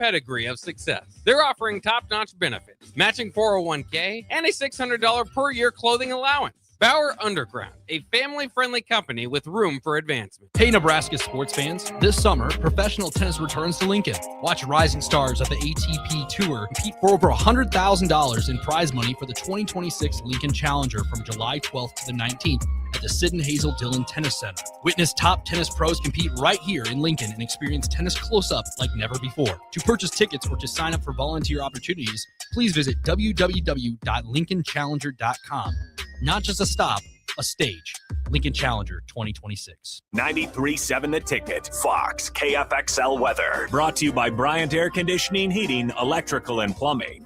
pedigree of success. They're offering top-notch benefits, matching 401k, and a $600 per year clothing allowance. Bauer Underground, a family-friendly company with room for advancement. Hey, Nebraska sports fans. This summer, professional tennis returns to Lincoln. Watch rising stars of the ATP Tour compete for over $100,000 in prize money for the 2026 Lincoln Challenger from July 12th to the 19th at the Sid and Hazel Dillon Tennis Center. Witness top tennis pros compete right here in Lincoln and experience tennis close-up like never before. To purchase tickets or to sign up for volunteer opportunities, please visit www.lincolnchallenger.com. Not just a stop, a stage. Lincoln Challenger 2026. 93.7 The Ticket. Fox KFXL weather. Brought to you by Bryant Air Conditioning, Heating, Electrical, and Plumbing.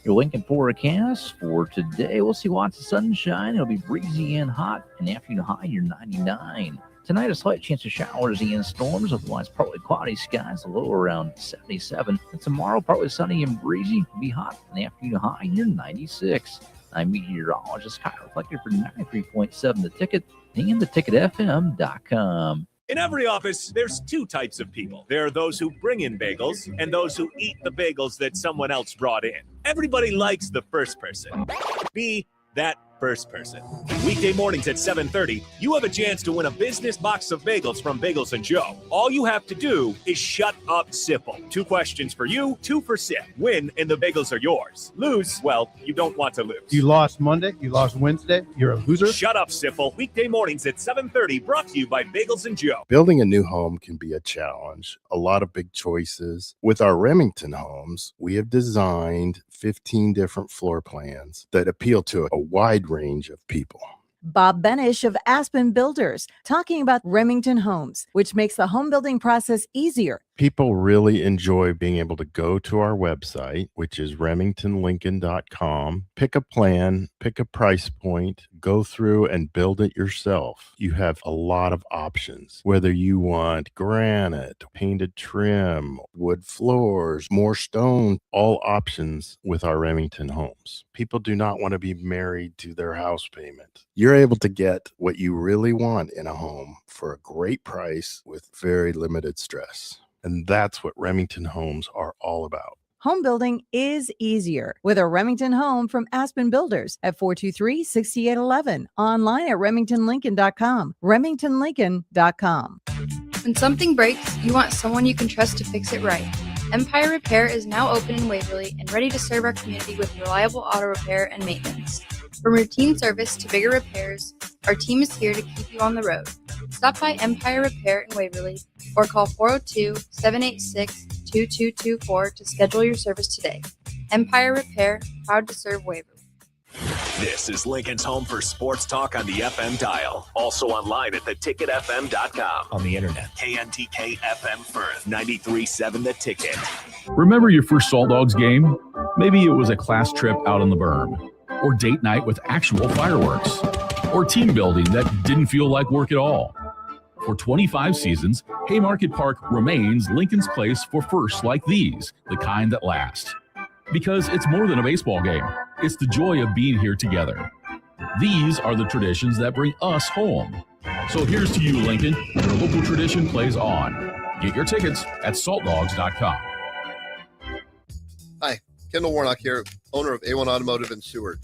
Your Lincoln forecast for today. We'll see lots of sunshine. It'll be breezy and hot. In the afternoon high, you're 99. Tonight, a slight chance of showers and storms. Otherwise, partly cloudy skies. The low around 77. And tomorrow, partly sunny and breezy. It'll be hot. In the afternoon high, you're 96. I'm meteorologist Kyle Reflector for 93.7 The Ticket and theticketfm.com. In every office, there's two types of people. There are those who bring in bagels and those who eat the bagels that someone else brought in. Everybody likes the first person. Be that first person. Weekday mornings at 7:30, you have a chance to win a business box of bagels from Bagels & Joe. All you have to do is shut up, Sipple. 2 questions for you, 2 for Sip. Win, and the bagels are yours. Lose, well, you don't want to lose. You lost Monday, you lost Wednesday, you're a loser. Shut up, Sipple. Weekday mornings at 7:30, brought to you by Bagels & Joe. Building a new home can be a challenge. A lot of big choices. With our Remington homes, we have designed 15 different floor plans that appeal to a wide range of people. Bob Benish of Aspen Builders, talking about Remington Homes, which makes the home building process easier. People really enjoy being able to go to our website, which is remingtonlincoln.com, pick a plan, pick a price point, go through and build it yourself. You have a lot of options, whether you want granite, painted trim, wood floors, more stone, all options with our Remington homes. People do not want to be married to their house payment. You're able to get what you really want in a home for a great price with very limited stress. And that's what Remington homes are all about. Home building is easier with a Remington home from Aspen Builders at 423-6811. Online at remingtonlincoln.com. remingtonlincoln.com. When something breaks, you want someone you can trust to fix it right. Empire Repair is now open in Waverly and ready to serve our community with reliable auto repair and maintenance. From routine service to bigger repairs, our team is here to keep you on the road. Stop by Empire Repair in Waverly or call 402-786-2224 to schedule your service today. Empire Repair, proud to serve Waverly. This is Lincoln's home for sports talk on the FM dial. Also online at theticketfm.com. On the internet, KNTK FM Firth, 93.7 The Ticket. Remember your first Salt Dogs game? Maybe it was a class trip out on the berm, or date night with actual fireworks, or team building that didn't feel like work at all. For 25 seasons, Haymarket Park remains Lincoln's place for firsts like these, the kind that last. Because it's more than a baseball game. It's the joy of being here together. These are the traditions that bring us home. So here's to you, Lincoln. Your local tradition plays on. Get your tickets at saltdogs.com. Hi, Kendall Warnock here, owner of A1 Automotive in Seward.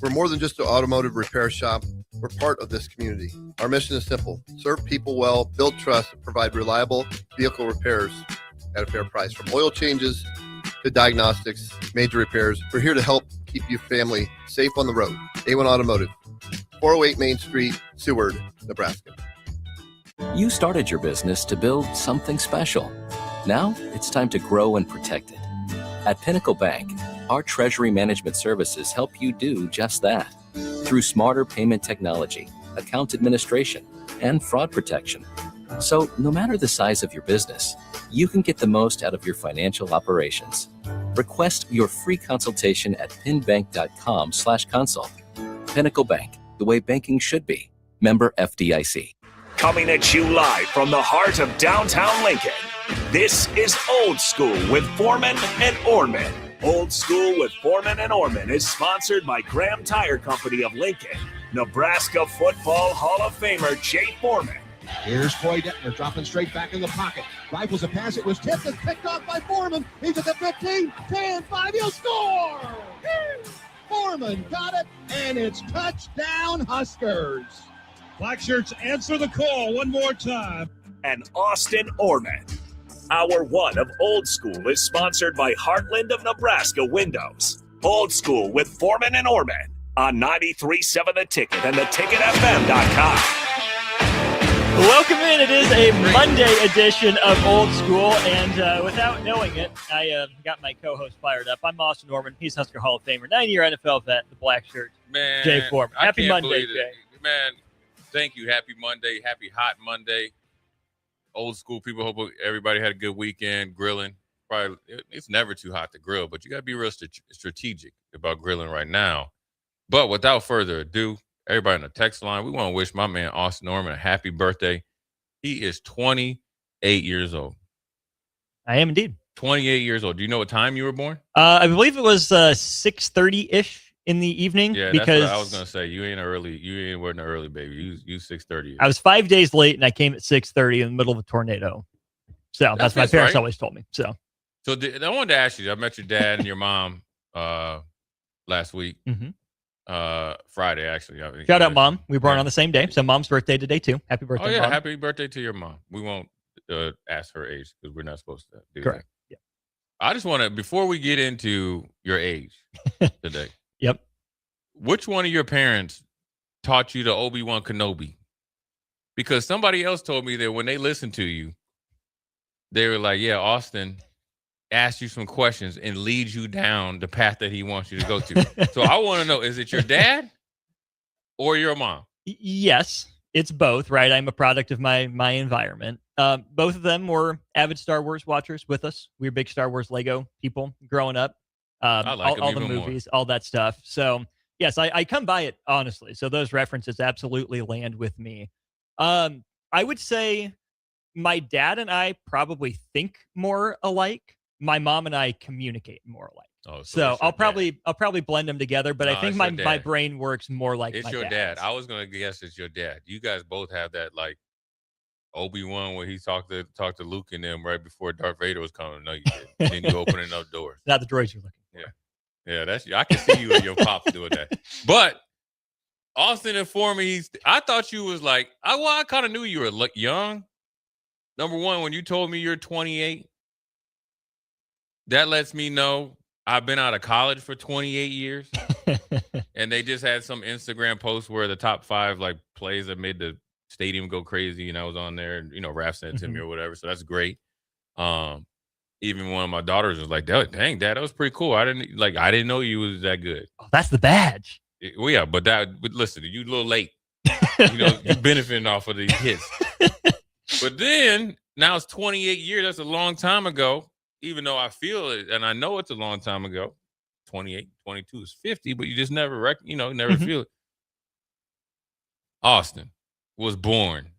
We're more than just an automotive repair shop. We're part of this community. Our mission is simple: serve people well, build trust, and provide reliable vehicle repairs at a fair price. From oil changes to diagnostics, major repairs, we're here to help keep your family safe on the road. A1 Automotive, 408 Main Street, Seward, Nebraska. You started your business to build something special. Now it's time to grow and protect it. At Pinnacle Bank, our treasury management services help you do just that. Through smarter payment technology, account administration, and fraud protection. So no matter the size of your business, you can get the most out of your financial operations. Request your free consultation at pinbank.com/consult. Pinnacle Bank, the way banking should be. Member FDIC. Coming at you live from the heart of downtown Lincoln. This is Old School with Foreman and Orman. Old School with Foreman and Orman is sponsored by Graham Tire Company of Lincoln, Nebraska Football Hall of Famer Jay Foreman, Here's Troy Detmer dropping straight back in the pocket. Rifles a pass. It was tipped and picked off by Foreman. He's at the 15, 10, 5. He'll score! Foreman got it, and it's touchdown Huskers. Black Shirts answer the call one more time. And Austin Orman. Hour 1 of Old School is sponsored by Heartland of Nebraska Windows. Old School with Foreman and Orman on 93.7 The Ticket and theticketfm.com. Welcome in. It is a Monday edition of Old School, and without knowing it, I got my co-host fired up. I'm Austin Norman. He's Husker Hall of Famer, 9-year NFL vet, the black shirt, Man, Jay Foreman. Happy Monday, Jay. Jay. Man, thank you. Happy Monday. Happy hot Monday. Old School people, hope everybody had a good weekend grilling. Probably it's never too hot to grill, but you got to be real strategic about grilling right now. But without further ado, everybody on the text line, we want to wish my man Austin Norman a happy birthday. He is 28 years old. I am indeed. 28 years old. Do you know what time you were born? I believe it was 6:30-ish in the evening. Yeah, because that's what I was gonna say. You ain't an early baby. You 6:30. I was 5 days late, and I came at 6:30 in the middle of a tornado. So that's what my parents always told me. So I wanted to ask you. I met your dad and your mom last week. Friday, actually. Shout out, Mom. We were born on the same day. So Mom's birthday today, too. Happy birthday, Oh, yeah. Mom. Happy birthday to your mom. We won't ask her age because we're not supposed to do Correct. that. Yeah. I just want to, before we get into your age today. Yep. Which one of your parents taught you the Obi-Wan Kenobi? Because somebody else told me that when they listened to you, they were like, yeah, Austin ask you some questions and lead you down the path that he wants you to go to. So I want to know, is it your dad or your mom? Yes, it's both, right? I'm a product of my environment. Both of them were avid Star Wars watchers with us. We were big Star Wars Lego people growing up. I like all the movies, all that stuff. So yes, I come by it honestly. So those references absolutely land with me. I would say my dad and I probably think more alike. My mom and I communicate more alike. Oh, so I'll probably blend them together, but I think my brain works more like it's my your dad's. dad. I was gonna guess it's your dad. You guys both have that like Obi-Wan when he talked to Luke and them right before Darth Vader was coming. No, you didn't. Then you opening up doors. Not the droids you're looking for. Yeah, that's you. I can see you and your pops doing that. But Austin informed me. I thought you was like I kind of knew you were young. Number one, when you told me you're 28. That lets me know I've been out of college for 28 years. And they just had some Instagram post where the top 5 like plays that made the stadium go crazy. And I was on there and, Raph sent it to me or whatever. So that's great. Even one of my daughters was like, dang, Dad, that was pretty cool. I didn't know you was that good. Oh, that's the badge. Well, yeah, but listen, you a little late. You're benefiting off of these hits. But then now it's 28 years. That's a long time ago. Even though I feel it, and I know it's a long time ago, 28, 22 is 50, but you just never feel it. Austin was born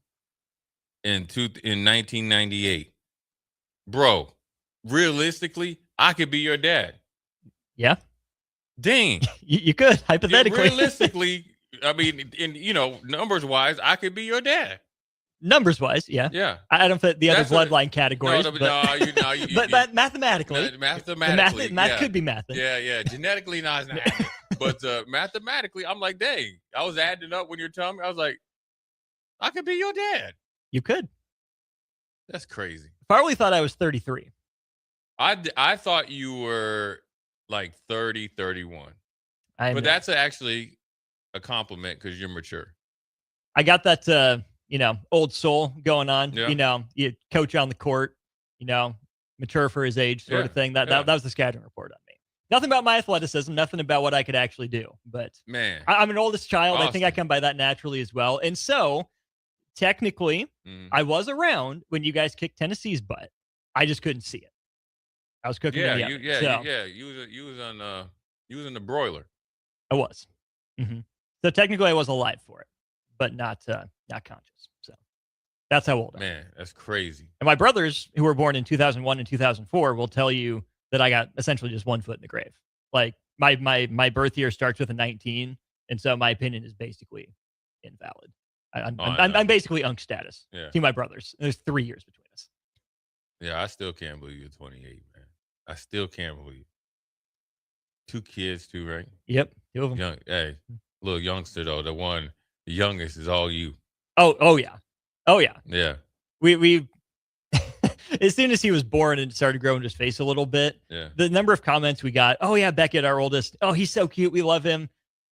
in 1998. Bro, realistically, I could be your dad. Yeah. Dang. You could, hypothetically. Yeah, realistically, I mean, numbers-wise, I could be your dad. Numbers wise, yeah. Yeah. I don't fit the other bloodline categories. But mathematically. Mathematically. Math could be math. Yeah. Genetically, not happening. But mathematically, I'm like, dang. I was adding up when you're telling me. I was like, I could be your dad. You could. That's crazy. I probably thought I was 33. I thought you were like 30, 31. But that's actually a compliment because you're mature. I got that old soul going on. Yeah. You coach on the court, mature for his age sort of thing. That was the scouting report on me. Nothing about my athleticism, nothing about what I could actually do. But man, I'm an oldest child. Awesome. I think I come by that naturally as well. And so technically, I was around when you guys kicked Tennessee's butt. I just couldn't see it. I was cooking in the oven. You was in the broiler. I was. Mm-hmm. So technically, I was alive for it, but not conscious. So that's how old I am. Man, that's crazy. And my brothers, who were born in 2001 and 2004, will tell you that I got essentially just one foot in the grave. Like my birth year starts with a 19, and so my opinion is basically invalid. I'm basically Unc status to my brothers. There's 3 years between us. Yeah, I still can't believe you're 28, man. I still can't believe. 2 kids, too, right? Yep, 2 of them. Young, hey, little youngster though. The youngest is all you. Oh yeah. Yeah. We as soon as he was born and started growing his face a little bit, the number of comments we got, oh yeah, Beckett, our oldest, oh, he's so cute, we love him.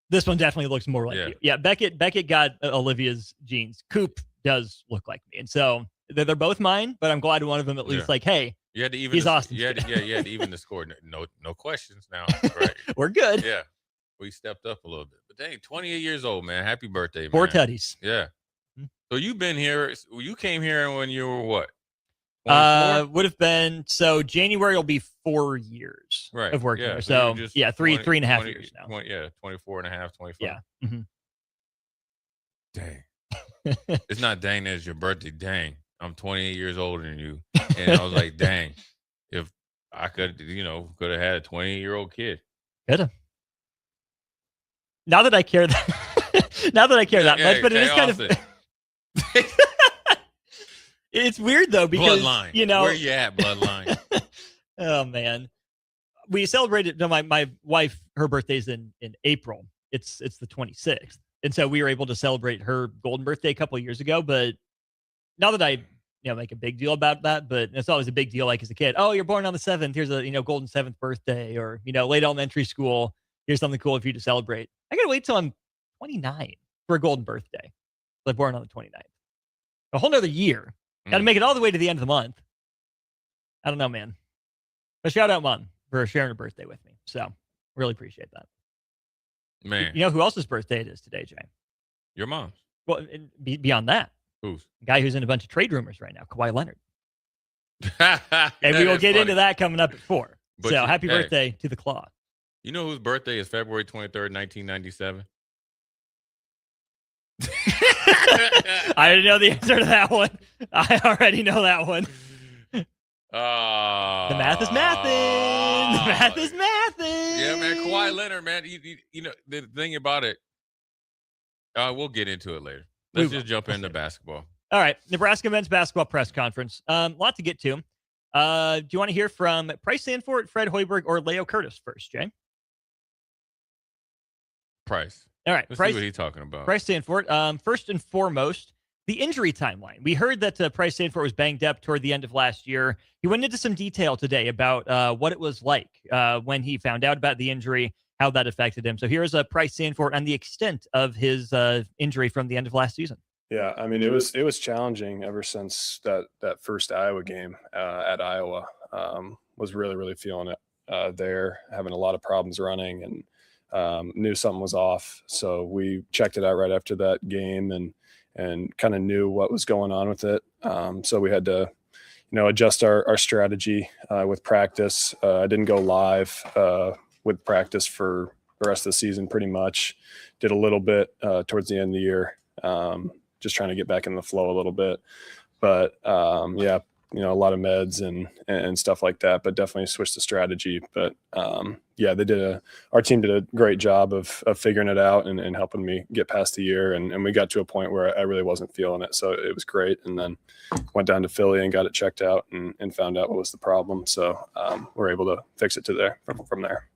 This one definitely looks more like you. Yeah, Beckett got Olivia's genes. Coop does look like me. And so they're both mine, but I'm glad one of them at least like, hey, you had to even he's awesome. You had to even the score. No questions now. Right? We're good. Yeah. We stepped up a little bit. But dang, 28 years old, man. Happy birthday, man. 4 tutties. Yeah. So you've been here. You came here when you were what? Would have been, so January will be 4 years of working here. So yeah, 3.5 years now. 24 and a half, 25. Yeah. Dang. It's not dang that it's your birthday. Dang. I'm 28 years older than you. And I was like, dang, if I could have had a 28-year-old kid. Could have. Not that I care that much, but it is kind of it's weird though, because bloodline. Where you at, bloodline? Oh man. We celebrated my wife, her birthday's in April. It's the 26th. And so we were able to celebrate her golden birthday a couple of years ago, but not that I make a big deal about that, but it's always a big deal like as a kid. Oh, you're born on the 7th. Here's a golden 7th birthday, or late elementary school. Here's something cool for you to celebrate. I gotta wait till I'm 29 for a golden birthday. I was born on the 29th. A whole nother year. Got to make it all the way to the end of the month. I don't know, man. But shout out, Mom, for sharing her birthday with me. So really appreciate that. Man. You know who else's birthday it is today, Jay? Your mom's. Well, beyond that. Who's? The guy who's in a bunch of trade rumors right now, Kawhi Leonard. And we will get into that coming up at 4. But so happy birthday to the Claw. You know whose birthday is February 23rd, 1997? I already know the answer to that one. I already know that one. The math is mathing. The math is mathing. Yeah, man. Kawhi Leonard, man. The thing about it, we'll get into it later. Let's just jump into basketball. All right. Nebraska men's basketball press conference. Lot to get to. Do you want to hear from Price Sandfort, Fred Hoiberg, or Leo Curtis first, Jay? Price. All right. Let's Price, see what he's talking about. Price Sandfort. First and foremost, the injury timeline. We heard that Price Sandfort was banged up toward the end of last year. He went into some detail today about what it was like when he found out about the injury, how that affected him. So here's Price Sandfort on the extent of his injury from the end of last season. Yeah, I mean, it was challenging ever since that first Iowa game at Iowa. Was really feeling it there, having a lot of problems running, and knew something was off. So we checked it out right after that game and kind of knew what was going on with it. So we had to, adjust our strategy with practice. I didn't go live with practice for the rest of the season pretty much. Did a little bit towards the end of the year, just trying to get back in the flow a little bit. But yeah, a lot of meds and stuff like that, but definitely switched the strategy. But yeah, our team did a great job of figuring it out and helping me get past the year. And we got to a point where I really wasn't feeling it. So it was great. And then went down to Philly and got it checked out and found out what was the problem. So we're able to fix it from there.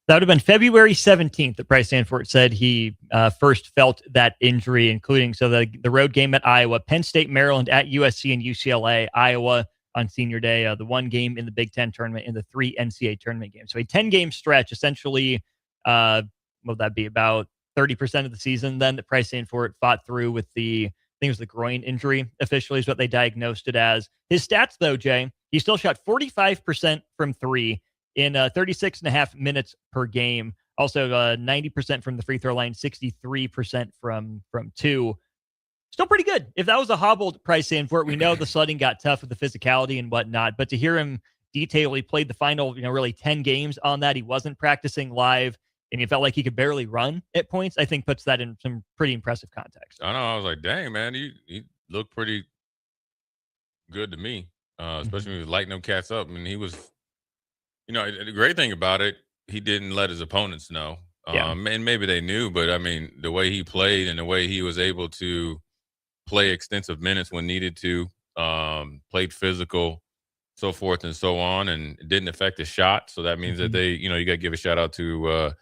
That would have been February 17th that Price Sandfort said he first felt that injury, including the road game at Iowa, Penn State, Maryland, at USC and UCLA, Iowa on senior day, the one game in the Big Ten tournament and the 3 NCAA tournament games. So a 10-game stretch, essentially, what would that be, about 30% of the season then that Price Sandfort fought through with I think it was the groin injury, officially is what they diagnosed it as. His stats, though, Jay, he still shot 45% from 3 in 36 and a half minutes per game. Also 90% from the free throw line, 63% from 2. Still pretty good. If that was a hobbled Price Sandfort, we know the sledding got tough with the physicality and whatnot, but to hear him detail, he played the final, really 10 games on that. He wasn't practicing live and he felt like he could barely run at points. I think puts that in some pretty impressive context. I know. I was like, dang, man, he looked pretty good to me, especially when he was lighting them cats up. I mean, he was, the great thing about it, he didn't let his opponents know. And maybe they knew, but I mean, the way he played and the way he was able to play extensive minutes when needed to, played physical, so forth and so on, and it didn't affect his shot. So that means that they, you got to give a shout out to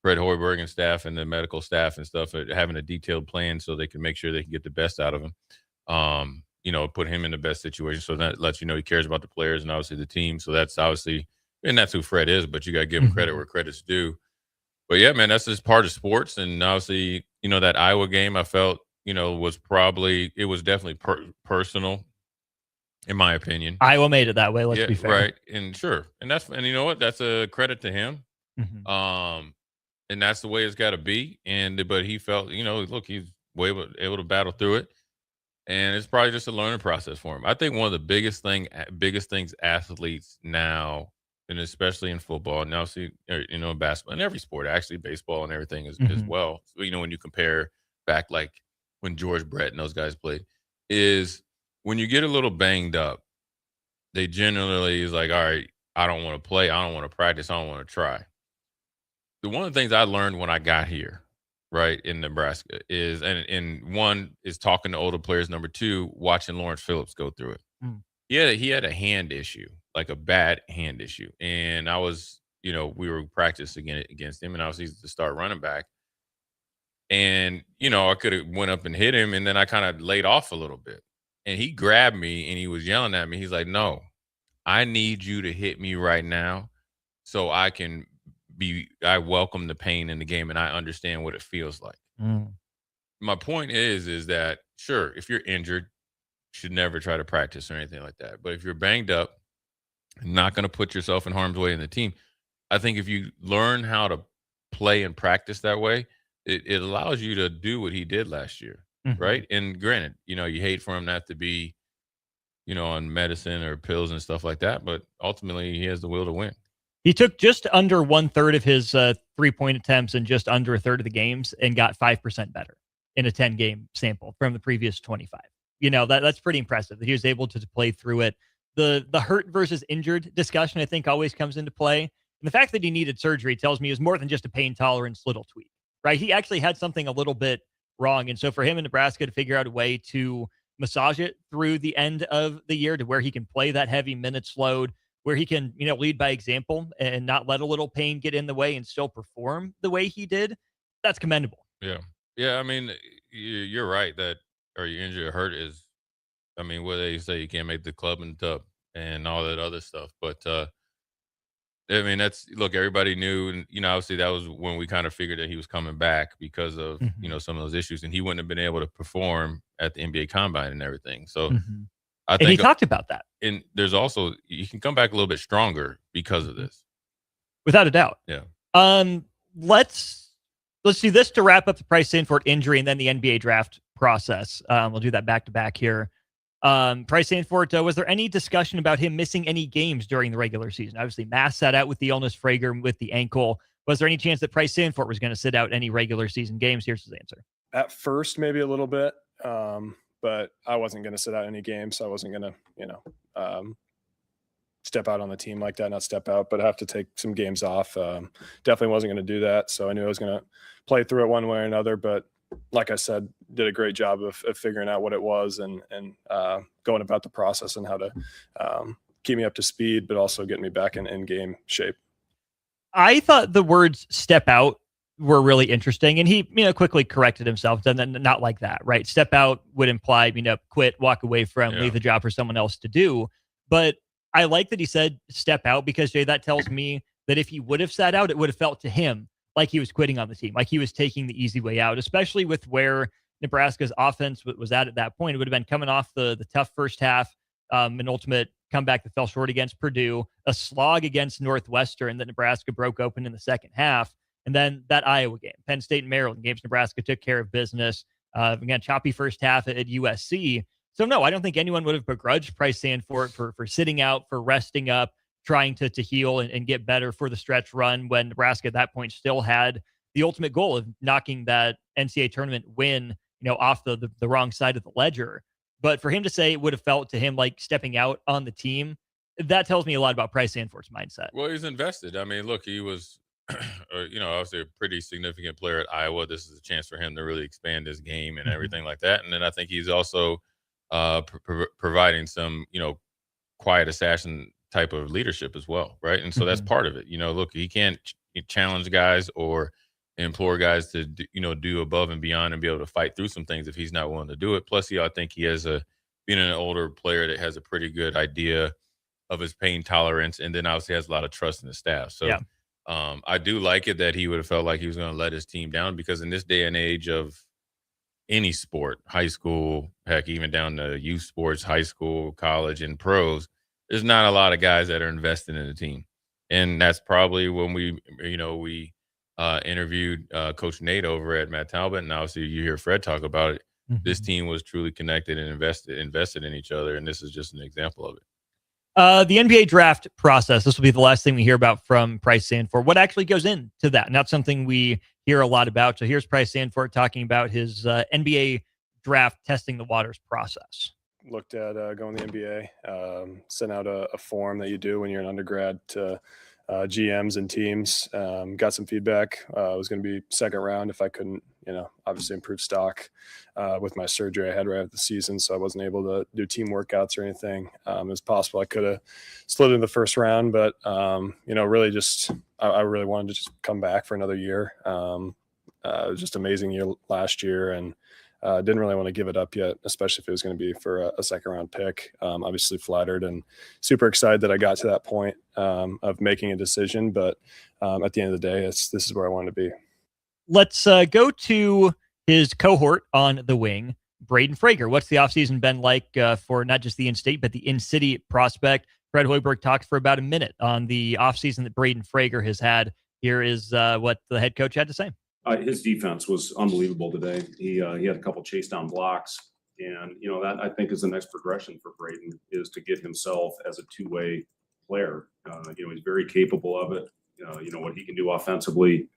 Fred Hoiberg and staff and the medical staff and stuff at having a detailed plan so they can make sure they can get the best out of him. Put him in the best situation. So that lets you know he cares about the players and obviously the team. So that's obviously, and that's who Fred is, but you got to give him credit where credit's due. But yeah, man, that's just part of sports. And obviously, that Iowa game I felt, was definitely personal, in my opinion. Iowa made it that way. Let's be fair. Right. And sure. And you know what? That's a credit to him. And that's the way it's got to be. But he felt, look, he's able to battle through it. And it's probably just a learning process for him. I think one of the biggest things athletes now, and especially in football, now basketball and every sport, actually baseball and everything as well. So, when you compare back like when George Brett and those guys played, is when you get a little banged up, they generally is like, all right, I don't want to play. I don't want to practice. I don't want to try. One of the things I learned when I got here, right, in Nebraska is, and one is talking to older players. Number two, watching Lawrence Phillips go through it. He had a hand issue, like a bad hand issue. And I was, we were practicing against him, and I was to start running back. And, I could have went up and hit him, and then I kind of laid off a little bit. And he grabbed me, and he was yelling at me. He's like, no, I need you to hit me right now so I welcome the pain in the game, and I understand what it feels like. My point is that, sure, if you're injured, you should never try to practice or anything like that. But if you're banged up, not going to put yourself in harm's way in the team, I think if you learn how to play and practice that way, it allows you to do what he did last year, right? And granted, you hate for him not to be, on medicine or pills and stuff like that, but ultimately he has the will to win. He took just under 1/3 of his 3-point attempts in just under a third of the games and got 5% better in a 10-game sample from the previous 25. That's pretty impressive that he was able to play through it. The hurt versus injured discussion, I think, always comes into play. And the fact that he needed surgery tells me it was more than just a pain tolerance little tweak, right? He actually had something a little bit wrong. And so for him in Nebraska to figure out a way to massage it through the end of the year to where he can play that heavy minutes load, where he can, lead by example and not let a little pain get in the way and still perform the way he did, that's commendable. Yeah. Yeah, I mean, you're right that, are you injured or hurt is, what they say, you can't make the club in the tub and all that other stuff. But, look, everybody knew, and, obviously that was when we kind of figured that he was coming back because of, some of those issues, and he wouldn't have been able to perform at the NBA Combine and everything. So I think, and he talked about that. And there's also, you can come back a little bit stronger because of this. Without a doubt. Yeah. Let's do this to wrap up the Price Sandfort injury and then the NBA draft process. We'll do that back to back here. Price Sandfort, was there any discussion about him missing any games during the regular season? Obviously, Mass sat out with the illness, Frager with the ankle. Was there any chance that Price Sandfort was going to sit out any regular season games? Here's his answer. At first, maybe a little bit, but I wasn't going to sit out any games. So I wasn't going to, step out on the team like that, not step out, but I have to take some games off. Definitely wasn't going to do that. So I knew I was going to play through it one way or another, but like I said, did a great job of figuring out what it was and going about the process and how to keep me up to speed, but also get me back in game shape. I thought the words step out were really interesting, and he quickly corrected himself. Then not like that, right? Step out would imply quit, walk away from, leave the job for someone else to do. But I like that he said step out because, Jay, that tells me that if he would have sat out, it would have felt to him like he was quitting on the team, like he was taking the easy way out, especially with where Nebraska's offense was at that point. It would have been coming off the tough first half, an ultimate comeback that fell short against Purdue, a slog against Northwestern that Nebraska broke open in the second half, and then that Iowa game, Penn State and Maryland games, Nebraska took care of business. Again, choppy first half at USC. So no, I don't think anyone would have begrudged Price Sandfort for sitting out, for resting up, trying to heal and get better for the stretch run when Nebraska at that point still had the ultimate goal of knocking that NCAA tournament win, off the wrong side of the ledger. But for him to say it would have felt to him like stepping out on the team, that tells me a lot about Price Sandfort's mindset. Well, he's invested. Look, he was obviously a pretty significant player at Iowa. This is a chance for him to really expand his game and everything like that. And then I think he's also providing some, quiet assassin type of leadership as well, right? And so that's part of it. Look, he can't challenge guys or implore guys to do above and beyond and be able to fight through some things if he's not willing to do it. Plus, I think he has being an older player that has a pretty good idea of his pain tolerance, and then obviously has a lot of trust in the staff. So I do like it that he would have felt like he was going to let his team down, because in this day and age of any sport, high school, heck, even down to youth sports, high school, college, and pros, there's not a lot of guys that are invested in the team. And that's probably when we interviewed Coach Nate over at Matt Talbot, and obviously you hear Fred talk about it. This team was truly connected and invested in each other, and this is just an example of it. The NBA draft process, this will be the last thing we hear about from Price Sandfort. What actually goes into that? Not something we hear a lot about. So here's Price Sandfort talking about his NBA draft testing the waters process. Looked at going to the NBA, sent out a form that you do when you're an undergrad to GMs and teams. Got some feedback. It was going to be second round if I couldn't, obviously improve stock with my surgery I had right after the season. So I wasn't able to do team workouts or anything. It was possible I could have slid in the first round, but, really just, I really wanted to just come back for another year. It was just an amazing year last year, and didn't really want to give it up yet, especially if it was going to be for a second round pick. Obviously flattered and super excited that I got to that point of making a decision. But at the end of the day, this is where I wanted to be. Let's go to his cohort on the wing, Braden Frager. What's the offseason been like for not just the in-state, but the in-city prospect? Fred Hoiberg talked for about a minute on the offseason that Braden Frager has had. Here is what the head coach had to say. His defense was unbelievable today. He had a couple chase down blocks, and that I think is the next progression for Braden, is to get himself as a two-way player. He's very capable of it. What he can do offensively.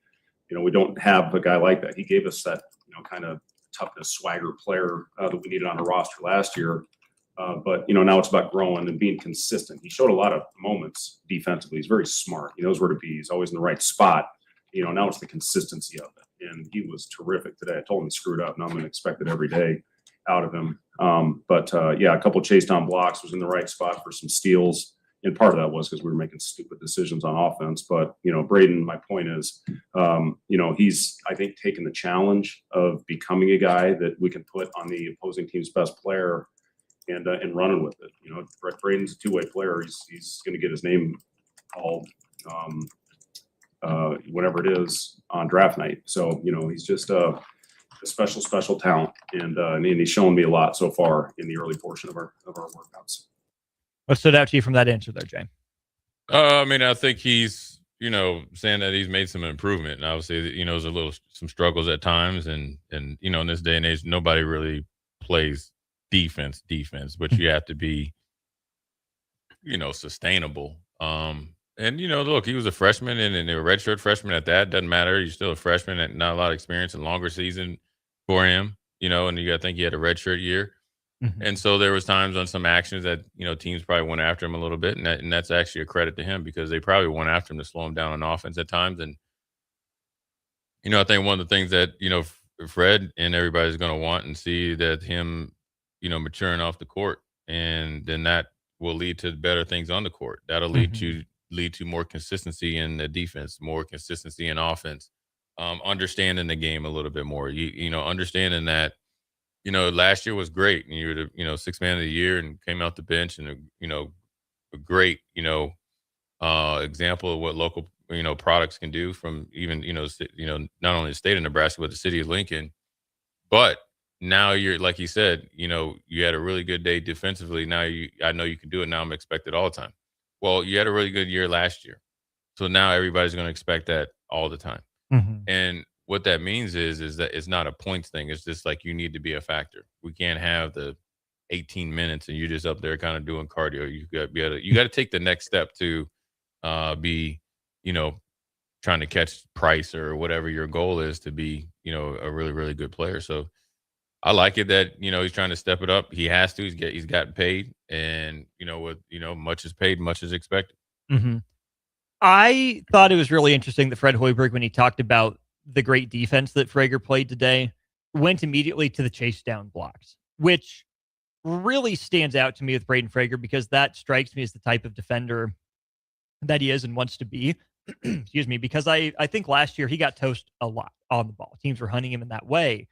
We don't have a guy like that. He gave us that kind of toughness, swagger player that we needed on a roster last year. But now it's about growing and being consistent. He showed a lot of moments defensively. He's very smart. He knows where to be. He's always in the right spot. Now it's the consistency of it. And he was terrific today. I told him to screw it up, and I'm going to expect it every day out of him. A couple chase down blocks, was in the right spot for some steals. And part of that was because we were making stupid decisions on offense. But, Braden, my point is, he's, I think, taken the challenge of becoming a guy that we can put on the opposing team's best player and running with it. Braden's a two-way player. He's going to get his name called whatever it is on draft night. So, he's just a special talent. And he's shown me a lot so far in the early portion of our workouts. What stood out to you from that answer there, Jay? I think he's, saying that he's made some improvement. And obviously, there's some struggles at times. And in this day and age, nobody really plays defense, but you have to be, sustainable. Look, he was a freshman and a redshirt freshman at that. Doesn't matter. He's still a freshman and not a lot of experience, and longer season for him, and I think he had a redshirt year. And so there was times on some actions that, teams probably went after him a little bit. And that's actually a credit to him, because they probably went after him to slow him down on offense at times. And, I think one of the things that, Fred and everybody's going to want and see that him, maturing off the court. And then that will lead to better things on the court. That'll lead to more consistency in the defense, more consistency in offense, understanding the game a little bit more, understanding that, last year was great, and you were the, sixth man of the year and came out the bench, and a great, example of what local, products can do from even, not only the state of Nebraska, but the city of Lincoln. But now you're, like you said, you had a really good day defensively. Now I know you can do it. Now I'm expected all the time. Well, you had a really good year last year. So now everybody's going to expect that all the time. And what that means is that it's not a points thing. It's just like you need to be a factor. We can't have the 18 minutes and you're just up there kind of doing cardio. You got to take the next step to be, trying to catch Price or whatever your goal is to be, a really, really good player. So I like it that, he's trying to step it up. He has to. He's gotten paid, and much is paid, much is expected. I thought it was really interesting that Fred Hoiberg, when he talked about the great defense that Frager played today, went immediately to the chase down blocks, which really stands out to me with Braden Frager because that strikes me as the type of defender that he is and wants to be. Excuse me, because I think last year he got toast a lot on the ball. Teams were hunting him in that way.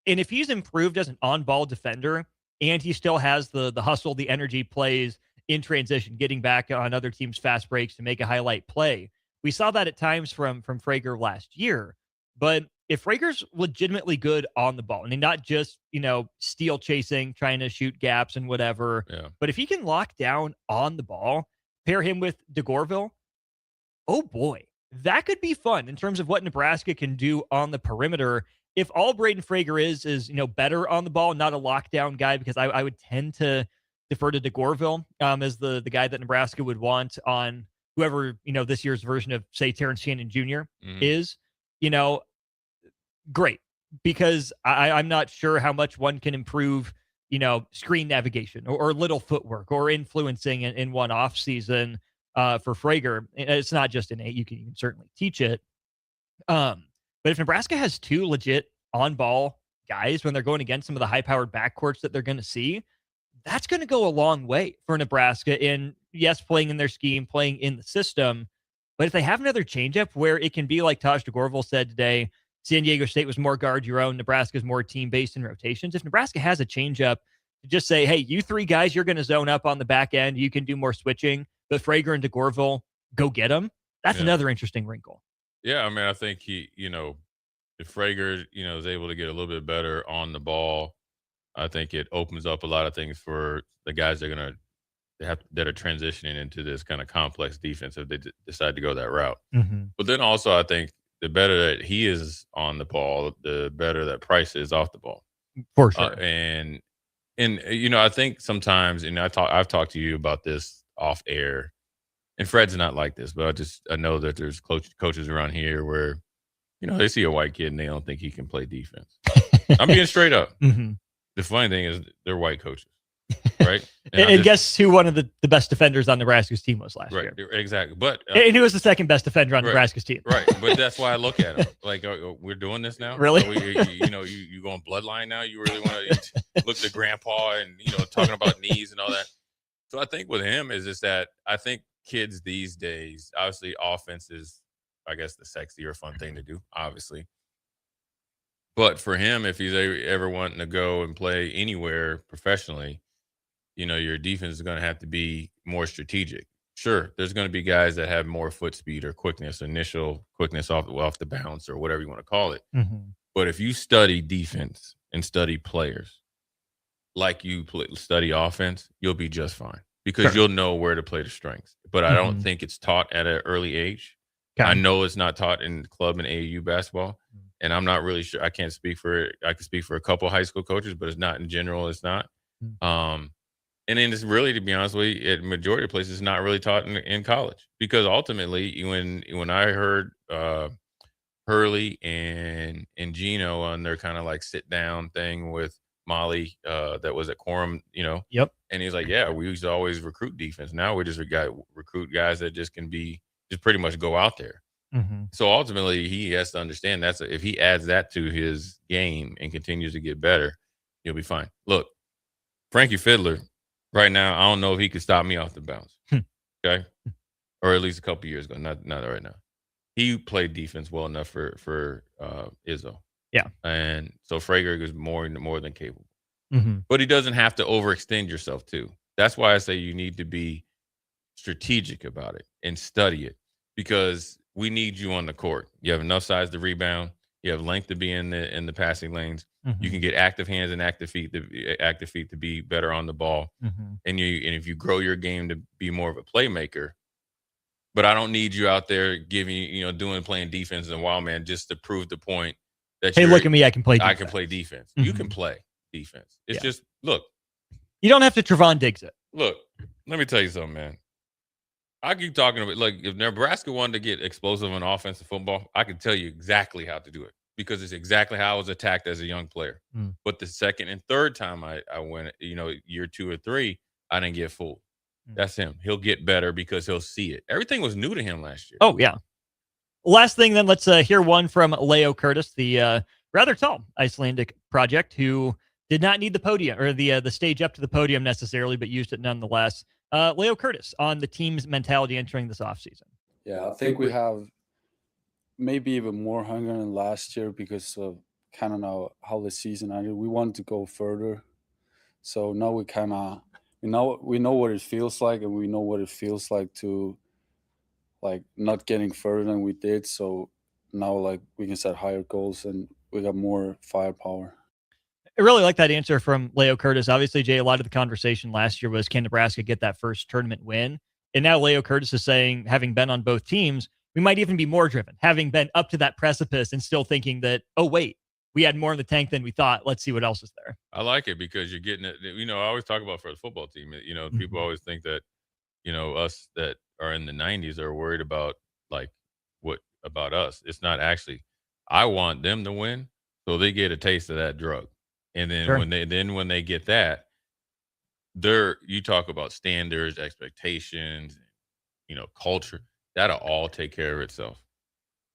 And if he's improved as an on-ball defender and he still has the hustle, the energy plays in transition, getting back on other teams' fast breaks to make a highlight play. We saw that at times from Frager last year. But if Frager's legitimately good on the ball, and not just, steal chasing, trying to shoot gaps and whatever, but if he can lock down on the ball, pair him with DeGorville, oh boy, that could be fun in terms of what Nebraska can do on the perimeter. If all Braden Frager is better on the ball, not a lockdown guy, because I would tend to defer to DeGorville as the guy that Nebraska would want on whoever, this year's version of, say, Terrence Shannon Jr. is, great. Because I'm not sure how much one can improve, screen navigation or little footwork or influencing in one off season for Frager. It's not just innate. You can certainly teach it. But if Nebraska has two legit on-ball guys when they're going against some of the high-powered backcourts that they're going to see, that's going to go a long way for Nebraska in, yes, playing in their scheme, playing in the system. But if they have another changeup where it can be like Taj DeGorville said today, San Diego State was more guard your own, Nebraska's more team-based in rotations. If Nebraska has a changeup to just say, hey, you three guys, you're going to zone up on the back end, you can do more switching, but Frager and DeGorville, go get them. That's another interesting wrinkle. Yeah, I mean, I think he, if Frager, is able to get a little bit better on the ball, I think it opens up a lot of things for the guys that are transitioning into this kind of complex defense if they decide to go that route. Mm-hmm. But then also, I think the better that he is on the ball, the better that Price is off the ball. For sure. And I think sometimes, and I've talked to you about this off air, and Fred's not like this, but I know that there's coaches around here where, they see a white kid and they don't think he can play defense. I'm being straight up. Mm-hmm. The funny thing is they're white coaches, right? And guess who one of the best defenders on Nebraska's team was last year? Right, exactly. But and who was the second best defender on Nebraska's team? Right, but that's why I look at him like, we're doing this now. Really? So you going bloodline now? You really want to look to grandpa and talking about knees and all that. So I think with him is that I think kids these days, obviously, offense is, I guess, the sexier, fun thing to do, obviously. But for him, if he's ever wanting to go and play anywhere professionally, your defense is going to have to be more strategic. Sure, there's going to be guys that have more foot speed or quickness, initial quickness off the bounce or whatever you want to call it. Mm-hmm. But if you study defense and study players like you study offense, you'll be just fine because you'll know where to play the strengths. But I don't think it's taught at an early age. Okay. I know it's not taught in club and AAU basketball. And I'm not really sure. I can't speak for it. I can speak for a couple of high school coaches, but it's not in general. It's not. And then it's really, to be honest with you, at majority of places, it's not really taught in college because ultimately, when I heard Hurley and Gino on their kind of like sit down thing with Molly that was at Quorum, Yep. And he's like, yeah, we used to always recruit defense. Now we just recruit guys that just can just pretty much go out there. Mm-hmm. So ultimately, he has to understand if he adds that to his game and continues to get better, he'll be fine. Look, Frankie Fiddler, right now, I don't know if he could stop me off the bounce. Okay, or at least a couple years ago, not right now. He played defense well enough for Izzo. Yeah, and so Frager is more than capable. Mm-hmm. But he doesn't have to overextend yourself too. That's why I say you need to be strategic about it and study it because we need you on the court. You have enough size to rebound. You have length to be in the passing lanes. Mm-hmm. You can get active hands and active feet to be better on the ball. Mm-hmm. And if you grow your game to be more of a playmaker, but I don't need you out there playing defense and wild man just to prove the point that hey, look at me, I can play defense. I can play defense. Mm-hmm. You can play defense. It's just look. You don't have to Trevon Diggs it. Look, let me tell you something, man. I keep talking about if Nebraska wanted to get explosive on offensive football, I can tell you exactly how to do it because it's exactly how I was attacked as a young player. But the second and third time I went, year 2 or 3, I didn't get fooled. That's him. He'll get better because he'll see it. Everything was new to him last year. Oh, yeah. Last thing, then, let's hear one from Leo Curtis, the rather tall Icelandic project, who did not need the podium or the stage up to the podium necessarily, but used it nonetheless. Leo Curtis on the team's mentality entering this offseason. Yeah, I think we have maybe even more hunger than last year because of kind of know how the season ended. We wanted to go further. So now we kind of we know what it feels like, and we know what it feels like to like not getting further than we did. So now like we can set higher goals and we got more firepower. I really like that answer from Leo Curtis. Obviously, Jay, a lot of the conversation last year was, can Nebraska get that first tournament win? And now Leo Curtis is saying, having been on both teams, we might even be more driven, having been up to that precipice and still thinking that, oh, wait, we had more in the tank than we thought. Let's see what else is there. I like it because you're getting it. I always talk about for the football team, people always think that, us that are in the 90s are worried about like what about us. It's not actually, I want them to win so they get a taste of that drug. And then Sure. when they get that, you talk about standards, expectations, culture, that'll all take care of itself.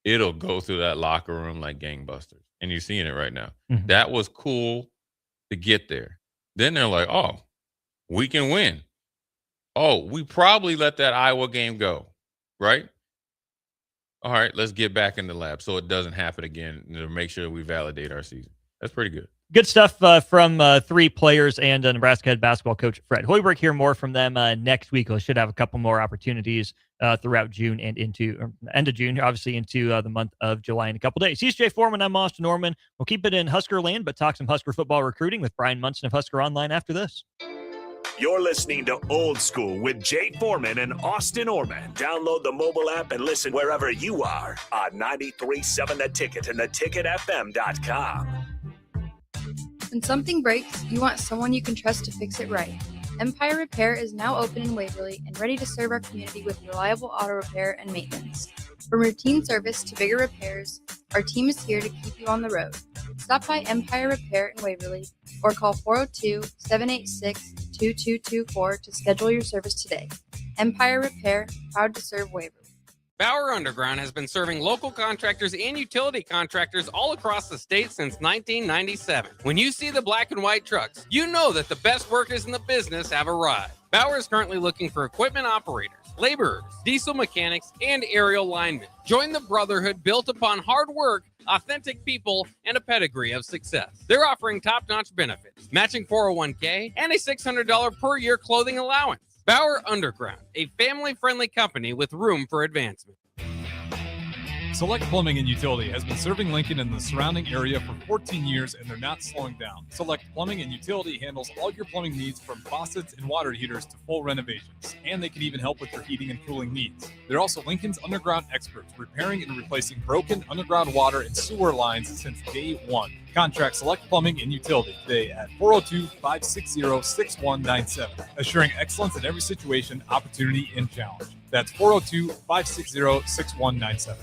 It'll go through that locker room like gangbusters. And you're seeing it right now. Mm-hmm. That was cool to get there. Then they're like, oh, we can win. Oh, we probably let that Iowa game go, right? All right, let's get back in the lab so it doesn't happen again to make sure we validate our season. That's pretty good. Good stuff from three players and Nebraska head basketball coach Fred Hoiberg. Hear more from them next week. We should have a couple more opportunities throughout June and into end of June, obviously into the month of July in a couple days. He's Jay Foreman. I'm Austin Norman. We'll keep it in Husker land, but talk some Husker football recruiting with Brian Munson of Husker Online after this. You're listening to Old School with Jay Foreman and Austin Orman. Download the mobile app and listen wherever you are on 93.7 The Ticket and theticketfm.com. When something breaks, you want someone you can trust to fix it right. Empire Repair is now open in Waverly and ready to serve our community with reliable auto repair and maintenance. From routine service to bigger repairs, our team is here to keep you on the road. Stop by Empire Repair in Waverly or call 402-786-2224 to schedule your service today. Empire Repair, proud to serve Waverly. Bauer Underground has been serving local contractors and utility contractors all across the state since 1997. When you see the black and white trucks, you know that the best workers in the business have arrived. Bauer is currently looking for equipment operators, laborers, diesel mechanics, and aerial linemen. Join the brotherhood built upon hard work, authentic people, and a pedigree of success. They're offering top-notch benefits, matching 401k, and a $600 per year clothing allowance. Bauer Underground, a family-friendly company with room for advancement. Select Plumbing and Utility has been serving Lincoln and the surrounding area for 14 years, and they're not slowing down. Select Plumbing and Utility handles all your plumbing needs from faucets and water heaters to full renovations, and they can even help with your heating and cooling needs. They're also Lincoln's underground experts, repairing and replacing broken underground water and sewer lines since day one. Contact Select Plumbing and Utility today at 402-560-6197, assuring excellence in every situation, opportunity, and challenge. That's 402-560-6197.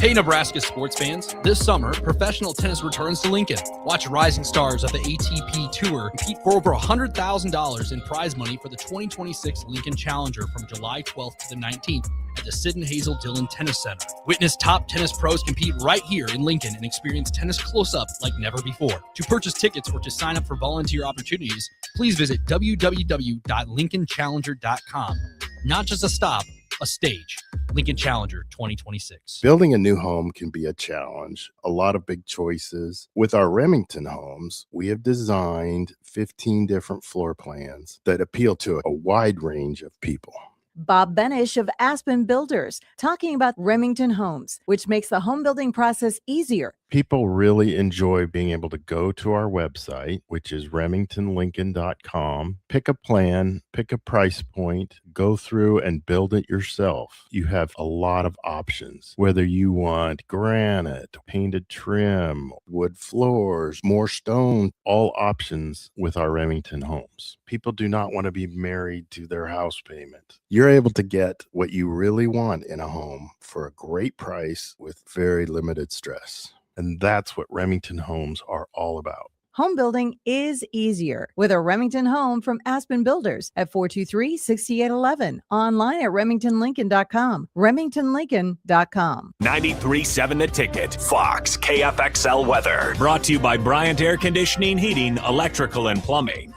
Hey, Nebraska sports fans. This summer, professional tennis returns to Lincoln. Watch rising stars of the ATP Tour compete for over $100,000 in prize money for the 2026 Lincoln Challenger from July 12th to the 19th at the Sid and Hazel Dillon Tennis Center. Witness top tennis pros compete right here in Lincoln and experience tennis close-up like never before. To purchase tickets or to sign up for volunteer opportunities, please visit www.lincolnchallenger.com. Not just a stop, a stage. Lincoln Challenger 2026. Building a new home can be a challenge, a lot of big choices. With our Remington homes, we have designed 15 different floor plans that appeal to a wide range of people. Bob Benish of Aspen Builders, talking about Remington Homes, which makes the home building process easier. People really enjoy being able to go to our website, which is remingtonlincoln.com, pick a plan, pick a price point, go through and build it yourself. You have a lot of options, whether you want granite, painted trim, wood floors, more stone, all options with our Remington homes. People do not want to be married to their house payment. You're able to get what you really want in a home for a great price with very limited stress. And that's what Remington Homes are all about. Home building is easier with a Remington home from Aspen Builders at 423-6811. Online at remingtonlincoln.com. remingtonlincoln.com. 93.7 The Ticket, Fox, KFXL weather. Brought to you by Bryant Air Conditioning, Heating, Electrical, and Plumbing.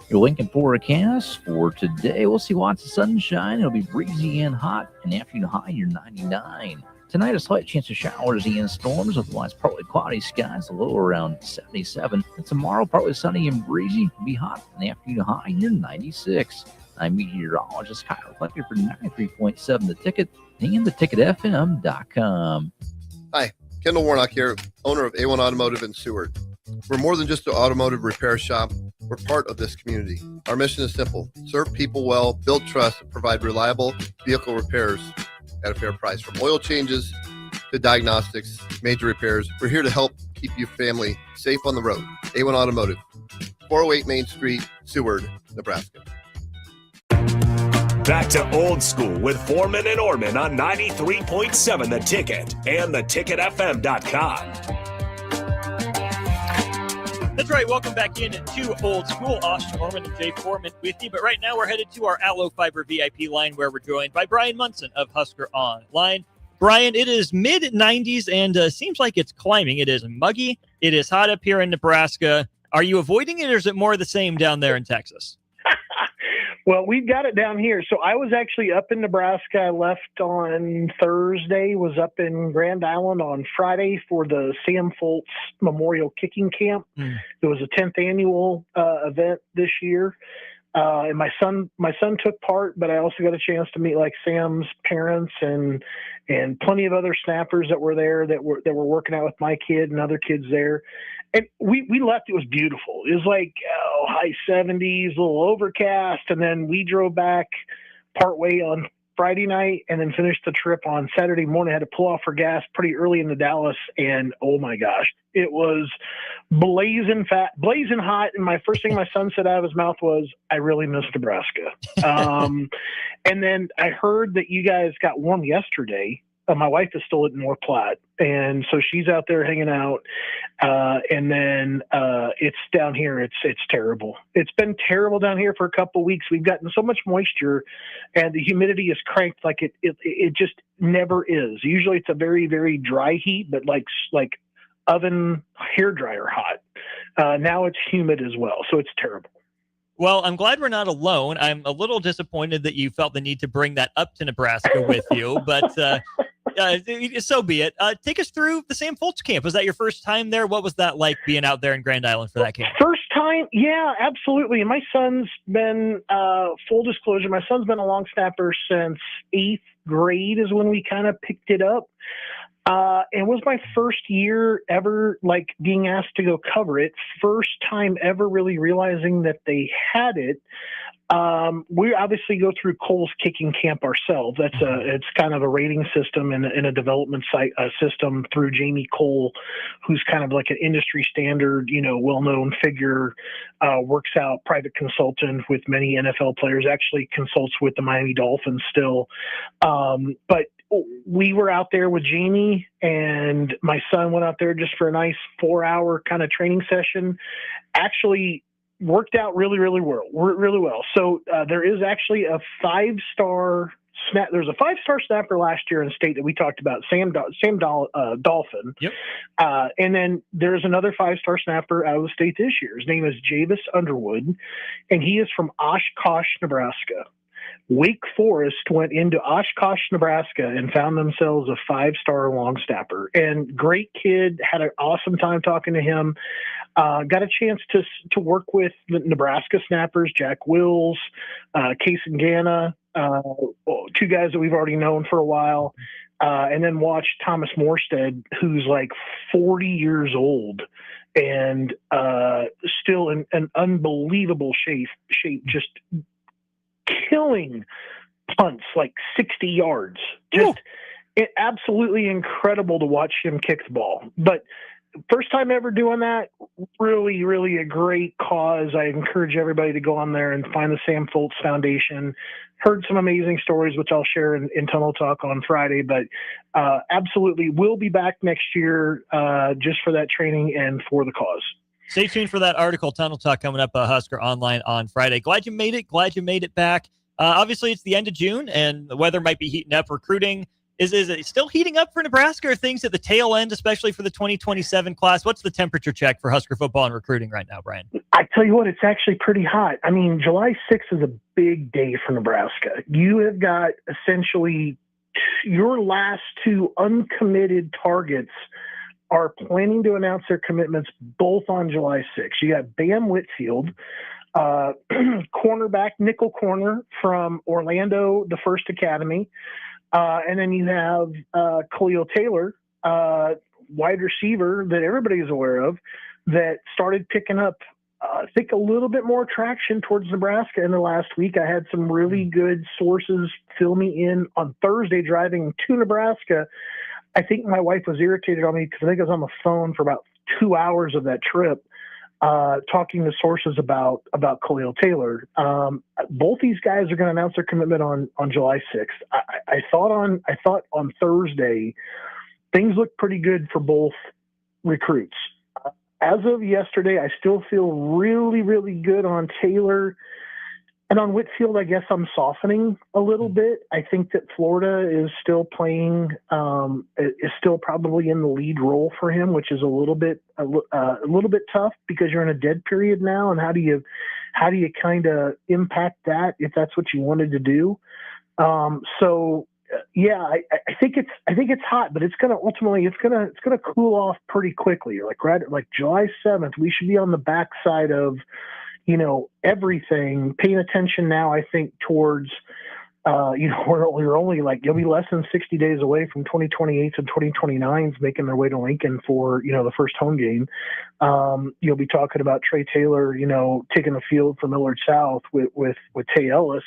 Your Lincoln forecast for today, we'll see lots of sunshine. It'll be breezy and hot. An afternoon high near 99. Tonight, a slight chance of showers and storms, otherwise partly cloudy skies, a low around 77. And tomorrow, partly sunny and breezy. It'll be hot. An afternoon high near 96. I'm meteorologist Kyle Reflector for 93.7 The Ticket and theticketfm.com. Hi, Kendall Warnock here, owner of A1 Automotive in Seward. We're more than just an automotive repair shop. We're part of this community. Our mission is simple: serve people well, build trust, and provide reliable vehicle repairs at a fair price. From oil changes to diagnostics, major repairs, we're here to help keep your family safe on the road. A1 Automotive, 408 Main Street, Seward, Nebraska. Back to old school with Foreman and Orman on 93.7 The Ticket and theticketfm.com. That's right. Welcome back in to Old School. Austin Orman and Jay Foreman with you. But right now we're headed to our Allo Fiber VIP line where we're joined by Brian Munson of Husker Online. Brian, it is mid-90s and seems like it's climbing. It is muggy. It is hot up here in Nebraska. Are you avoiding it or is it more the same down there in Texas? Well, we've got it down here. So I was actually up in Nebraska. I left on Thursday, was up in Grand Island on Friday for the Sam Foltz Memorial Kicking Camp. It was a 10th annual event this year. And my son took part, but I also got a chance to meet like Sam's parents and plenty of other snappers that were there that were working out with my kid and other kids there. And we left. It was beautiful. It was like high 70s, a little overcast. And then we drove back partway on Friday night and then finished the trip on Saturday morning. I had to pull off for gas pretty early into Dallas. And oh my gosh, it was blazing hot. And my first thing my son said out of his mouth was, I really miss Nebraska. And then I heard that you guys got warm yesterday. My wife is still at North Platte, and so she's out there hanging out. And then it's down here. It's terrible. It's been terrible down here for a couple of weeks. We've gotten so much moisture, and the humidity is cranked like it just never is. Usually it's a very, very dry heat, but like oven hairdryer hot. Now it's humid as well, so it's terrible. Well, I'm glad we're not alone. I'm a little disappointed that you felt the need to bring that up to Nebraska with you, but so be it. Take us through the Sam Foltz camp. Was that your first time there? What was that like being out there in Grand Island for that camp? First time? Yeah, absolutely. And my son's been, full disclosure, my son's been a long snapper since 8th grade is when we kind of picked it up. It was my first year ever, like, being asked to go cover it. First time ever really realizing that they had it. We obviously go through Cole's Kicking Camp ourselves. It's kind of a rating system and a development site system through Jamie Cole, who's kind of like an industry standard, well-known figure, works out, private consultant with many NFL players, actually consults with the Miami Dolphins still. But we were out there with Jamie, and my son went out there just for a nice 4-hour kind of training session. Actually worked out really, really well. So there is actually a 5-star snap. There's a 5-star snapper last year in state that we talked about, Sam Dolphin. Yep. And then there's another 5-star snapper out of the state this year. His name is Javis Underwood, and he is from Oshkosh, Nebraska. Wake Forest went into Oshkosh, Nebraska, and found themselves a 5-star long snapper. And great kid, had an awesome time talking to him. Got a chance to work with the Nebraska snappers, Jack Wills, Case and Ganna, 2 guys that we've already known for a while. And then watched Thomas Morstead, who's like 40 years old and still in an unbelievable shape, just killing punts like 60 yards. Just absolutely incredible to watch him kick the ball. But first time ever doing that, really, really a great cause. I encourage everybody to go on there and find the Sam Foltz Foundation. Heard some amazing stories, which I'll share in Tunnel Talk on Friday, but absolutely we'll be back next year just for that training and for the cause. Stay tuned for that article, Tunnel Talk, coming up Husker Online on Friday. Glad you made it. Glad you made it back. Obviously, it's the end of June, and the weather might be heating up. Recruiting, is it still heating up for Nebraska? Or things at the tail end, especially for the 2027 class? What's the temperature check for Husker football and recruiting right now, Brian? I tell you what, it's actually pretty hot. I mean, July 6th is a big day for Nebraska. You have got essentially your last two uncommitted targets are planning to announce their commitments both on July 6th. You got Bam Whitfield, cornerback, nickel corner from Orlando, the First Academy. And then you have Khalil Taylor, wide receiver that everybody's aware of, that started picking up, I think, a little bit more traction towards Nebraska in the last week. I had some really good sources fill me in on Thursday driving to Nebraska. I think my wife was irritated on me because I think I was on the phone for about 2 hours of that trip, talking to sources about Khalil Taylor. Both these guys are going to announce their commitment on July 6th. I thought on Thursday, things looked pretty good for both recruits. As of yesterday, I still feel really, really good on Taylor. And on Whitfield, I guess I'm softening a little bit. I think that Florida is still playing, is still probably in the lead role for him, which is a little bit tough because you're in a dead period now. And how do you kind of impact that if that's what you wanted to do? Yeah, I think it's hot, but it's gonna cool off pretty quickly. Like July 7th, we should be on the backside of, everything, paying attention now, I think, towards, we're only you'll be less than 60 days away from 2028s and 2029s making their way to Lincoln for, the first home game. You'll be talking about Trey Taylor, taking the field for Millard South with Tay Ellis.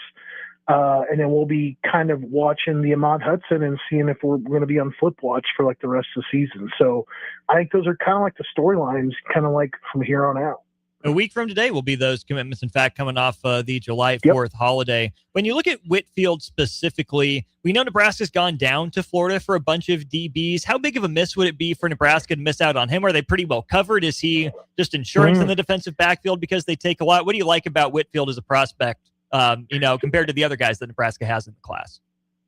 And then we'll be kind of watching the Ahmad Hudson and seeing if we're going to be on flip watch for the rest of the season. So I think those are kind of like the storylines, kind of like from here on out. A week from today will be those commitments, in fact, coming off the July 4th holiday. When you look at Whitfield specifically, we know Nebraska's gone down to Florida for a bunch of DBs. How big of a miss would it be for Nebraska to miss out on him? Are they pretty well covered? Is he just insurance in the defensive backfield because they take a lot? What do you like about Whitfield as a prospect, compared to the other guys that Nebraska has in the class?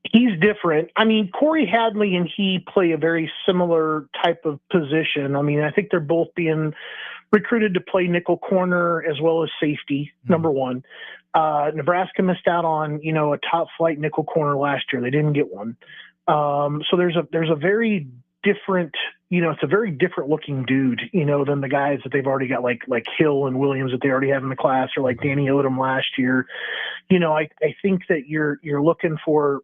He's different. I mean, Corey Hadley and he play a very similar type of position. I mean, I think they're both being recruited to play nickel corner as well as safety, number one. Nebraska missed out on, a top flight nickel corner last year. They didn't get one. So there's a very different, it's a very different looking dude, than the guys that they've already got, like Hill and Williams that they already have in the class, or like Danny Odom last year. I think that you're looking for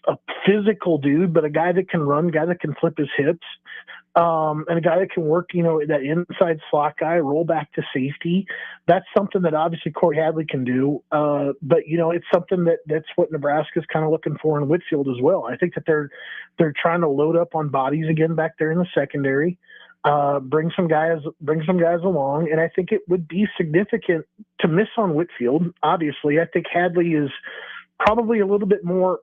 a physical dude, but a guy that can run, guy that can flip his hips, and a guy that can work, that inside slot guy, roll back to safety. That's something that obviously Corey Hadley can do. But it's something that's what Nebraska's kind of looking for in Whitfield as well. I think that they're trying to load up on bodies again back there in the secondary, bring some guys along. And I think it would be significant to miss on Whitfield. Obviously, I think Hadley is probably a little bit more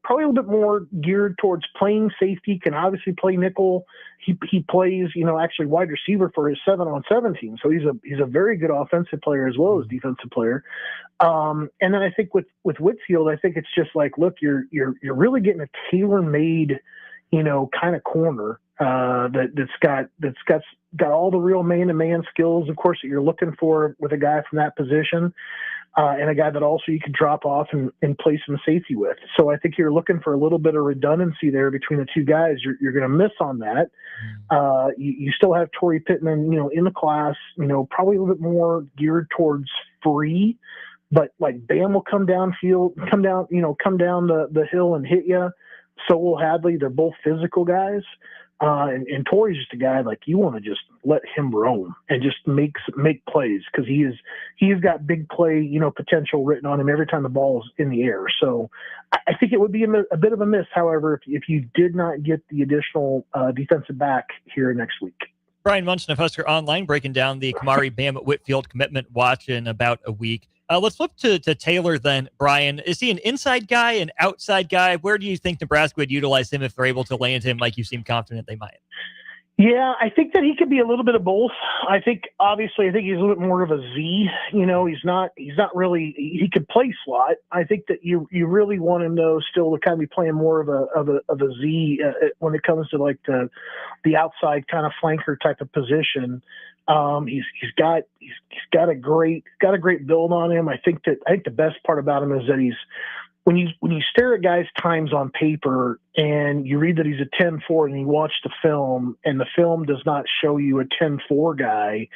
geared towards playing safety, can obviously play nickel. He plays, actually wide receiver for his 7-on-7 team. So he's a very good offensive player as well as defensive player. And then I think with Whitfield, I think it's just like, look, you're really getting a tailor-made, kind of corner that's got all the real man-to-man skills, of course, that you're looking for with a guy from that position. And a guy that also you could drop off and play some safety with. So I think you're looking for a little bit of redundancy there between the two guys. You're going to miss on that. You still have Torrey Pittman, in the class, probably a little bit more geared towards free, but like Bam will come down the hill and hit you. So will Hadley. They're both physical guys. And Torrey's just a guy like you want to just let him roam and just make plays because he's got big play, potential written on him every time the ball's in the air. So I think it would be a bit of a miss, however, if you did not get the additional defensive back here next week. Brian Munson of Husker Online breaking down the Kamari Bam Whitfield commitment watch in about a week. Let's flip to Taylor then, Brian. Is he an inside guy, an outside guy? Where do you think Nebraska would utilize him if they're able to land him like you seem confident they might? Yeah, I think that he could be a little bit of both. I think he's a little bit more of a Z. He's not really. He could play slot. I think that you really want him though still to kind of be playing more of a Z when it comes to like the outside kind of flanker type of position. He's got a great build on him. I think the best part about him is that he's when you stare at guys' times on paper and you read that he's a 10-4 and you watch the film and the film does not show you a 10-4 guy,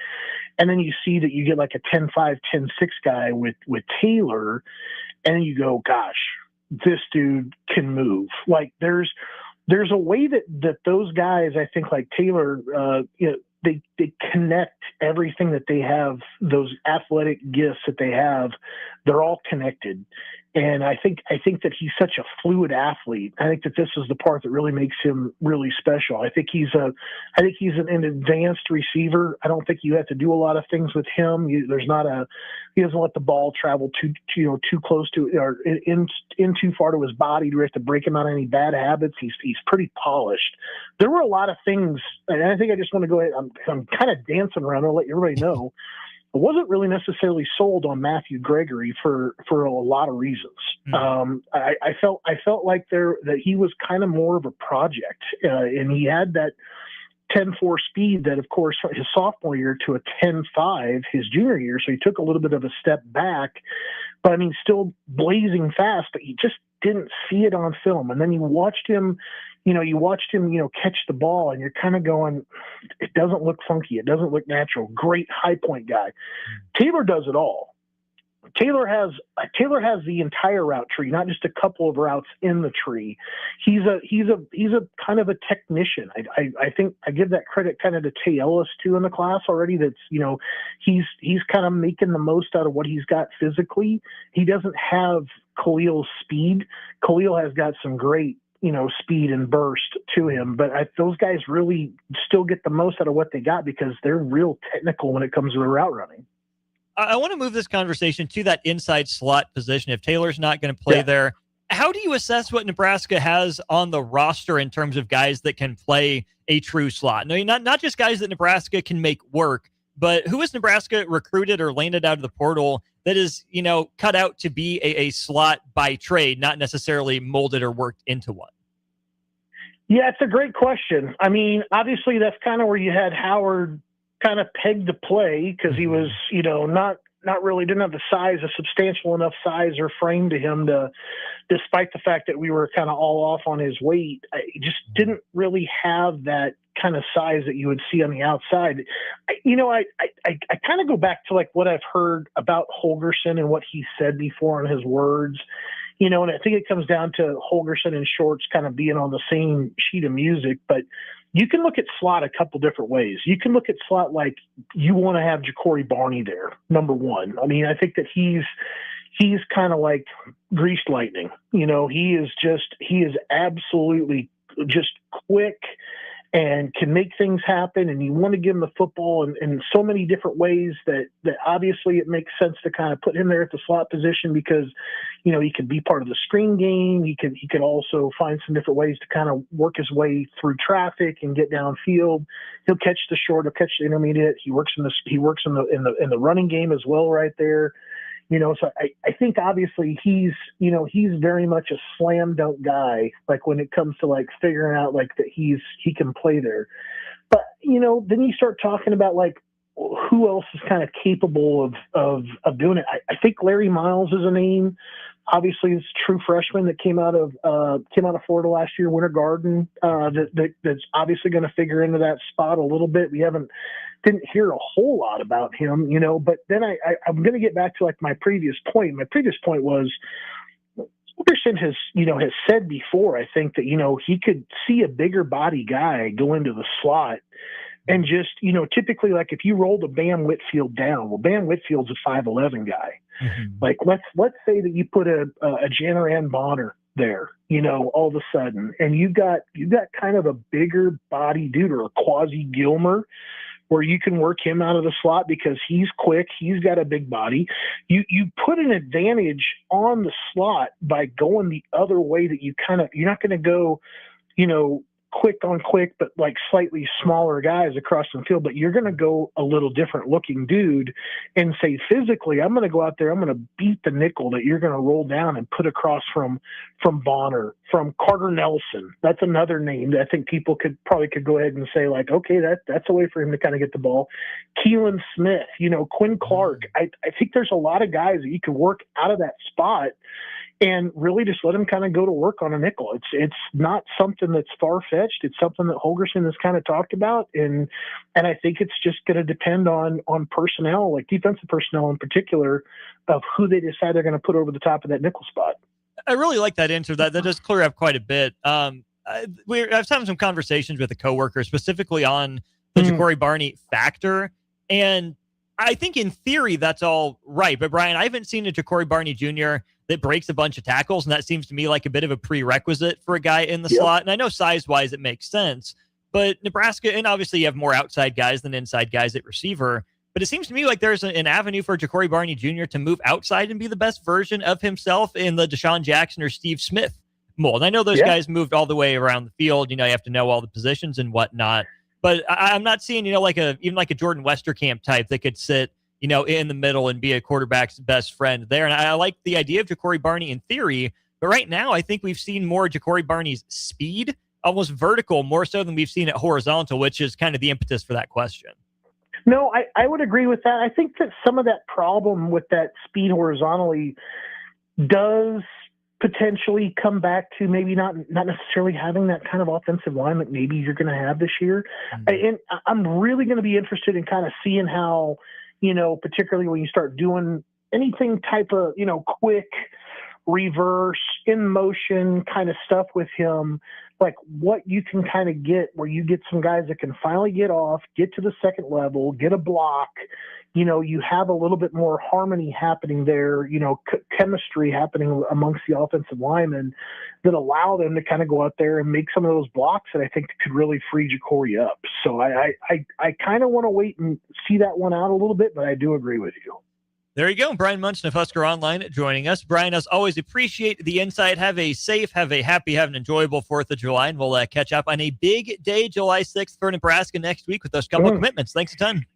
and then you see that you get like a 10-5, 10-6 guy with Taylor, and you go, gosh, this dude can move. Like there's a way that those guys, I think, like Taylor, they connect everything that they have, those athletic gifts that they have, they're all connected. And I think that he's such a fluid athlete. I think that this is the part that really makes him really special. I think he's an advanced receiver. I don't think you have to do a lot of things with him. He doesn't let the ball travel too close to or in too far to his body to have to break him out of any bad habits. He's pretty polished. There were a lot of things, and I think I just want to go ahead. I'm kind of dancing around. I'll let everybody know. I wasn't really necessarily sold on Matthew Gregory for a lot of reasons. I felt like that he was kind of more of a project, and he had that 10-4 speed that, of course, his sophomore year to a 10-5 his junior year. So he took a little bit of a step back, but I mean, still blazing fast, but you just didn't see it on film. And then you watched him catch the ball and you're kind of going, it doesn't look funky. It doesn't look natural. Great high point guy. Taylor does it all. Taylor has the entire route tree, not just a couple of routes in the tree. He's a kind of a technician. I think I give that credit kind of to Tay Ellis too in the class already. That's he's kind of making the most out of what he's got physically. He doesn't have Khalil's speed. Khalil has got some great speed and burst to him, but those guys really still get the most out of what they got because they're real technical when it comes to the route running. I want to move this conversation to that inside slot position. If Taylor's not going to play there, how do you assess what Nebraska has on the roster in terms of guys that can play a true slot? No, not just guys that Nebraska can make work, but who has Nebraska recruited or landed out of the portal that is, cut out to be a slot by trade, not necessarily molded or worked into one? Yeah, it's a great question. I mean, obviously that's kind of where you had Howard kind of pegged to play because he was, not really didn't have the size, a substantial enough size or frame to him to, despite the fact that we were kind of all off on his weight, he just didn't really have that kind of size that you would see on the outside. I kind of go back to like what I've heard about Holgorsen and what he said before in his words. And I think it comes down to Holgorsen and Shorts kind of being on the same sheet of music, but you can look at slot a couple different ways. You can look at slot like you want to have Ja'Cory Barney there, number one. I mean, I think that he's kind of like greased lightning. He is absolutely just quick and can make things happen, and you want to give him the football in so many different ways that obviously it makes sense to kind of put him there at the slot position because, he can be part of the screen game. He could also find some different ways to kind of work his way through traffic and get downfield. He'll catch the short, he'll catch the intermediate. He works in the running game as well right there. So I think obviously he's very much a slam dunk guy, like when it comes to like figuring out like that he can play there. But, then you start talking about like who else is kind of capable of doing it. I think Larry Miles is a name. Obviously, it's a true freshman that came out of Florida last year, Winter Garden. That's obviously going to figure into that spot a little bit. We didn't hear a whole lot about him, But then I'm going to get back to like my previous point. My previous point was Anderson has said before, I think that he could see a bigger body guy go into the slot. And just, typically, like if you rolled a Bam Whitfield down, well, Bam Whitfield's a 5'11" guy. Mm-hmm. Like let's say that you put a Janaran Bonner there, all of a sudden, and you got kind of a bigger body dude or a Quasi Gilmer, where you can work him out of the slot because he's quick, he's got a big body. You put an advantage on the slot by going the other way that you're not going to go, quick on quick, but like slightly smaller guys across the field, but you're going to go a little different looking dude and say, physically, I'm going to go out there, I'm going to beat the nickel that you're going to roll down and put across from Bonner, from Carter Nelson. That's another name that I think people could go ahead and say, like, okay, that's a way for him to kind of get the ball. Keelan Smith, Quinn Clark. I think there's a lot of guys that you can work out of that spot and really just let him kind of go to work on a nickel. It's not something that's far-fetched. It's something that Holgerson has kind of talked about, and I think it's just going to depend on personnel, like defensive personnel in particular, of who they decide they're going to put over the top of that nickel spot. I really like that answer. That does clear up quite a bit. I've had some conversations with a coworker specifically on the Ja'Cory Barney factor, and I think in theory that's all right. But Brian, I haven't seen a Ja'Cory Barney Jr. that breaks a bunch of tackles, and that seems to me like a bit of a prerequisite for a guy in the slot. And I know size-wise it makes sense, but Nebraska, and obviously you have more outside guys than inside guys at receiver, but it seems to me like there's an avenue for Ja'Cory Barney Jr. to move outside and be the best version of himself in the Deshaun Jackson or Steve Smith mold. I know those guys moved all the way around the field. You have to know all the positions and whatnot, but I'm not seeing, even like a Jordan Westerkamp type that could sit, in the middle and be a quarterback's best friend there. And I like the idea of Ja'Cory Barney in theory, but right now I think we've seen more Ja'Cory Barney's speed, almost vertical, more so than we've seen it horizontal, which is kind of the impetus for that question. No, I would agree with that. I think that some of that problem with that speed horizontally does potentially come back to maybe not necessarily having that kind of offensive line that maybe you're going to have this year. And I'm really going to be interested in kind of seeing how, particularly when you start doing anything type of, quick reverse in motion kind of stuff with him, like what you can kind of get where you get some guys that can finally get off, get to the second level, get a block, you have a little bit more harmony happening there, chemistry happening amongst the offensive linemen that allow them to kind of go out there and make some of those blocks that I think could really free Ja'Cory up. So I kind of want to wait and see that one out a little bit, but I do agree with you. There you go. Brian Munson of Husker Online joining us. Brian, as always, appreciate the insight. Have a safe, have a happy, have an enjoyable 4th of July, and we'll catch up on a big day, July 6th for Nebraska next week with those couple of commitments. Thanks a ton.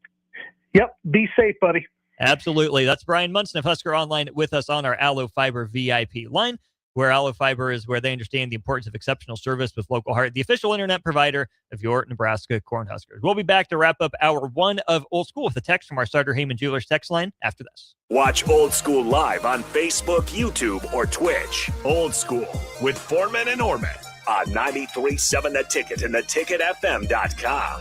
Yep. Be safe, buddy. Absolutely. That's Brian Munson of Husker Online with us on our Allo Fiber VIP line, where Allo Fiber is where they understand the importance of exceptional service with Local Heart, the official internet provider of your Nebraska Cornhuskers. We'll be back to wrap up hour 1 of Old School with a text from our Starter Heyman Jewelers text line after this. Watch Old School live on Facebook, YouTube, or Twitch. Old School with Foreman and Orman on 93.7 The Ticket and theticketfm.com.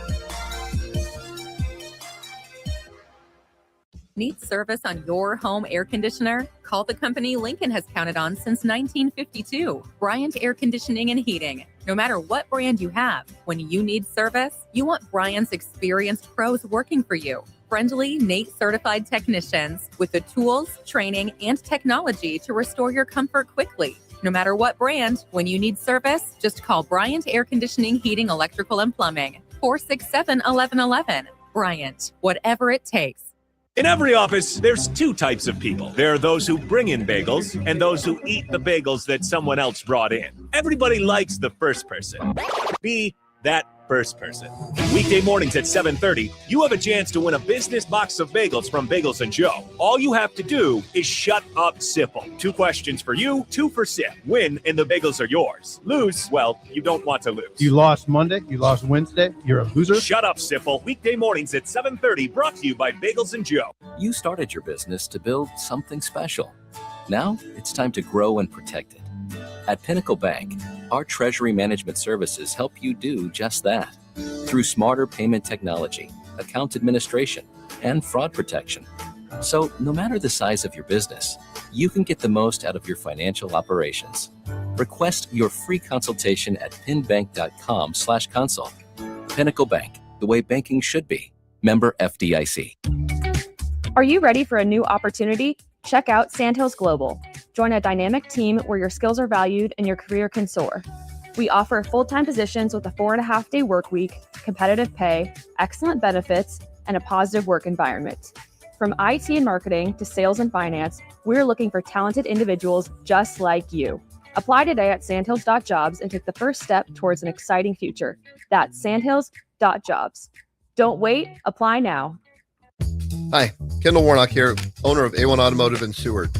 Need service on your home air conditioner? Call the company Lincoln has counted on since 1952. Bryant Air Conditioning and Heating. No matter what brand you have, when you need service, you want Bryant's experienced pros working for you. Friendly, NATE certified technicians with the tools, training, and technology to restore your comfort quickly. No matter what brand, when you need service, just call Bryant Air Conditioning, Heating, Electrical, and Plumbing. 467-1111. Bryant, whatever it takes. In every office, there's two types of people. There are those who bring in bagels and those who eat the bagels that someone else brought in. Everybody likes the first person. Be that first person. Weekday mornings at 7:30, you have a chance to win a business box of bagels from Bagels & Joe. All you have to do is shut up, Sipple. 2 questions for you, 2 for Sip. Win and the bagels are yours. Lose, well, you don't want to lose. You lost Monday, you lost Wednesday, you're a loser. Shut up, Sipple. Weekday mornings at 7:30, brought to you by Bagels & Joe. You started your business to build something special. Now it's time to grow and protect it. At Pinnacle Bank, our treasury management services help you do just that. Through smarter payment technology, account administration, and fraud protection. So no matter the size of your business, you can get the most out of your financial operations. Request your free consultation at pinbank.com/consult. Pinnacle Bank, the way banking should be. Member FDIC. Are you ready for a new opportunity? Check out Sandhills Global. Join a dynamic team where your skills are valued and your career can soar. We offer full-time positions with a 4.5-day work week, competitive pay, excellent benefits, and a positive work environment. From IT and marketing to sales and finance, we're looking for talented individuals just like you. Apply today at sandhills.jobs and take the first step towards an exciting future. That's sandhills.jobs. Don't wait, apply now. Hi, Kendall Warnock here, owner of A1 Automotive in Seward.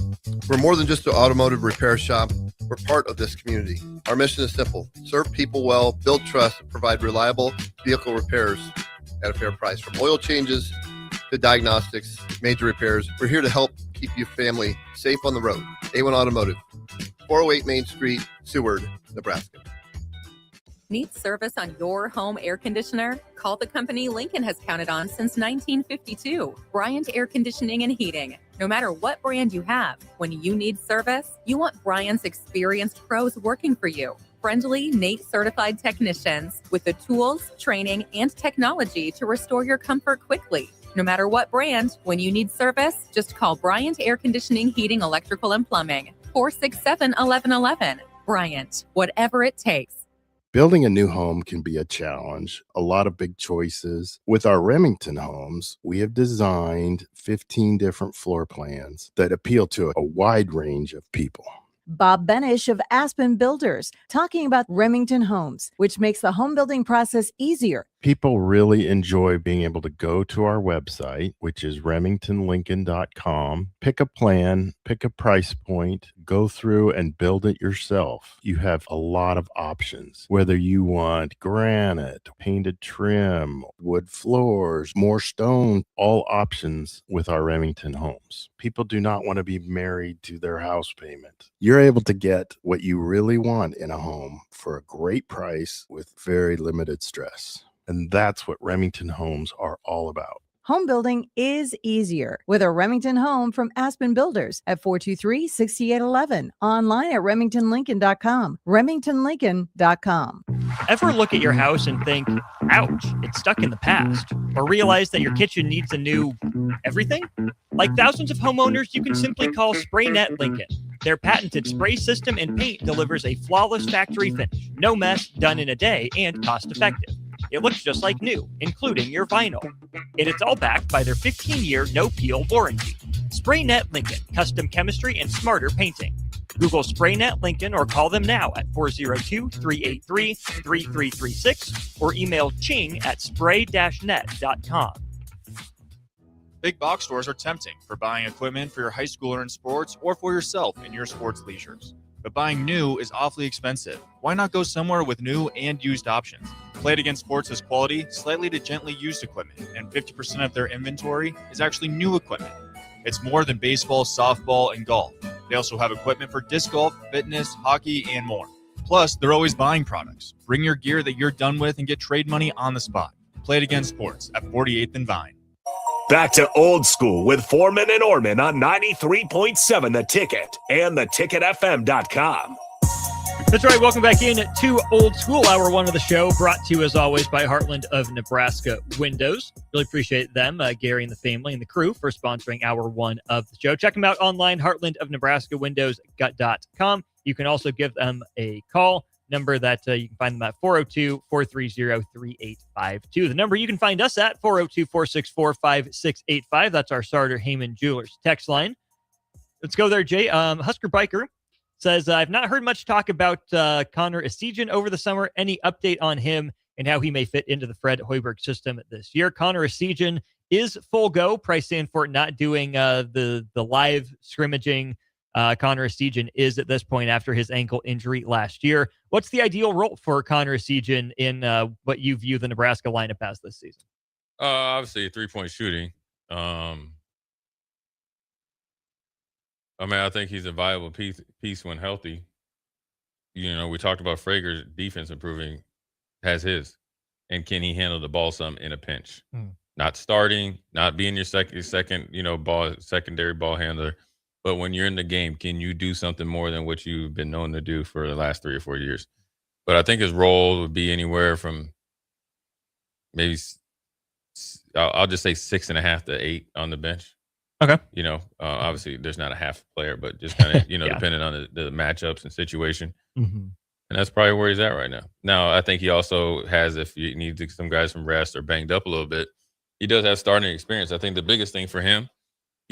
We're more than just an automotive repair shop. We're part of this community. Our mission is simple: serve people well, build trust, and provide reliable vehicle repairs at a fair price. From oil changes to diagnostics, major repairs, we're here to help keep your family safe on the road. A1 Automotive, 408 Main Street, Seward, Nebraska. Need service on your home air conditioner? Call the company Lincoln has counted on since 1952, Bryant Air Conditioning and Heating. No matter what brand you have, when you need service, you want Bryant's experienced pros working for you. Friendly, NATE certified technicians with the tools, training, and technology to restore your comfort quickly. No matter what brand, when you need service, just call Bryant Air Conditioning, Heating, Electrical, and Plumbing, 467-1111. Bryant, whatever it takes. Building a new home can be a challenge, a lot of big choices. With our Remington homes, we have designed 15 different floor plans that appeal to a wide range of people. Bob Benish of Aspen Builders, talking about Remington Homes, which makes the home building process easier. People really enjoy being able to go to our website, which is remingtonlincoln.com, pick a plan, pick a price point, go through and build it yourself. You have a lot of options, whether you want granite, painted trim, wood floors, more stone, all options with our Remington homes. People do not want to be married to their house payment. You're able to get what you really want in a home for a great price with very limited stress. And that's what Remington homes are all about. Home building is easier with a Remington home from Aspen Builders at 423-6811. Online at remingtonlincoln.com. remingtonlincoln.com. Ever look at your house and think, ouch, it's stuck in the past? Or realize that your kitchen needs a new everything? Like thousands of homeowners, you can simply call SprayNet Lincoln. Their patented spray system and paint delivers a flawless factory finish. No mess, done in a day, and cost effective. It looks just like new, including your vinyl. And it's all backed by their 15-year no-peel warranty. SprayNet Lincoln, custom chemistry and smarter painting. Google SprayNet Lincoln or call them now at 402-383-3336 or email ching@spray-net.com. Big box stores are tempting for buying equipment for your high schooler in sports or for yourself in your sports leisures. But buying new is awfully expensive. Why not go somewhere with new and used options? Play It Again Sports has quality, slightly to gently used equipment, and 50% of their inventory is actually new equipment. It's more than baseball, softball, and golf. They also have equipment for disc golf, fitness, hockey, and more. Plus, they're always buying products. Bring your gear that you're done with and get trade money on the spot. Play It Again Sports at 48th and Vine. Back to Old School with Foreman and Orman on 93.7 The Ticket and theticketfm.com. That's right. Welcome back in to Old School, Hour 1 of the show, brought to you as always by Heartland of Nebraska Windows. Really appreciate them, Gary and the family and the crew, for sponsoring Hour 1 of the show. Check them out online, heartlandofnebraskawindows.com. You can also give them a call. Number that you can find them at 402-430-3852. The number you can find us at 402-464-5685. That's our Sartor Heyman Jewelers text line. Let's go there, Jay. Husker Biker says, I've not heard much talk about Connor Esigian over the summer. Any update on him and how he may fit into the Fred Hoiberg system this year? Connor Esigian is full go. Price Sanford not doing the live scrimmaging. Connor Esigian is at this point after his ankle injury last year. What's the ideal role for Connor Esigian in what you view the Nebraska lineup as this season? Obviously, 3-point shooting. I think he's a viable piece when healthy. You know, we talked about Frager's defense improving, has his. And can he handle the ball some in a pinch? Not starting, not being your second, secondary ball handler. But when you're in the game, can you do something more than what you've been known to do for the last 3 or 4 years? But I think his role would be anywhere from maybe, I'll just say 6.5 to 8 on the bench. Okay. Obviously there's not a half player, but just kind of, Yeah. depending on the matchups and situation. Mm-hmm. And that's probably where he's at right now. Now, I think he also has, if you need some guys from rest or banged up a little bit, he does have starting experience. I think the biggest thing for him,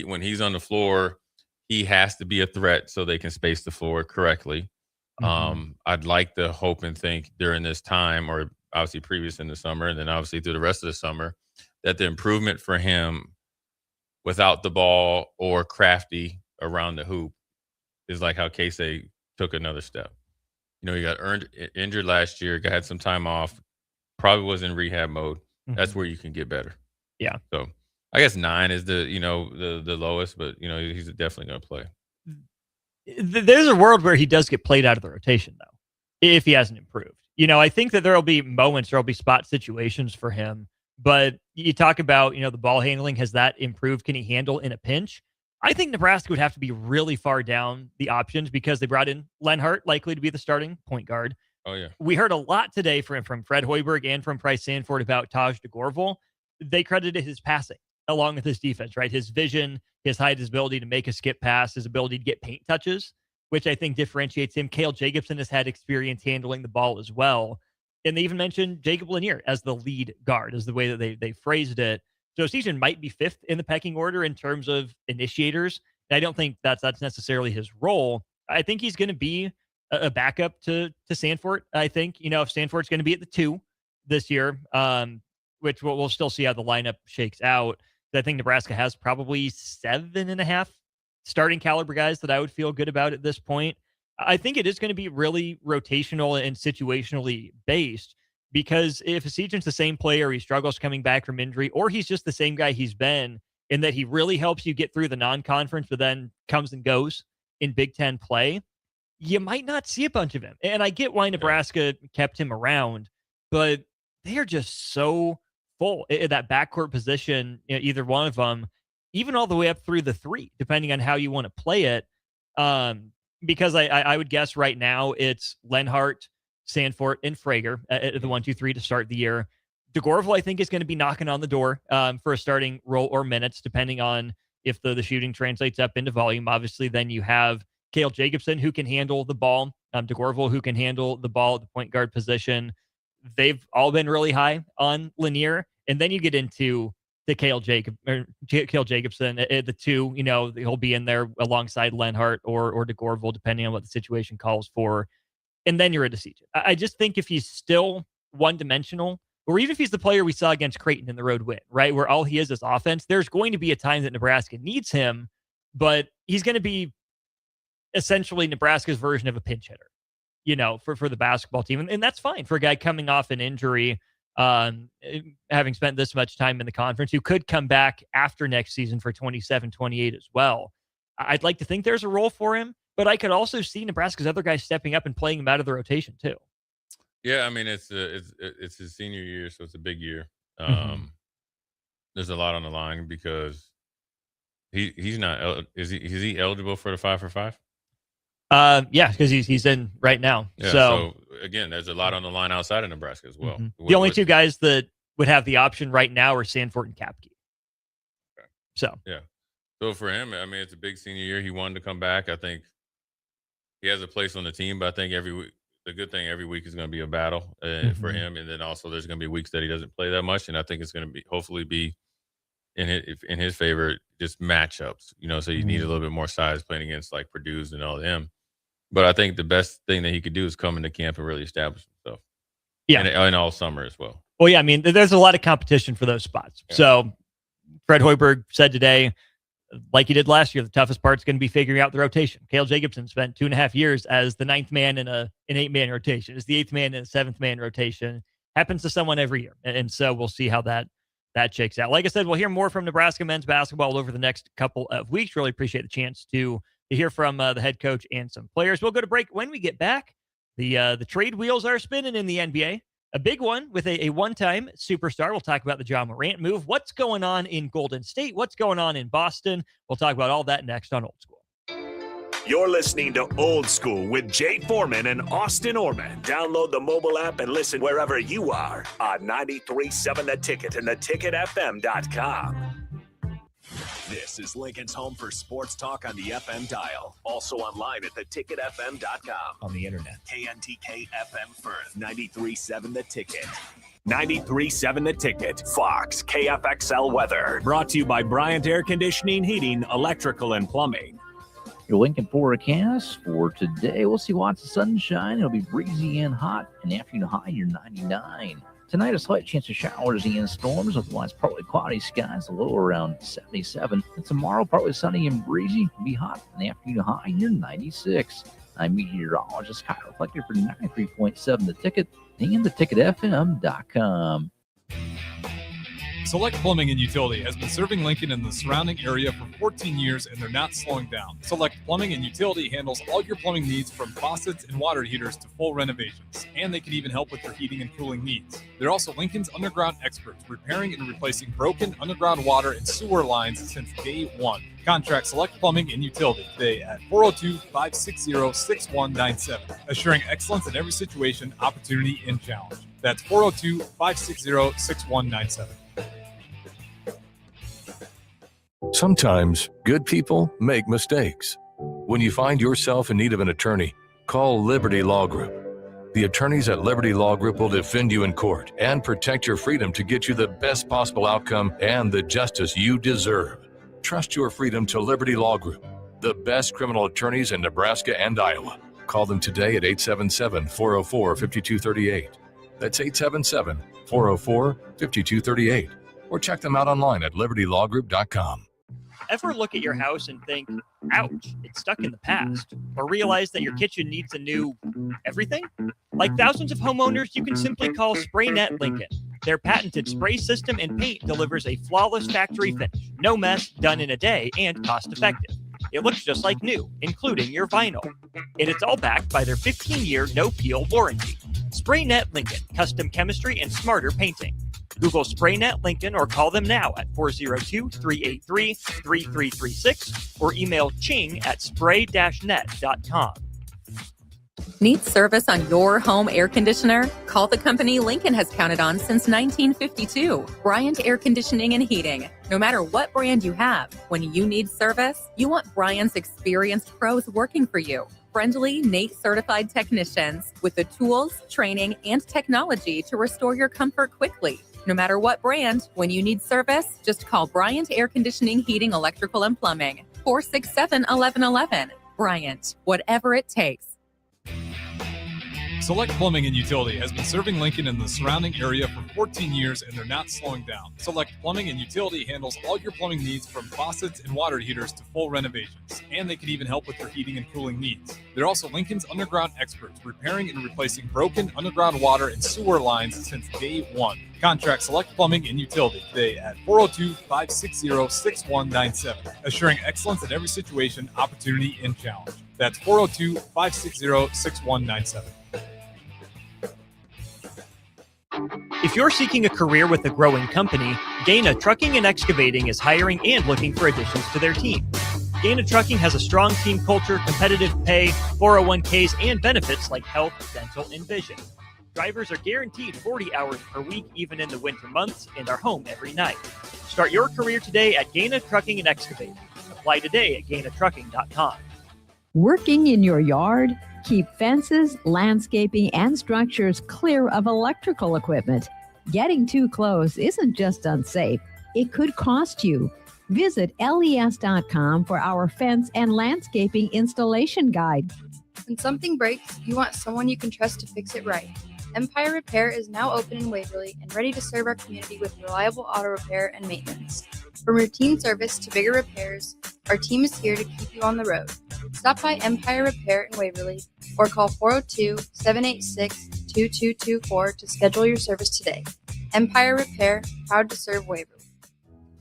when he's on the floor, he has to be a threat so they can space the floor correctly. I'd like to hope and think during this time, or obviously previous in the summer, and then obviously through the rest of the summer, that the improvement for him without the ball or crafty around the hoop is like how Casey took another step. You know, he got injured last year, had some time off, probably was in rehab mode. That's where you can get better. Yeah. So I guess 9 is the lowest, but he's definitely going to play. There's a world where he does get played out of the rotation, though, if he hasn't improved. I think that there'll be moments, there'll be spot situations for him. But you talk about, the ball handling. Has that improved? Can he handle in a pinch? I think Nebraska would have to be really far down the options because they brought in Lenhart, likely to be the starting point guard. Oh, yeah. We heard a lot today from Fred Hoiberg and from Price Sanford about Taj DeGorval. They credited his passing along with his defense, right? His vision, his height, his ability to make a skip pass, his ability to get paint touches, which I think differentiates him. Cale Jacobson has had experience handling the ball as well. And they even mentioned Jacob Lanier as the lead guard, is the way that they phrased it. So Season might be 5th in the pecking order in terms of initiators. And I don't think that's necessarily his role. I think he's going to be a backup to Sanford. I think, if Sanford's going to be at the 2 this year, which we'll still see how the lineup shakes out. I think Nebraska has probably 7.5 starting caliber guys that I would feel good about at this point. I think it is going to be really rotational and situationally based, because if Seaton's the same player, he struggles coming back from injury, or he's just the same guy he's been in that he really helps you get through the non-conference, but then comes and goes in Big Ten play, you might not see a bunch of him. And I get why Nebraska kept him around, but they are just so full in that backcourt position, either one of them, even all the way up through the 3, depending on how you want to play it. Because I would guess right now it's Lenhart, Sanford, and Frager at the 1, 2, 3 to start the year. DeGorval, I think, is going to be knocking on the door for a starting role or minutes, depending on if the shooting translates up into volume. Obviously, then you have Cale Jacobson, who can handle the ball, DeGorval, who can handle the ball at the point guard position. They've all been really high on Lanier. And then you get into the Cale Jacobson at the 2, he'll be in there alongside Lenhart or DeGorval, depending on what the situation calls for. And then you're at a siege. I just think if he's still one-dimensional, or even if he's the player we saw against Creighton in the road win, right, where all he is offense, there's going to be a time that Nebraska needs him, but he's going to be essentially Nebraska's version of a pinch hitter, for the basketball team. And that's fine for a guy coming off an injury, having spent this much time in the conference, who could come back after next season for 27-28 as well. I'd like to think there's a role for him, but I could also see Nebraska's other guys stepping up and playing him out of the rotation too. Yeah, I mean, it's his senior year, so it's a big year. There's a lot on the line because he's not. Is he eligible for the 5 for 5? Yeah, because he's in right now. Yeah, so again, there's a lot on the line outside of Nebraska as well. The only 2 guys that would have the option right now are Sanford and Kapke. Okay. So yeah, so for him, I mean, it's a big senior year. He wanted to come back. I think he has a place on the team, but I think the good thing every week is going to be a battle for him, and then also there's going to be weeks that he doesn't play that much, and I think it's going to hopefully be in his favor, just matchups. So you need a little bit more size playing against like Purdue's and all of them. But I think the best thing that he could do is come into camp and really establish himself. Yeah, and all summer as well. Well, yeah, I mean, there's a lot of competition for those spots. Yeah. So Fred Hoiberg said today, like he did last year, the toughest part's going to be figuring out the rotation. Cale Jacobson spent 2.5 years as the 9th man in an 8-man rotation, as the 8th man in a 7th-man rotation. Happens to someone every year. And so we'll see how that shakes out. Like I said, we'll hear more from Nebraska men's basketball over the next couple of weeks. Really appreciate the chance to hear from the head coach and some players. We'll go to break. When we get back, the trade wheels are spinning in the NBA. A big one with a one-time superstar. We'll talk about the Ja Morant move. What's going on in Golden State? What's going on in Boston? We'll talk about all that next on Old School. You're listening to Old School with Jay Foreman and Austin Orman. Download the mobile app and listen wherever you are on 93.7 The Ticket and theticketfm.com. This is Lincoln's home for sports talk on the FM dial. Also online at theticketfm.com. On the internet. KNTK FM Firth, 93.7 The Ticket. 93.7 The Ticket. Fox, KFXL weather. Brought to you by Bryant Air Conditioning, Heating, Electrical, and Plumbing. Your Lincoln forecast for today, we'll see lots of sunshine. It'll be breezy and hot. An afternoon high near 99. Tonight, a slight chance of showers and storms, otherwise partly cloudy skies, a low around 77. And tomorrow, partly sunny and breezy, be hot. An afternoon high near 96. I'm meteorologist Kyle Reflector for 93.7 The Ticket and theticketfm.com. Select Plumbing and Utility has been serving Lincoln and the surrounding area for 14 years, and they're not slowing down. Select Plumbing and Utility handles all your plumbing needs from faucets and water heaters to full renovations, and they can even help with your heating and cooling needs. They're also Lincoln's underground experts, repairing and replacing broken underground water and sewer lines since day one. Contact Select Plumbing and Utility today at 402-560-6197, assuring excellence in every situation, opportunity, and challenge. That's 402-560-6197. Sometimes good people make mistakes. When you find yourself in need of an attorney, call Liberty Law Group. The attorneys at Liberty Law Group will defend you in court and protect your freedom to get you the best possible outcome and the justice you deserve. Trust your freedom to Liberty Law Group, the best criminal attorneys in Nebraska and Iowa. Call them today at 877-404-5238. That's 877-404-5238. Or check them out online at libertylawgroup.com. Ever look at your house and think, ouch, it's stuck in the past? Or realize that your kitchen needs a new everything? Like thousands of homeowners, you can simply call SprayNet Lincoln. Their patented spray system and paint delivers a flawless factory finish, no mess, done in a day, and cost-effective. It looks just like new, including your vinyl. And it's all backed by their 15-year no-peel warranty. SprayNet Lincoln, custom chemistry and smarter painting. Google SprayNet Lincoln or call them now at 402-383-3336 or email ching@spray-net.com. Need service on your home air conditioner? Call the company Lincoln has counted on since 1952, Bryant Air Conditioning and Heating. No matter what brand you have, when you need service, you want Bryant's experienced pros working for you. Friendly, NATE certified technicians with the tools, training, and technology to restore your comfort quickly. No matter what brand, when you need service, just call Bryant Air Conditioning, Heating, Electrical, and Plumbing. 467-1111. Bryant, whatever it takes. Select Plumbing and Utility has been serving Lincoln and the surrounding area for 14 years, and they're not slowing down. Select Plumbing and Utility handles all your plumbing needs from faucets and water heaters to full renovations, and they can even help with your heating and cooling needs. They're also Lincoln's underground experts, repairing and replacing broken underground water and sewer lines since day one. Contact Select Plumbing and Utility today at 402-560-6197, assuring excellence in every situation, opportunity, and challenge. That's 402-560-6197. If you're seeking a career with a growing company, Gaina Trucking and Excavating is hiring and looking for additions to their team. Gaina Trucking has a strong team culture, competitive pay, 401ks, and benefits like health, dental, and vision. Drivers are guaranteed 40 hours per week, even in the winter months, and are home every night. Start your career today at Gaina Trucking and Excavating. Apply today at gainatrucking.com. Working in your yard? Keep fences, landscaping, and structures clear of electrical equipment. Getting too close isn't just unsafe, it could cost you. Visit les.com for our fence and landscaping installation guide. When something breaks, you want someone you can trust to fix it right. Empire Repair is now open in Waverly and ready to serve our community with reliable auto repair and maintenance. From routine service to bigger repairs, our team is here to keep you on the road. Stop by Empire Repair in Waverly or call 402-786-2224 to schedule your service today. Empire Repair, proud to serve Waverly.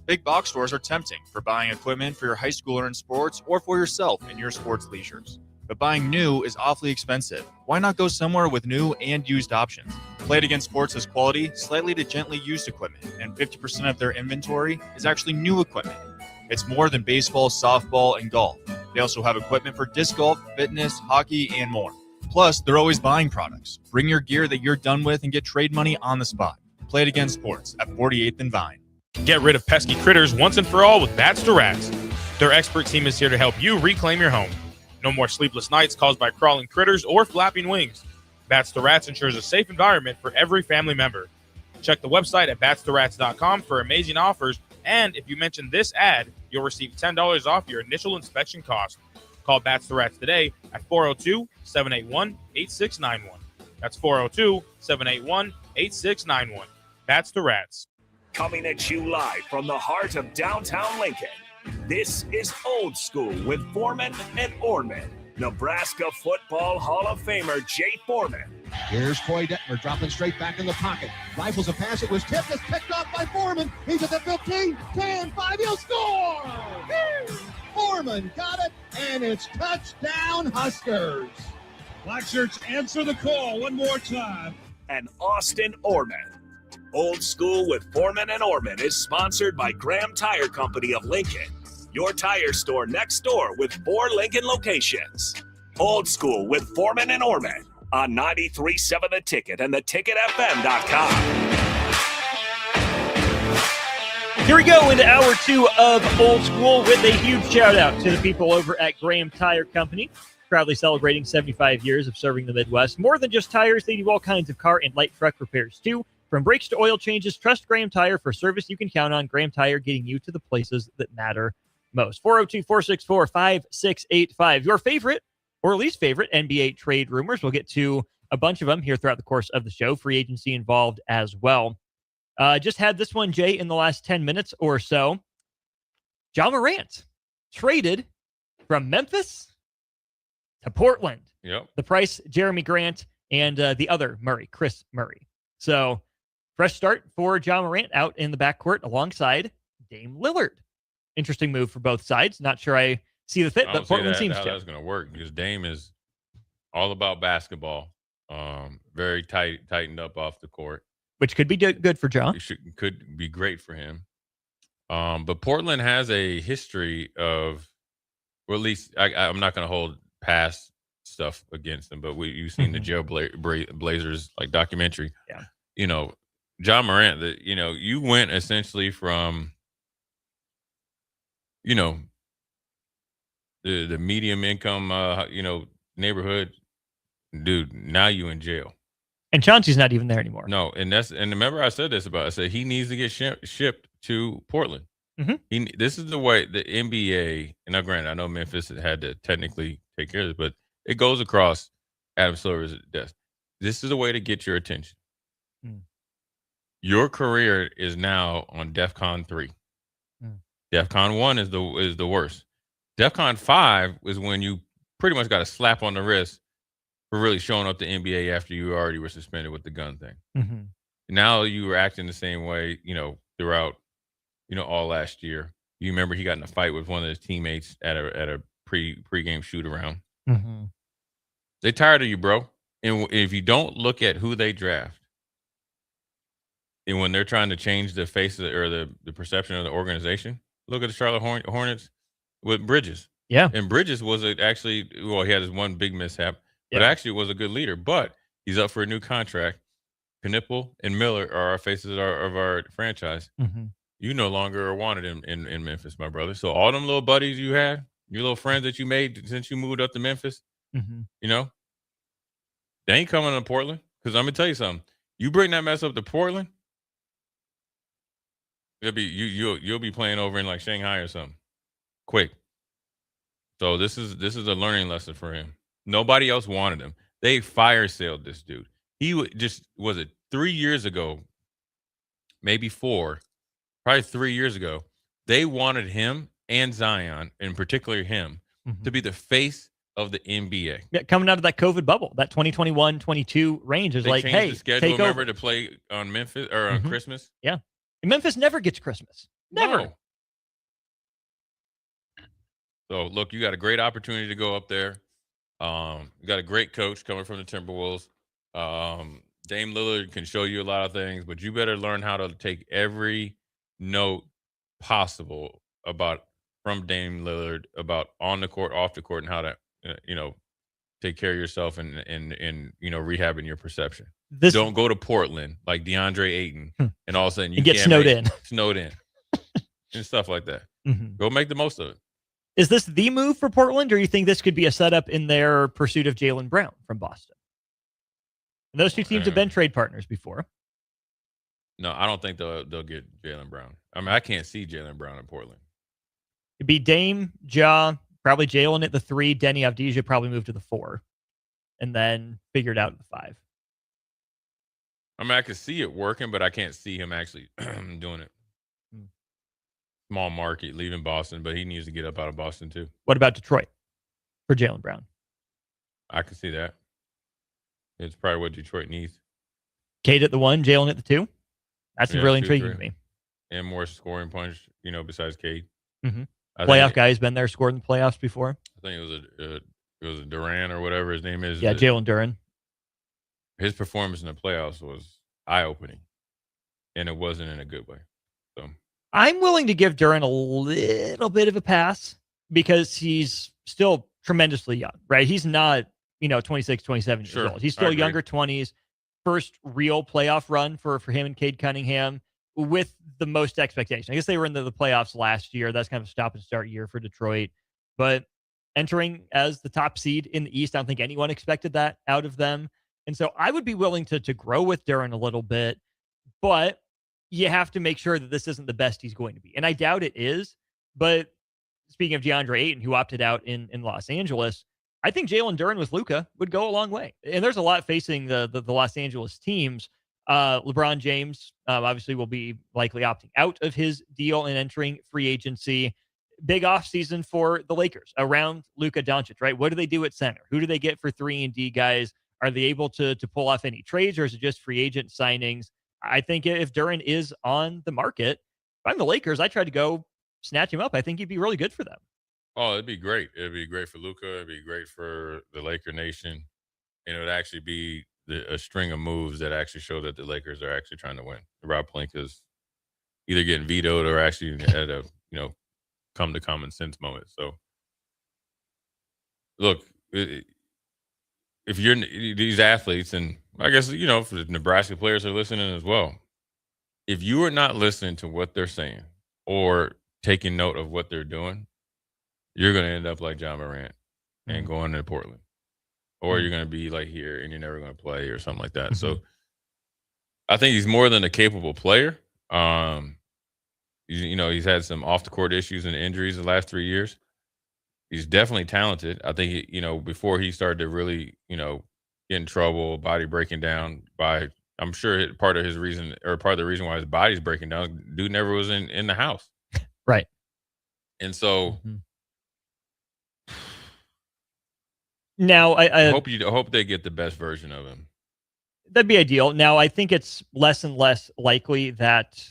Big box stores are tempting for buying equipment for your high schooler in sports or for yourself in your sports leisures. But buying new is awfully expensive. Why not go somewhere with new and used options? Play It Again Sports has quality, slightly to gently used equipment, and 50% of their inventory is actually new equipment. It's more than baseball, softball, and golf. They also have equipment for disc golf, fitness, hockey, and more. Plus, they're always buying products. Bring your gear that you're done with and get trade money on the spot. Play It Again Sports at 48th and Vine. Get rid of pesky critters once and for all with Bats to Rats. Their expert team is here to help you reclaim your home. No more sleepless nights caused by crawling critters or flapping wings. Bats to Rats ensures a safe environment for every family member. Check the website at batstoRats.com for amazing offers, and if you mention this ad, you'll receive $10 off your initial inspection cost. Call Bats the Rats today at 402-781-8691. That's 402-781-8691. Bats the Rats. Coming at you live from the heart of downtown Lincoln. This is Old School with Foreman and Orman. Nebraska Football Hall of Famer Jay Foreman. Here's Coy Detmer dropping straight back in the pocket. Rifles a pass. It was tipped. It's picked off by Foreman. He's at the 15, 10, 5. He'll score! Foreman got it, and it's touchdown Huskers. Black Shirts answer the call one more time. And Austin Orman. Old School with Foreman and Orman is sponsored by Graham Tire Company of Lincoln. Your tire store next door with 4 Lincoln locations. Old School with Foreman and Orman on 93.7 The Ticket and theticketfm.com. Here we go into hour 2 of Old School with a huge shout out to the people over at Graham Tire Company, proudly celebrating 75 years of serving the Midwest. More than just tires, they do all kinds of car and light truck repairs too. From brakes to oil changes, trust Graham Tire for service you can count on. Graham Tire, getting you to the places that matter most. 402-464-5685. Your favorite or least favorite NBA trade rumors. We'll get to a bunch of them here throughout the course of the show. Free agency involved as well. Just had this one, Jay, in the last 10 minutes or so. Ja Morant traded from Memphis to Portland. Yep. The price, Jeremy Grant, and the other Murray, Chris Murray. So, fresh start for Ja Morant out in the backcourt alongside Dame Lillard. Interesting move for both sides. Not sure I see the fit, but Portland seems to. That's going to work because Dame is all about basketball. Very tightened up off the court. Which could be good for Ja. Could be great for him. But Portland has a history of, or at least I'm not going to hold past stuff against them, but you've seen the Jail Blazers like documentary. Yeah. You know, Ja Morant, you went essentially from, the medium income, neighborhood, dude, now you in jail. And Chauncey's not even there anymore. No, and remember I said this about, I said he needs to get shipped to Portland. This is the way the NBA, and now granted, I know Memphis had to technically take care of it, but it goes across Adam Silver's desk. This is the way to get your attention. Your career is now on DEFCON 3. DEFCON 1 is the worst. DEFCON 5 is when you pretty much got a slap on the wrist for really showing up to NBA after you already were suspended with the gun thing. Now you were acting the same way, throughout, all last year. You remember he got in a fight with one of his teammates at a pre-game shoot around. They tired of you, bro. And if you don't look at who they draft, and when they're trying to change the face or the perception of the organization, look at the Charlotte Hornets with Bridges. Yeah. And Bridges was he had his one big mishap, but actually was a good leader. But he's up for a new contract. Knipple and Miller are our faces of our franchise. You no longer are wanted in Memphis, my brother. So all them little buddies you had, your little friends that you made since you moved up to Memphis, they ain't coming to Portland. Because I'm going to tell you something. You bring that mess up to Portland, you'll be playing over in like Shanghai or something quick. So this is a learning lesson for him. Nobody else wanted him. They fire sailed this dude. He was it 3 years ago, maybe 4, probably 3 years ago. They wanted him and Zion, in particular him, to be the face of the NBA. Yeah, coming out of that COVID bubble, that 2021-22 range is they like, changed hey, the schedule, take remember, over to play on Memphis or on Christmas. Yeah, and Memphis never gets Christmas. Never. No. So look, you got a great opportunity to go up there. You got a great coach coming from the Timberwolves. Dame Lillard can show you a lot of things, but you better learn how to take every note possible from Dame Lillard about on the court, off the court, and how to take care of yourself and rehabbing your perception. Don't go to Portland like DeAndre Ayton and all of a sudden you get snowed in and stuff like that. Go make the most of it. Is this the move for Portland, or you think this could be a setup in their pursuit of Jaylen Brown from Boston? And those two teams have been trade partners before. No, I don't think they'll get Jaylen Brown. I mean, I can't see Jaylen Brown in Portland. It'd be Dame, Ja, Probably Jalen at the 3. Denny Avdija probably moved to the 4. And then figured out the 5. I mean, I could see it working, but I can't see him actually doing it. Small market, leaving Boston, but he needs to get up out of Boston too. What about Detroit for Jaylen Brown? I can see that. It's probably what Detroit needs. Cade at the 1, Jalen at the 2. That's really 2, intriguing 3. to me. And more scoring punch, besides Cade. Mm-hmm. Playoff guy's been there, scored in the playoffs before. I think it was a Duran or whatever his name is. Yeah, Jalen Duran. His performance in the playoffs was eye-opening, and it wasn't in a good way. So I'm willing to give Duran a little bit of a pass because he's still tremendously young, right? He's not, 26, 27 years old. He's still younger 20s. First real playoff run for him and Cade Cunningham with the most expectation. I guess they were in the playoffs last year. That's kind of a stop-and-start year for Detroit. But entering as the top seed in the East, I don't think anyone expected that out of them. And so I would be willing to grow with Duran a little bit, but you have to make sure that this isn't the best he's going to be. And I doubt it is. But speaking of DeAndre Ayton, who opted out in Los Angeles, I think Jalen Duran with Luka would go a long way. And there's a lot facing the Los Angeles teams. LeBron James obviously will be likely opting out of his deal and entering free agency. Big offseason for the Lakers around Luka Doncic, right? What do they do at center? Who do they get for 3-and-D guys? Are they able to pull off any trades, or is it just free agent signings? I think if Duran is on the market, if I'm the Lakers, I try to go snatch him up. I think he'd be really good for them. Oh, it'd be great. It'd be great for Luka. It'd be great for the Laker Nation. And it would actually be a string of moves that actually show that the Lakers are actually trying to win. Rob Pelinka's either getting vetoed or actually at a, come to common sense moment. So, look, if you're these athletes, and I guess, for the Nebraska players are listening as well, if you are not listening to what they're saying or taking note of what they're doing, you're going to end up like John Morant and going to Portland. Or you're going to be like here and you're never going to play or something like that. Mm-hmm. So I think he's more than a capable player. He's had some off-the-court issues and injuries the last 3 years. He's definitely talented. I think, before he started to really, get in trouble, body breaking down I'm sure part of the reason why his body's breaking down, dude never was in the house. Right. And so now I hope they get the best version of him. That'd be ideal. Now, I think it's less and less likely that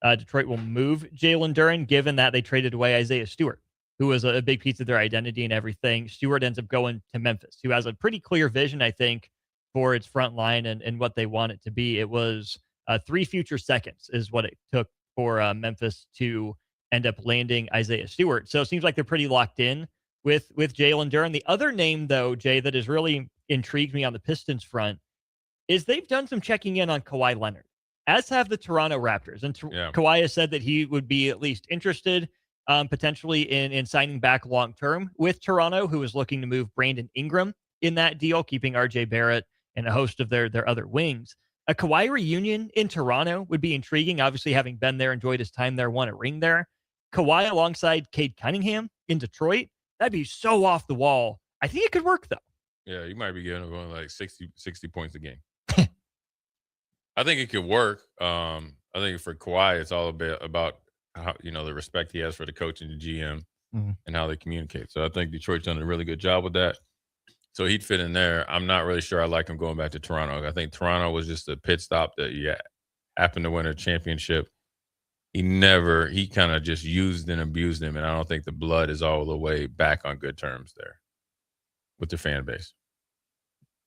Detroit will move Jalen Duran, given that they traded away Isaiah Stewart, who was a big piece of their identity and everything. Stewart ends up going to Memphis, who has a pretty clear vision, I think, for its front line and what they want it to be. It was 3 future seconds is what it took for Memphis to end up landing Isaiah Stewart. So it seems like they're pretty locked in with Jalen Duran. The other name, though, Jay, that has really intrigued me on the Pistons front is they've done some checking in on Kawhi Leonard, as have the Toronto Raptors. And Kawhi has said that he would be at least interested potentially in signing back long-term with Toronto, who is looking to move Brandon Ingram in that deal, keeping RJ Barrett and a host of their other wings. A Kawhi reunion in Toronto would be intriguing. Obviously, having been there, enjoyed his time there, won a ring there. Kawhi alongside Cade Cunningham in Detroit, that'd be so off the wall. I think it could work, though. Yeah, you might be getting going like 60 points a game. I think it could work. I think for Kawhi, it's all a bit about how, the respect he has for the coach and the GM and how they communicate. So I think Detroit's done a really good job with that. So he'd fit in there. I'm not really sure I like him going back to Toronto. I think Toronto was just a pit stop that happened to win a championship. He kind of just used and abused him, and I don't think the blood is all the way back on good terms there with the fan base.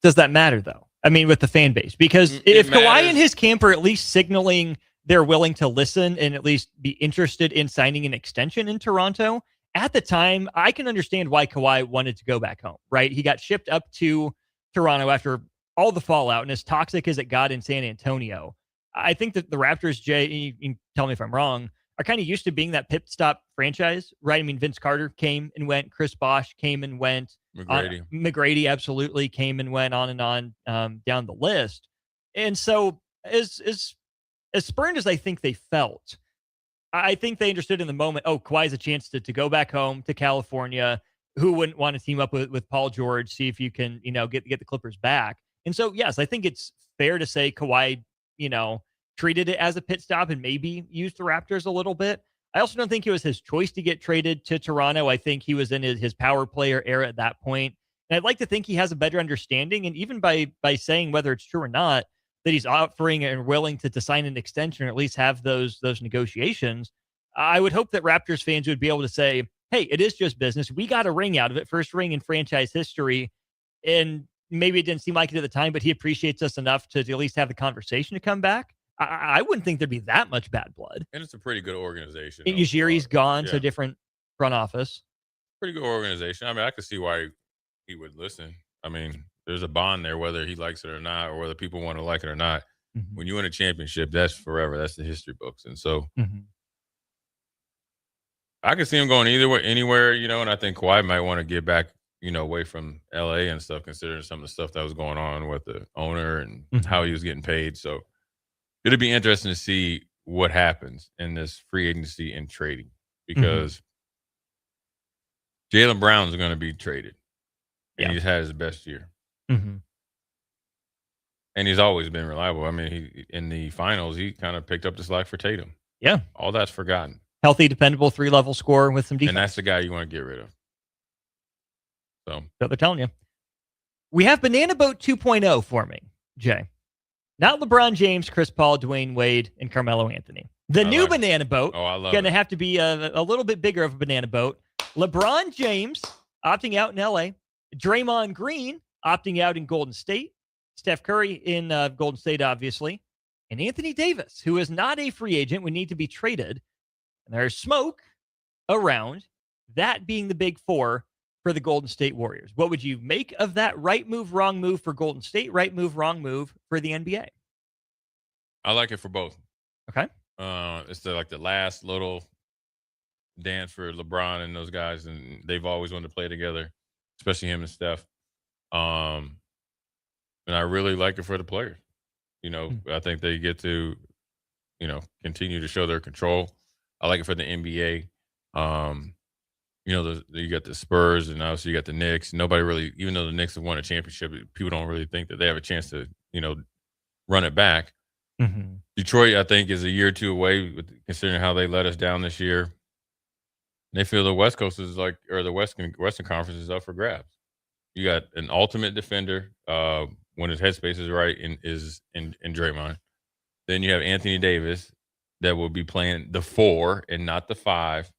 Does that matter, though? I mean, with the fan base? Because if Kawhi and his camp are at least signaling they're willing to listen and at least be interested in signing an extension in Toronto, at the time, I can understand why Kawhi wanted to go back home, right? He got shipped up to Toronto after all the fallout, and as toxic as it got in San Antonio, I think that the Raptors, Jay, you can tell me if I'm wrong, are kind of used to being that pit stop franchise, right? I mean, Vince Carter came and went. Chris Bosh came and went. McGrady absolutely came and went on and on down the list. And so as spurned as I think they felt, I think they understood in the moment, Kawhi's a chance to go back home to California, who wouldn't want to team up with Paul George, see if you can, get the Clippers back. And so, yes, I think it's fair to say Kawhi, treated it as a pit stop and maybe used the Raptors a little bit. I also don't think it was his choice to get traded to Toronto. I think he was in his power player era at that point. And I'd like to think he has a better understanding. And even by saying whether it's true or not, that he's offering and willing to sign an extension or at least have those negotiations, I would hope that Raptors fans would be able to say, hey, it is just business. We got a ring out of it, first ring in franchise history. And maybe it didn't seem like it at the time, but he appreciates us enough to at least have the conversation to come back. I wouldn't think there'd be that much bad blood. And it's a pretty good organization. Ujiri's gone to a different front office. Pretty good organization. I mean, I could see why he would listen. I mean, there's a bond there, whether he likes it or not, or whether people want to like it or not. Mm-hmm. When you win a championship, that's forever. That's the history books. And so I could see him going anywhere, and I think Kawhi might want to get back, away from LA and stuff, considering some of the stuff that was going on with the owner and how he was getting paid. So it'll be interesting to see what happens in this free agency and trading, because Jaylen Brown's going to be traded. And he's had his best year. Mm-hmm. And he's always been reliable. I mean, he in the finals, he kind of picked up the slack for Tatum. Yeah. All that's forgotten. Healthy, dependable, 3-level scorer with some defense. And that's the guy you want to get rid of. So they're telling you. We have Banana Boat 2.0 forming, Jay. Not LeBron James, Chris Paul, Dwayne Wade, and Carmelo Anthony. The new Banana Boat going to have to be a little bit bigger of a banana boat. LeBron James opting out in LA. Draymond Green opting out in Golden State. Steph Curry in Golden State, obviously. And Anthony Davis, who is not a free agent, would need to be traded. And there's smoke around that being the big four for the Golden State Warriors. What would you make of that right move, wrong move for Golden State, right move, wrong move for the NBA? I like it for both. Okay. It's the last little dance for LeBron and those guys, and they've always wanted to play together, especially him and Steph. And I really like it for the players. I think they get to, continue to show their control. I like it for the NBA. You got the Spurs, and obviously you got the Knicks. Nobody really, even though the Knicks have won a championship, people don't really think that they have a chance to, run it back. Mm-hmm. Detroit, I think, is a year or two away, considering how they let us down this year. They feel the West Coast is or the Western Conference is up for grabs. You got an ultimate defender when his headspace is right in Draymond. Then you have Anthony Davis that will be playing the 4 and not the 5.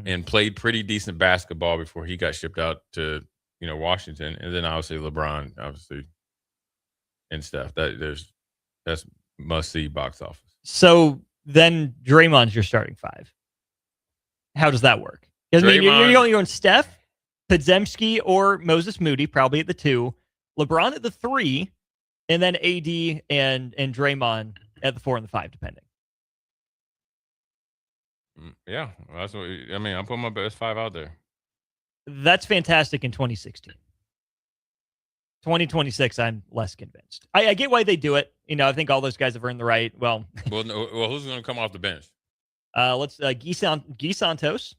And played pretty decent basketball before he got shipped out to, Washington. And then obviously LeBron, and stuff. That's must-see box office. So then Draymond's your starting 5. How does that work? Because you're going Steph, Podziemski, or Moses Moody, probably at the 2, LeBron at the 3, and then AD and Draymond at the 4 and the 5, depending. Yeah, that's what I'm putting my best 5 out there. That's fantastic in 2016. 2026, I'm less convinced. I get why they do it. I think all those guys have earned the right. Well, who's going to come off the bench? Let's Guy Santos.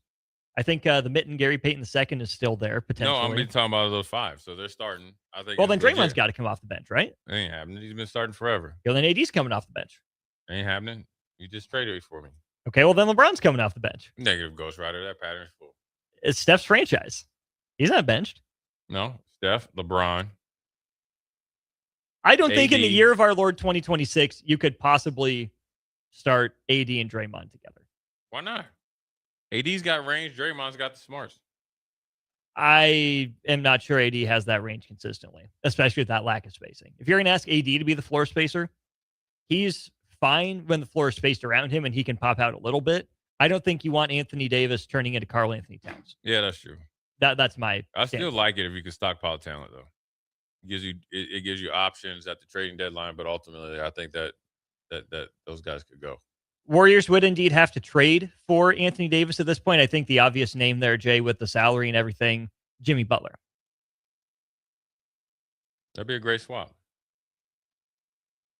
I think the mitten Gary Payton II is still there potentially. No, I'm talking about those 5. So they're starting. I think. Well, then Draymond's got to come off the bench, right? It ain't happening. He's been starting forever. Well, then AD's coming off the bench. Ain't happening. You just traded it for me. Okay, well then LeBron's coming off the bench. Negative Ghost Rider. That pattern's full. It's Steph's franchise. He's not benched. No, Steph, LeBron. I don't AD. think in the year of our Lord 2026 you could possibly start AD and Draymond together. Why not? AD's got range. Draymond's got the smarts. I am not sure AD has that range consistently, especially with that lack of spacing. If you're going to ask AD to be the floor spacer, he's fine when the floor is spaced around him and he can pop out a little bit. I don't think you want Anthony Davis turning into Karl Anthony Towns. Yeah, that's true. That's my I still standpoint. like it if you can stockpile talent, though. It gives you options at the trading deadline, but ultimately, I think that those guys could go. Warriors would indeed have to trade for Anthony Davis at this point. I think the obvious name there, Jay, with the salary and everything, Jimmy Butler. That'd be a great swap.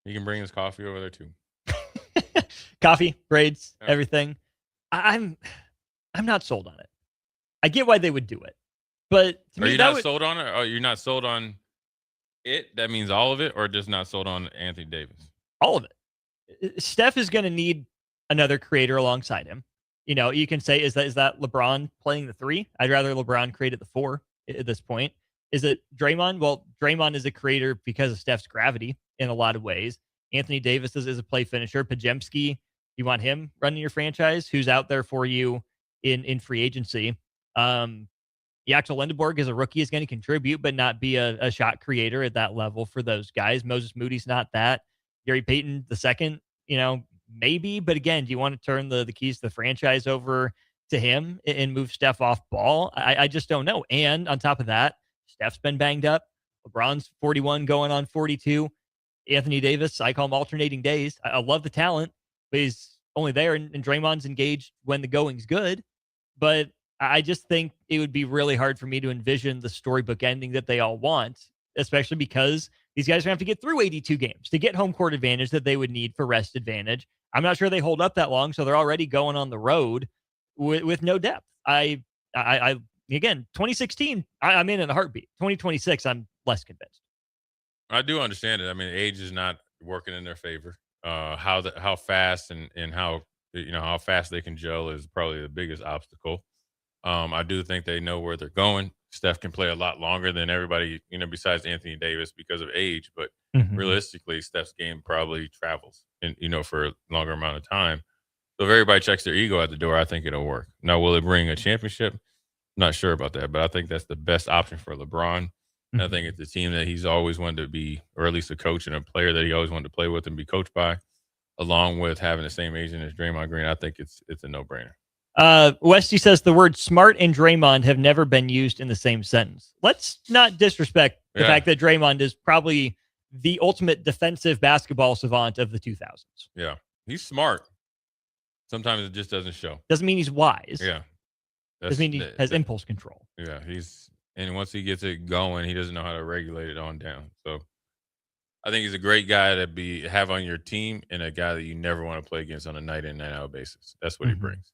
He can bring his coffee over there too. Coffee, braids, everything. I'm not sold on it. I get why they would do it. But to Are me, you that not would, sold on it? Are you not sold on it? That means all of it, or just not sold on Anthony Davis? all of it. Steph is going to need another creator alongside him. You know, you can say, is that LeBron playing the 3? I'd rather LeBron create at the 4 at this point. Is it Draymond? Well, Draymond is a creator because of Steph's gravity in a lot of ways. Anthony Davis is a play finisher. Pajemski, you want him running your franchise? Who's out there for you in free agency? Yaxel Lindenborg as a rookie is going to contribute, but not be a shot creator at that level for those guys. Moses Moody's not that. Gary Payton II, maybe. But again, do you want to turn the keys to the franchise over to him and move Steph off ball? I just don't know. And on top of that, Steph's been banged up. LeBron's 41 going on 42. Anthony Davis, I call him alternating days. I love the talent, but he's only there, and Draymond's engaged when the going's good. But I just think it would be really hard for me to envision the storybook ending that they all want, especially because these guys are going to have to get through 82 games to get home court advantage that they would need for rest advantage. I'm not sure they hold up that long, so they're already going on the road with no depth. Again, 2016, I'm in a heartbeat. 2026, I'm less convinced. I do understand it. I mean, age is not working in their favor. How fast and how fast they can gel is probably the biggest obstacle. I do think they know where they're going. Steph can play a lot longer than everybody, besides Anthony Davis because of age. But realistically, Steph's game probably travels, for a longer amount of time. So if everybody checks their ego at the door, I think it'll work. Now, will it bring a championship? I'm not sure about that, but I think that's the best option for LeBron. And I think it's the team that he's always wanted to be, or at least a coach and a player that he always wanted to play with and be coached by, along with having the same agent as Draymond Green. I think it's a no-brainer. Westy says the words smart and Draymond have never been used in the same sentence. Let's not disrespect the fact that Draymond is probably the ultimate defensive basketball savant of the 2000s. Yeah, he's smart. Sometimes it just doesn't show. Doesn't mean he's wise. Yeah. Doesn't mean he has impulse control. Yeah, and once he gets it going, he doesn't know how to regulate it on down. So I think he's a great guy to have on your team and a guy that you never want to play against on a night in, night out basis. That's what he brings.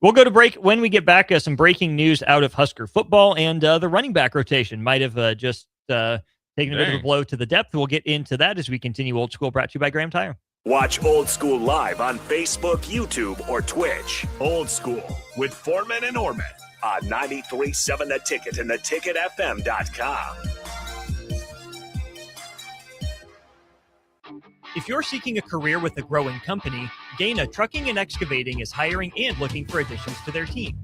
We'll go to break. When we get back, some breaking news out of Husker football, and the running back rotation might have just taken a bit of a blow to the depth. We'll get into that as we continue Old School, brought to you by Graham Tire. Watch Old School live on Facebook, YouTube, or Twitch. Old School with Foreman and Orman on 93.7 The Ticket and theticketfm.com. If you're seeking a career with a growing company, Gaina Trucking and Excavating is hiring and looking for additions to their team.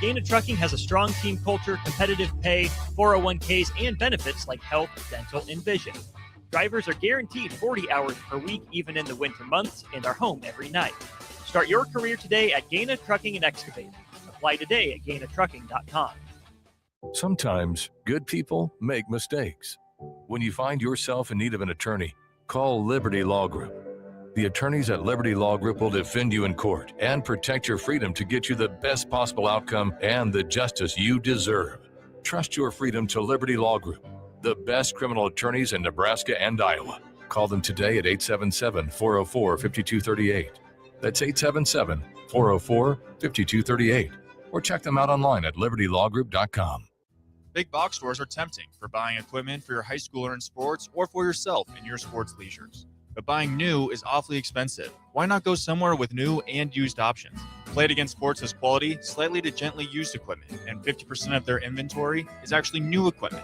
Gaina Trucking has a strong team culture, competitive pay, 401ks, and benefits like health, dental, and vision. Drivers are guaranteed 40 hours per week, even in the winter months, and are home every night. Start your career today at Gaina Trucking and Excavating. Apply today at GainaTrucking.com. Sometimes good people make mistakes. When you find yourself in need of an attorney, call Liberty Law Group. The attorneys at Liberty Law Group will defend you in court and protect your freedom to get you the best possible outcome and the justice you deserve. Trust your freedom to Liberty Law Group, the best criminal attorneys in Nebraska and Iowa. Call them today at 877-404-5238. That's 877-404-5238. Or check them out online at libertylawgroup.com. Big box stores are tempting for buying equipment for your high schooler in sports or for yourself in your sports leisures. But buying new is awfully expensive. Why not go somewhere with new and used options? Played Against Sports has quality, slightly to gently used equipment, and 50% of their inventory is actually new equipment.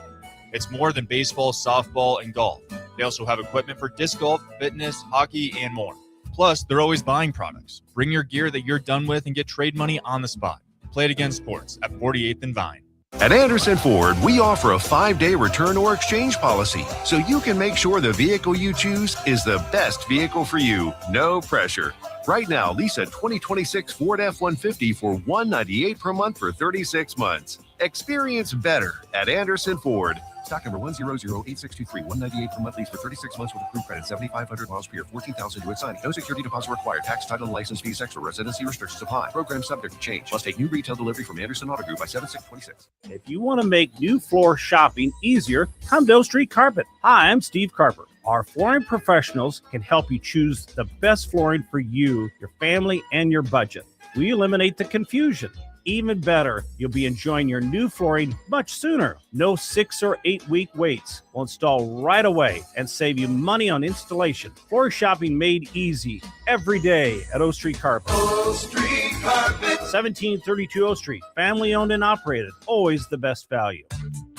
It's more than baseball, softball, and golf. They also have equipment for disc golf, fitness, hockey, and more. Plus, they're always buying products. Bring your gear that you're done with and get trade money on the spot. Played Against Sports at 48th and Vine. At Anderson Ford, we offer a 5-day return or exchange policy, so you can make sure the vehicle you choose is the best vehicle for you. No pressure. Right now, lease a 2026 Ford F-150 for $198 per month for 36 months. Experience better at Anderson Ford. Stock number 1008623, $198 per month lease for 36 months with approved credit, 7,500 miles per year, 14,000 due at signing. No security deposit required. Tax, title, and license fees extra. Residency restrictions apply. Program subject to change. Must take new retail delivery from Anderson Auto Group by 7/6/26. If you want to make new floor shopping easier, come to O Street Carpet. Hi, I'm Steve Carper. Our flooring professionals can help you choose the best flooring for you, your family, and your budget. We eliminate the confusion. Even better, you'll be enjoying your new flooring much sooner. No 6 or 8 week waits. We'll install right away and save you money on installation. Floor shopping made easy every day at O Street Carpet. O Street Carpet. 1732 O Street. Family owned and operated. Always the best value.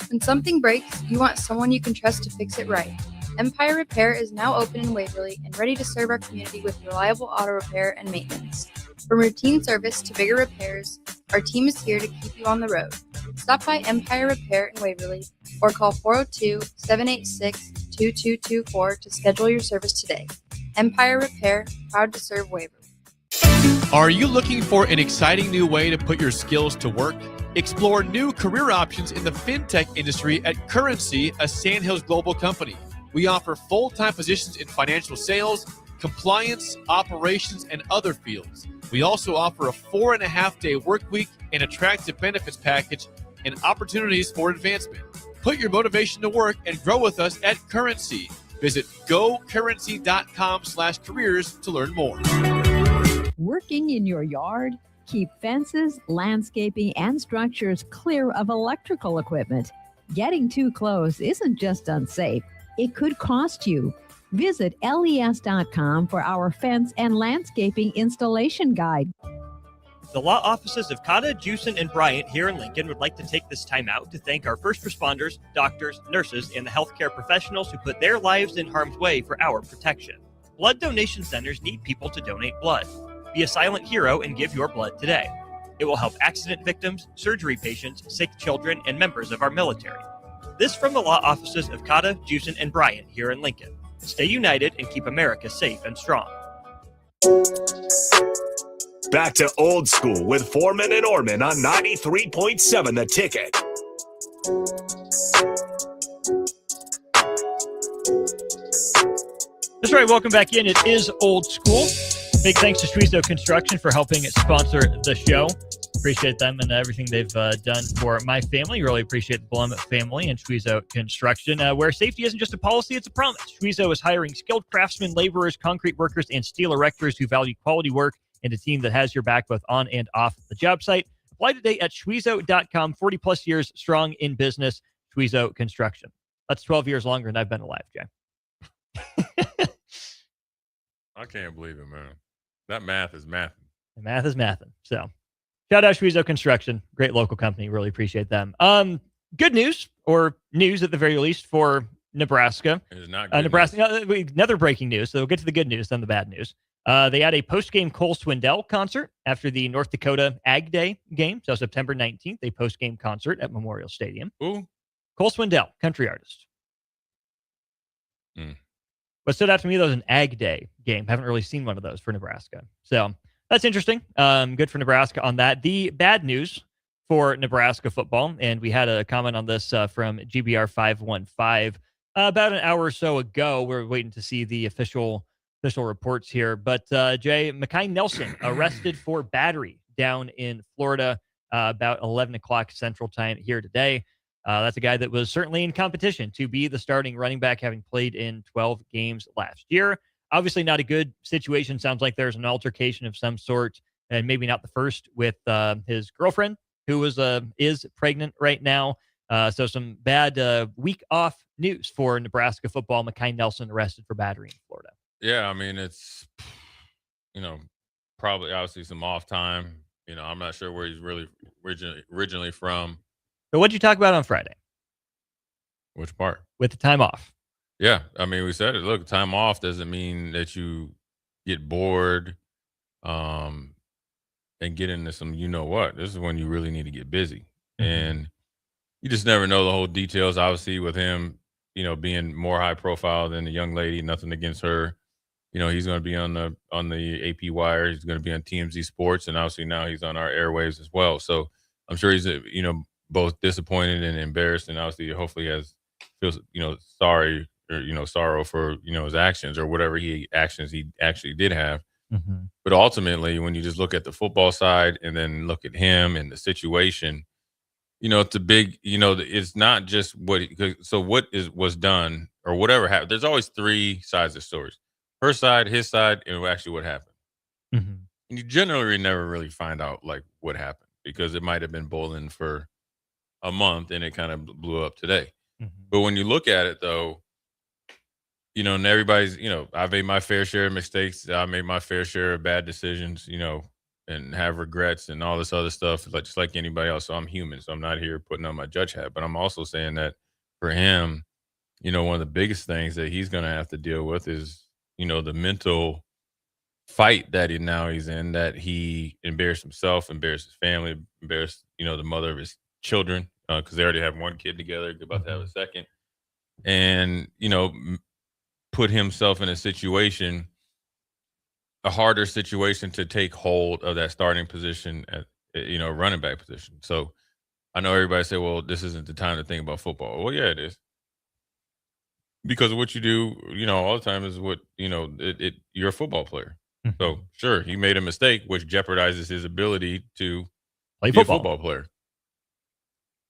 When something breaks, you want someone you can trust to fix it right. Empire Repair is now open in Waverly and ready to serve our community with reliable auto repair and maintenance. From routine service to bigger repairs, our team is here to keep you on the road. Stop by Empire Repair in Waverly or call 402-786-2224 to schedule your service today. Empire Repair, proud to serve Waverly. Are you looking for an exciting new way to put your skills to work? Explore new career options in the fintech industry at Currency, a Sandhills Global company. We offer full-time positions in financial sales, compliance, operations, and other fields. We also offer a 4.5-day work week, an attractive benefits package, and opportunities for advancement. Put your motivation to work and grow with us at Currency. Visit gocurrency.com/careers to learn more. Working in your yard? Keep fences, landscaping, and structures clear of electrical equipment. Getting too close isn't just unsafe, it could cost you. Visit les.com for our fence and landscaping installation guide. The law offices of Cotta, Jewson, and Bryant here in Lincoln would like to take this time out to thank our first responders, doctors, nurses, and the healthcare professionals who put their lives in harm's way for our protection. Blood donation centers need people to donate blood. Be a silent hero and give your blood today. It will help accident victims, surgery patients, sick children, and members of our military. This from the law offices of Cotta, Jewson, and Bryant here in Lincoln. Stay united and keep America safe and strong. Back to Old School with Foreman and Orman on 93.7 The Ticket. That's right. Welcome back in. It is Old School. Big thanks to Schwezo Construction for helping sponsor the show. Appreciate them and everything they've done for my family. Really appreciate the Blum family and Schwezo Construction, where safety isn't just a policy, it's a promise. Schwezo is hiring skilled craftsmen, laborers, concrete workers, and steel erectors who value quality work and a team that has your back both on and off the job site. Apply today at Schwezo.com. 40-plus years strong in business. Schwezo Construction. That's 12 years longer than I've been alive, Jay. I can't believe it, man. That math is mathing. The math is mathing. So, shout out Schwezo Construction. Great local company. Really appreciate them. Good news, or news at the very least, for Nebraska. It is not good Nebraska. Another breaking news. So we'll get to the good news, then the bad news. They had a post-game Cole Swindell concert after the North Dakota Ag Day game. So September 19th, a post-game concert at Memorial Stadium. Who? Cole Swindell, country artist. What stood out to me, though, was an Ag Day game. Haven't really seen one of those for Nebraska. So that's interesting. Good for Nebraska on that. The bad news for Nebraska football, and we had a comment on this from GBR 515 about an hour or so ago. We're waiting to see the official reports here. But Jay, Mekhi Nelson arrested for battery down in Florida about 11 o'clock Central Time here today. That's a guy that was certainly in competition to be the starting running back, having played in 12 games last year. Obviously not a good situation. Sounds like there's an altercation of some sort, and maybe not the first, with his girlfriend, who is pregnant right now. So some bad week off news for Nebraska football. Mekhi Nelson arrested for battery in Florida. Yeah, I mean, it's, probably obviously some off time. I'm not sure where he's really originally from. So what'd you talk about on Friday? Which part? With the time off. Yeah, I mean, we said it. Look, time off doesn't mean that you get bored and get into some what. This is when you really need to get busy. And you just never know the whole details. Obviously, with him, being more high profile than the young lady, nothing against her. He's going to be on the AP wire. He's going to be on TMZ Sports, and obviously now he's on our airwaves as well. So I'm sure he's both disappointed and embarrassed, and obviously hopefully feels sorry or sorrow for his actions or whatever actions he actually did have. But ultimately, when you just look at the football side and then look at him and the situation, it's a big, it's not just what was done or whatever happened. There's always three sides of stories: her side, his side, and actually what happened. And you generally never really find out what happened. because it might have been boiling for a month and it kind of blew up today. But when you look at it, though, and everybody's, I've made my fair share of mistakes. I made my fair share of bad decisions, and have regrets and all this other stuff, just like anybody else. So I'm human. So I'm not here putting on my judge hat. But I'm also saying that for him, one of the biggest things that he's going to have to deal with is, the mental fight that he's in, that he embarrassed himself, embarrassed his family, embarrassed, the mother of his children, because they already have one kid together, about to have a second. And, put himself in a harder situation to take hold of that starting position at, running back position. So I know everybody say, well, this isn't the time to think about football. Well, yeah, it is. Because what you do, all the time is what, you're a football player. So sure, he made a mistake, which jeopardizes his ability to play be a football player.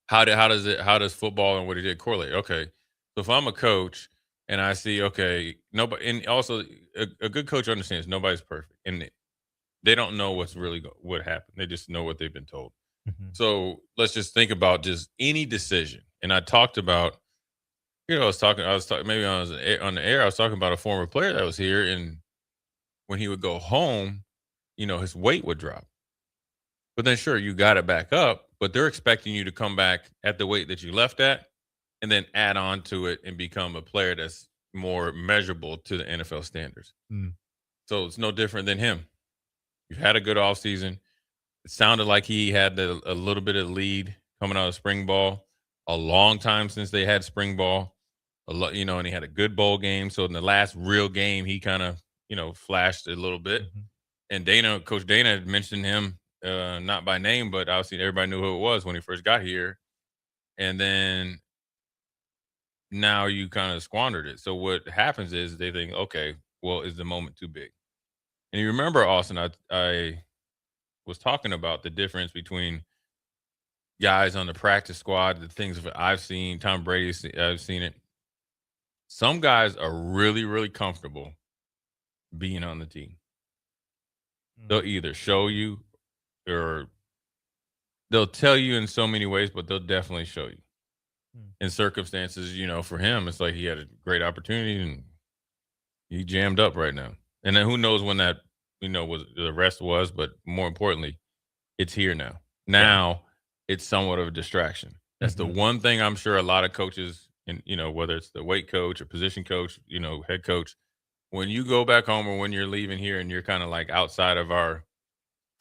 How does football and what he did correlate? Okay. So if I'm a coach and I see, okay, nobody, and also a good coach understands nobody's perfect, and they don't know what happened. They just know what they've been told. So let's just think about just any decision. And I talked about, I was talking maybe on the air. I was talking about a former player that was here, and when he would go home, his weight would drop. But then, sure, you got it back up, but they're expecting you to come back at the weight that you left at, and then add on to it and become a player that's more measurable to the NFL standards. So it's no different than him. You've had a good offseason. It sounded like he had a little bit of lead coming out of spring ball. A long time since they had spring ball, and he had a good bowl game. So in the last real game, he kind of, flashed a little bit. And Coach Dana had mentioned him, not by name, but obviously everybody knew who it was when he first got here. And then now you kind of squandered it. So what happens is they think, okay, well, is the moment too big? And you remember, Austin, I was talking about the difference between guys on the practice squad, the things that I've seen, Tom Brady, I've seen it. Some guys are really, really comfortable being on the team. They'll either show you or they'll tell you in so many ways, but they'll definitely show you. In circumstances, for him, it's like he had a great opportunity and he jammed up right now. And then who knows when that, was the rest was, but more importantly, it's here now. Now it's somewhat of a distraction. That's the one thing I'm sure a lot of coaches, and whether it's the weight coach or position coach, head coach, when you go back home or when you're leaving here and you're kind of like outside of our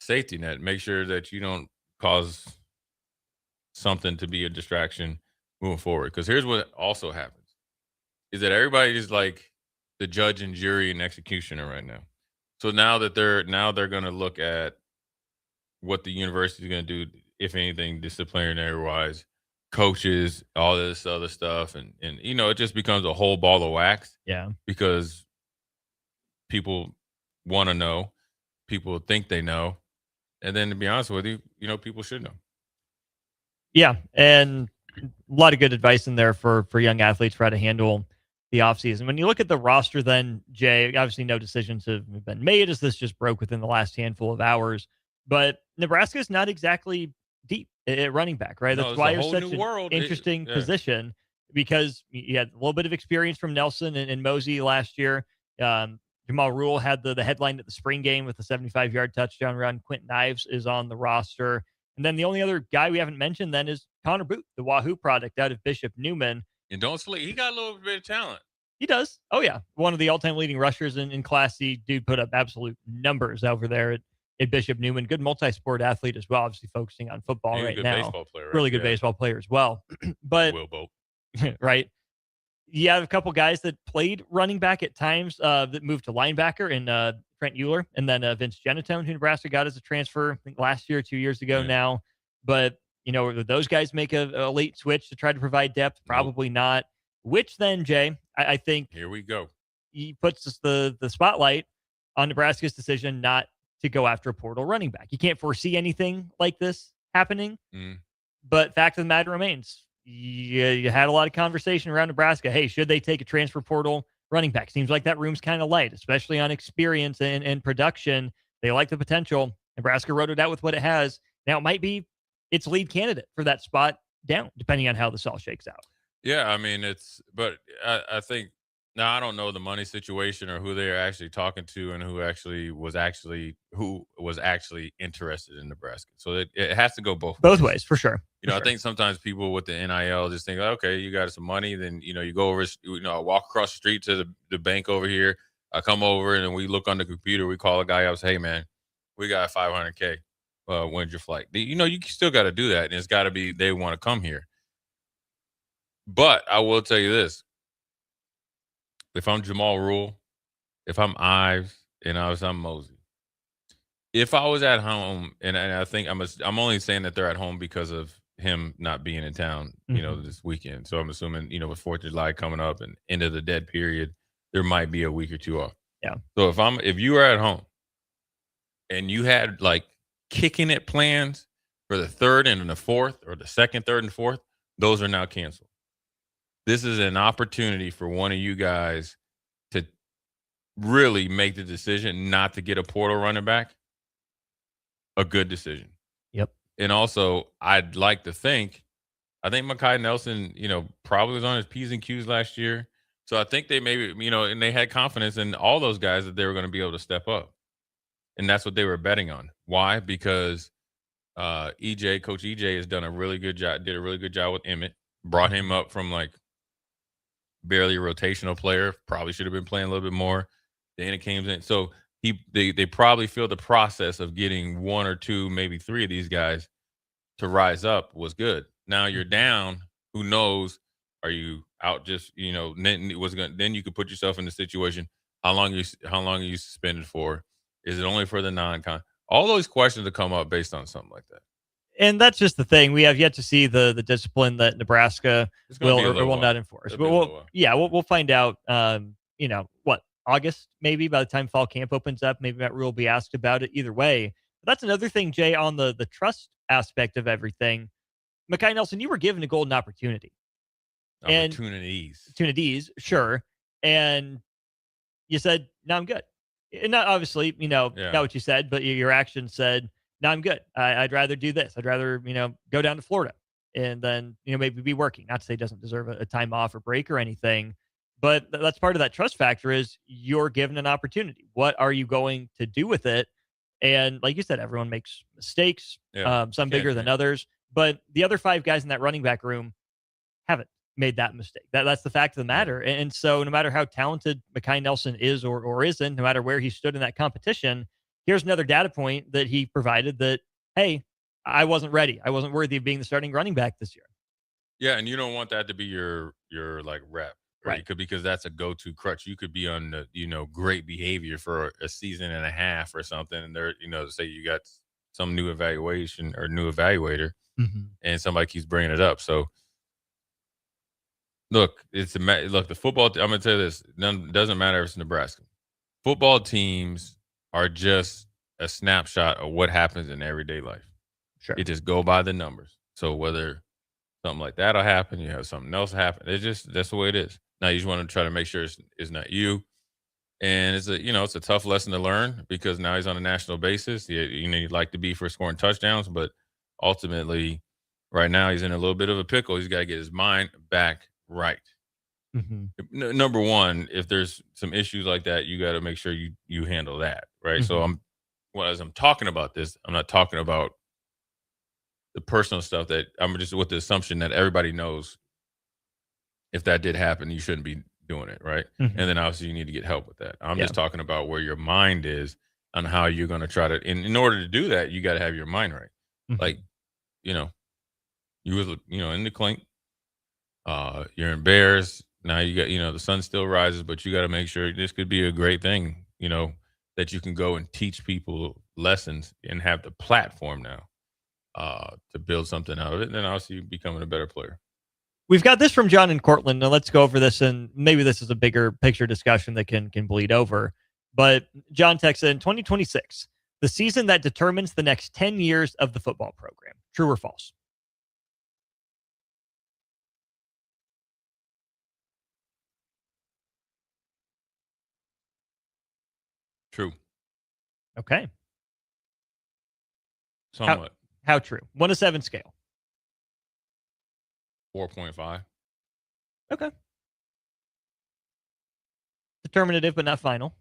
safety net, make sure that you don't cause something to be a distraction moving forward. Because here's what also happens is that everybody is like the judge and jury and executioner right now. So now they're going to look at what the university is going to do, if anything, disciplinary wise, coaches, all this other stuff. And it just becomes a whole ball of wax. Yeah. Because people want to know, people think they know. And then to be honest with you, people should know. Yeah. And a lot of good advice in there for young athletes for how to handle the offseason. When you look at the roster, then, Jay, obviously no decisions have been made as this just broke within the last handful of hours. But Nebraska is not exactly deep at running back, right? No, That's why you're whole such new an world. interesting position, because you had a little bit of experience from Nelson and Mosey last year. Jamal Rule had the headline at the spring game with the 75-yard touchdown run. Quentin Ives is on the roster. And then the only other guy we haven't mentioned then is Connor Booth, the Wahoo product out of Bishop Newman. And don't sleep. He got a little bit of talent. He does. Oh, yeah. One of the all-time leading rushers in Class C. Dude put up absolute numbers over there at Bishop Newman. Good multi-sport athlete as well, obviously focusing on football He's right a good now. baseball player, right? Really good baseball player as well. But Will Bolt. right. You have a couple guys that played running back at times that moved to linebacker in Trent Euler and then Vince Genatone, who Nebraska got as a transfer, I think last year, 2 years ago now. But, would those guys make a late switch to try to provide depth? Probably not. Which then, Jay, I think here we go. He puts the spotlight on Nebraska's decision not to go after a portal running back. You can't foresee anything like this happening. But fact of the matter remains, you had a lot of conversation around Nebraska. Hey, should they take a transfer portal running back? Seems like that room's kind of light, especially on experience and production. They like the potential. Nebraska wrote it out with what it has. Now, it might be its lead candidate for that spot down, depending on how this all shakes out. Yeah, I mean, but I think now I don't know the money situation or who they're actually talking to and who was actually interested in Nebraska. So it has to go Both ways, for sure. I think sometimes people with the NIL just think, okay, you got some money, then you go over, I walk across the street to the bank over here. I come over and then we look on the computer. We call a guy up, say, hey man, we got $500K. When's your flight? You still got to do that, and it's got to be they want to come here. But I will tell you this: if I'm Jamal Rule, if I'm Ives, and I'm Mosey, if I was at home, and I think I'm only saying that they're at home because of him not being in town, this weekend. So I'm assuming, with 4th of July coming up and end of the dead period, there might be a week or two off. Yeah. So if you were at home and you had like kicking it plans for the 3rd and the 4th, or the 2nd, 3rd, and 4th, those are now canceled. This is an opportunity for one of you guys to really make the decision not to get a portal running back. A good decision. Yep. And also, I'd like to think, I think Mekhi Nelson, probably was on his P's and Q's last year. So I think they maybe, and they had confidence in all those guys that they were going to be able to step up. And that's what they were betting on. Why? Because Coach EJ has done a really good job, did a really good job with Emmett, brought him up from like barely a rotational player, probably should have been playing a little bit more. Dana came in. So they probably feel the process of getting 1 or 2, maybe 3 of these guys to rise up was good. Now you're down. Who knows? Are you out just, then you could put yourself in the situation. How long are you suspended for? Is it only for the non-con? All those questions will come up based on something like that. And that's just the thing. We have yet to see the discipline that Nebraska will or will not enforce. But we'll find out, August, maybe, by the time fall camp opens up. Maybe Matt Rule will be asked about it. Either way. But that's another thing, Jay, on the trust aspect of everything. Mekhi Nelson, you were given a golden opportunity. Opportunities, sure. And you said, no, I'm good. And not obviously, not what you said, but your action said, no, I'm good. I'd rather do this. I'd rather, go down to Florida and then, maybe be working. Not to say he doesn't deserve a time off or break or anything, but that's part of that trust factor is you're given an opportunity. What are you going to do with it? And like you said, everyone makes mistakes, some bigger than others, but the other 5 guys in that running back room haven't made that mistake. That's the fact of the matter. And so no matter how talented Mekhi Nelson is or isn't, no matter where he stood in that competition, here's another data point that he provided that, hey, I wasn't ready. I wasn't worthy of being the starting running back this year. Yeah, and you don't want that to be your like rep, right? Because that's a go-to crutch. You could be on the, great behavior for a season and a half or something, and they're, say you got some new evaluation or new evaluator, and somebody keeps bringing it up. So look, the football. I'm gonna tell you this. Doesn't matter if it's Nebraska. Football teams are just a snapshot of what happens in everyday life. Sure. It just go by the numbers. So whether something like that'll happen, you have something else happen. That's the way it is. Now you just want to try to make sure it's not you. And it's a tough lesson to learn because now he's on a national basis. He'd like to be for scoring touchdowns, but ultimately right now he's in a little bit of a pickle. He's got to get his mind back right. Number one, if there's some issues like that, you got to make sure you handle that, right? So as I'm talking about this, I'm not talking about the personal stuff that I'm just with the assumption that everybody knows if that did happen, you shouldn't be doing it, right? And then obviously you need to get help with that. I'm just talking about where your mind is on how you're going to try to, in order to do that, you got to have your mind right. Like, you was, in the clink, you're embarrassed. Now you got, the sun still rises, but you got to make sure this could be a great thing, that you can go and teach people lessons and have the platform now to build something out of it. And then obviously becoming a better player. We've got this from John in Cortland. Now let's go over this, and maybe this is a bigger picture discussion that can bleed over. But John texts in 2026, the season that determines the next 10 years of the football program. True or false? True. Okay. Somewhat. How true? 1 to 7 scale. 4.5. Okay. Determinative, but not final.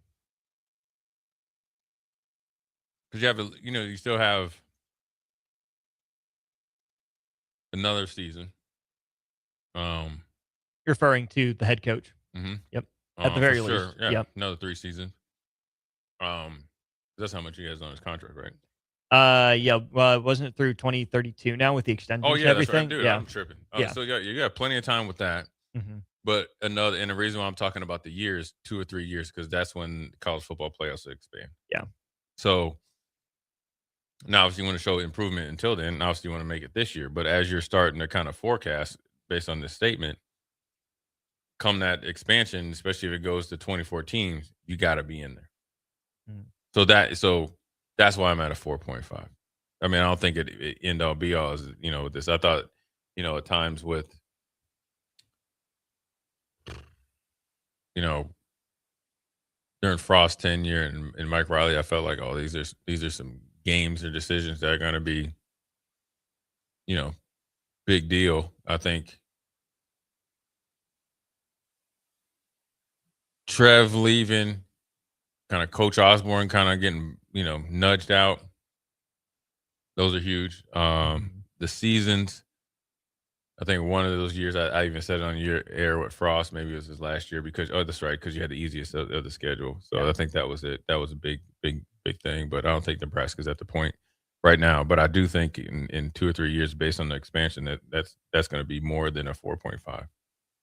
Because you still have another season. You're referring to the head coach. Mm-hmm. Yep. At the very least. Yeah. Yep. Another 3 seasons. That's how much he has on his contract, right? Wasn't it through 2032 now with the extensions? Oh and yeah, that's everything? right, dude. Yeah. I'm tripping. Yeah. So you got plenty of time with that. Mm-hmm. But and the reason why I'm talking about the years, 2 or 3 years, because that's when college football playoffs expand. Yeah. So now, obviously, you want to show improvement until then. Obviously, you want to make it this year. But as you're starting to kind of forecast based on this statement, come that expansion, especially if it goes to 24 teams, you got to be in there. Mm. So that's why I'm at a 4.5. I mean, I don't think it end all be all is, with this. I thought, at times with, during Frost's tenure and Mike Riley, I felt like, oh, these are some games or decisions that are going to be, big deal. I think Trev leaving, kind of Coach Osborne kind of getting, nudged out. Those are huge. The seasons, I think one of those years, I even said it on your air with Frost, maybe it was his last year that's right, because you had the easiest of the schedule. So yeah. I think that was it. That was a big thing. But I don't think Nebraska's at the point right now. But I do think in 2 or 3 years, based on the expansion, that's going to be more than a 4.5.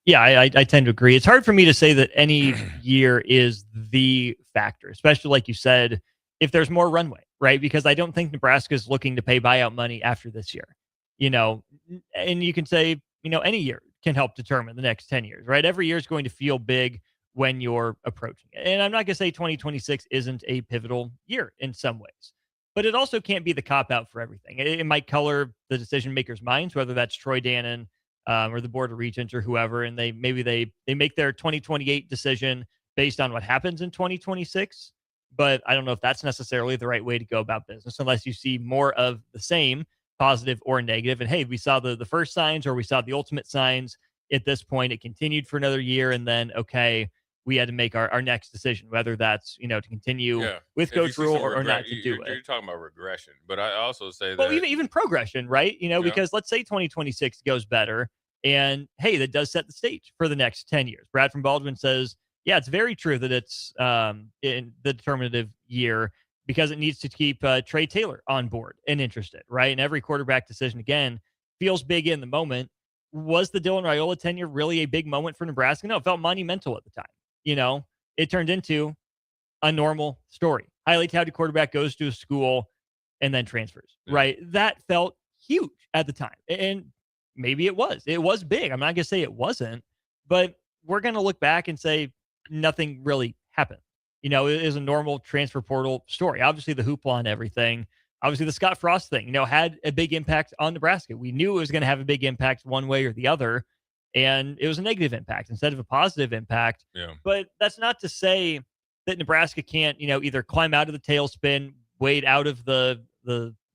Yeah, I tend to agree. It's hard for me to say that any year is the factor, especially like you said, if there's more runway, right? Because I don't think Nebraska is looking to pay buyout money after this year, and you can say, any year can help determine the next 10 years, right? Every year is going to feel big when you're approaching it. And I'm not going to say 2026 isn't a pivotal year in some ways, but it also can't be the cop-out for everything. It might color the decision makers' minds, whether that's Troy Dannon, or the Board of Regents or whoever, and they make their 2028 decision based on what happens in 2026. But I don't know if that's necessarily the right way to go about business unless you see more of the same, positive or negative. And hey, we saw the first signs, or we saw the ultimate signs. At this point, it continued for another year, and then we had to make our next decision, whether that's to continue with Coach Rule or not to do it. You're talking about regression, but I also say that. Well, even progression, right? Because let's say 2026 goes better, and hey, that does set the stage for the next 10 years. Brad from Baldwin says, yeah, it's very true that it's in the determinative year because it needs to keep Trey Taylor on board and interested, right? And every quarterback decision, again, feels big in the moment. Was the Dylan Raiola tenure really a big moment for Nebraska? No, it felt monumental at the time. It turned into a normal story. Highly touted quarterback goes to a school and then transfers, right? That felt huge at the time. And maybe it was. It was big. I'm not going to say it wasn't, but we're going to look back and say nothing really happened. It is a normal transfer portal story. Obviously, the hoopla and everything. Obviously, the Scott Frost thing, had a big impact on Nebraska. We knew it was going to have a big impact one way or the other, and it was a negative impact instead of a positive impact. Yeah. But that's not to say that Nebraska can't, either climb out of the tailspin, wade out of the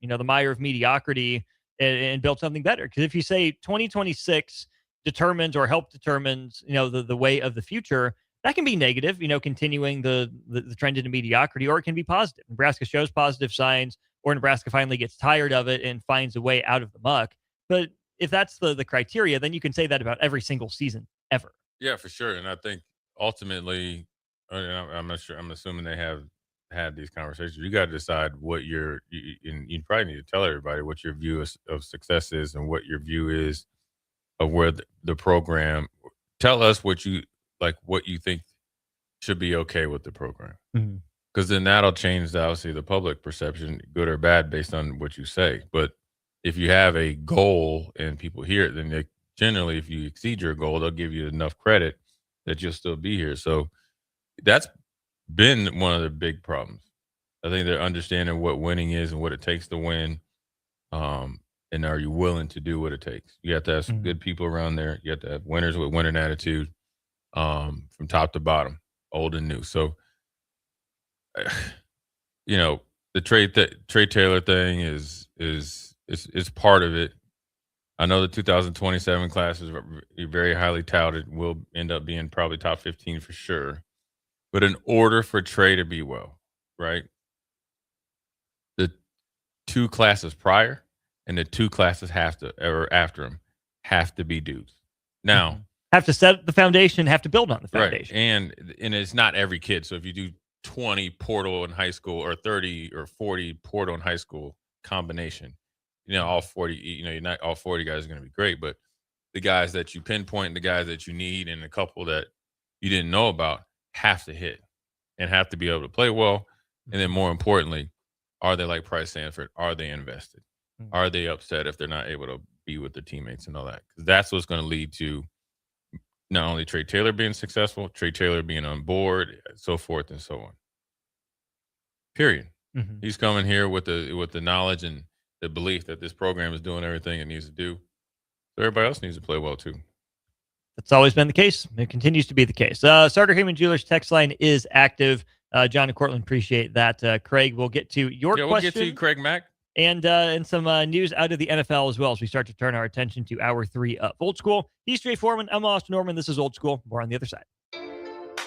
mire of mediocrity, and build something better. Because if you say 2026 determines or determines, the way of the future, that can be negative, continuing the trend into mediocrity, or it can be positive. Nebraska shows positive signs, or Nebraska finally gets tired of it and finds a way out of the muck. But if that's the criteria, then you can say that about every single season ever. Yeah, for sure. And I think ultimately, I'm not sure, I'm assuming they have had these conversations. You got to decide what you probably need to tell everybody what your view of success is and what your view is of where the program. Tell us what you think should be okay with the program. Mm-hmm. Because then that'll change, obviously, the public perception, good or bad, based on what you say. But if you have a goal and people hear it, then generally, if you exceed your goal, they'll give you enough credit that you'll still be here. So that's been one of the big problems. I think they're understanding what winning is and what it takes to win. And are you willing to do what it takes? You have to have some good people around there. You have to have winners with winning attitude, from top to bottom, old and new. So, the Trey Taylor thing is It's part of it. I know the 2027 class is very highly touted, will end up being probably top 15 for sure. But in order for Trey to be well, right, the two classes prior and the two classes or after him have to be dudes. Now, have to set the foundation, have to build on the foundation. Right. And it's not every kid. So if you do 20 portal in high school or 30 or 40 portal in high school combination, all 40, you're not all 40 guys are going to be great, but the guys that you pinpoint, the guys that you need, and a couple that you didn't know about have to hit and have to be able to play well. And then more importantly, are they like Price Sanford? Are they invested? Are they upset if they're not able to be with their teammates and all that? Because that's what's going to lead to not only Trey Taylor being successful, Trey Taylor being on board, so forth and so on. Period. Mm-hmm. He's coming here with the knowledge and the belief that this program is doing everything it needs to do. So everybody else needs to play well too. That's always been the case. It continues to be the case. Sartor Heyman Jewelers text line is active. John and Cortland, appreciate that. Craig, we'll get to your question. We'll get to you, Craig Mack. And some news out of the NFL as well as we start to turn our attention to hour 3 of Old School. He's Jay Foreman. I'm Austin Norman. This is Old School. More on the other side.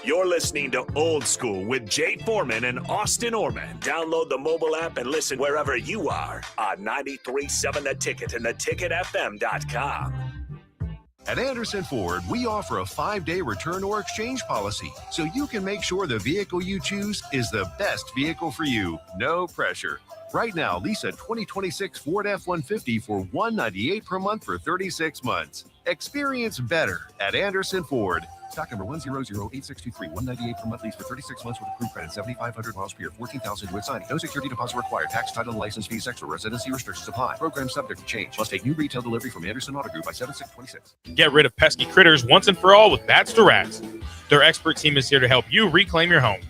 You're listening to Old School with Jay Foreman and Austin Orman. Download the mobile app and listen wherever you are on 93.7 The Ticket and theticketfm.com. At Anderson Ford, we offer a 5-day return or exchange policy, so you can make sure the vehicle you choose is the best vehicle for you. No pressure. Right now, lease a 2026 Ford F-150 for $198 per month for 36 months. Experience better at Anderson Ford. Stock number 1008623, $198 per month lease for 36 months with approved credit, 7,500 miles per year, 14,000 with signing. No security deposit required. Tax, title, and license fees extra. Residency restrictions apply. Program subject to change. Must take new retail delivery from Anderson Auto Group by 7/6/26. Get rid of pesky critters once and for all with Bats to Rats. Their expert team is here to help you reclaim your home.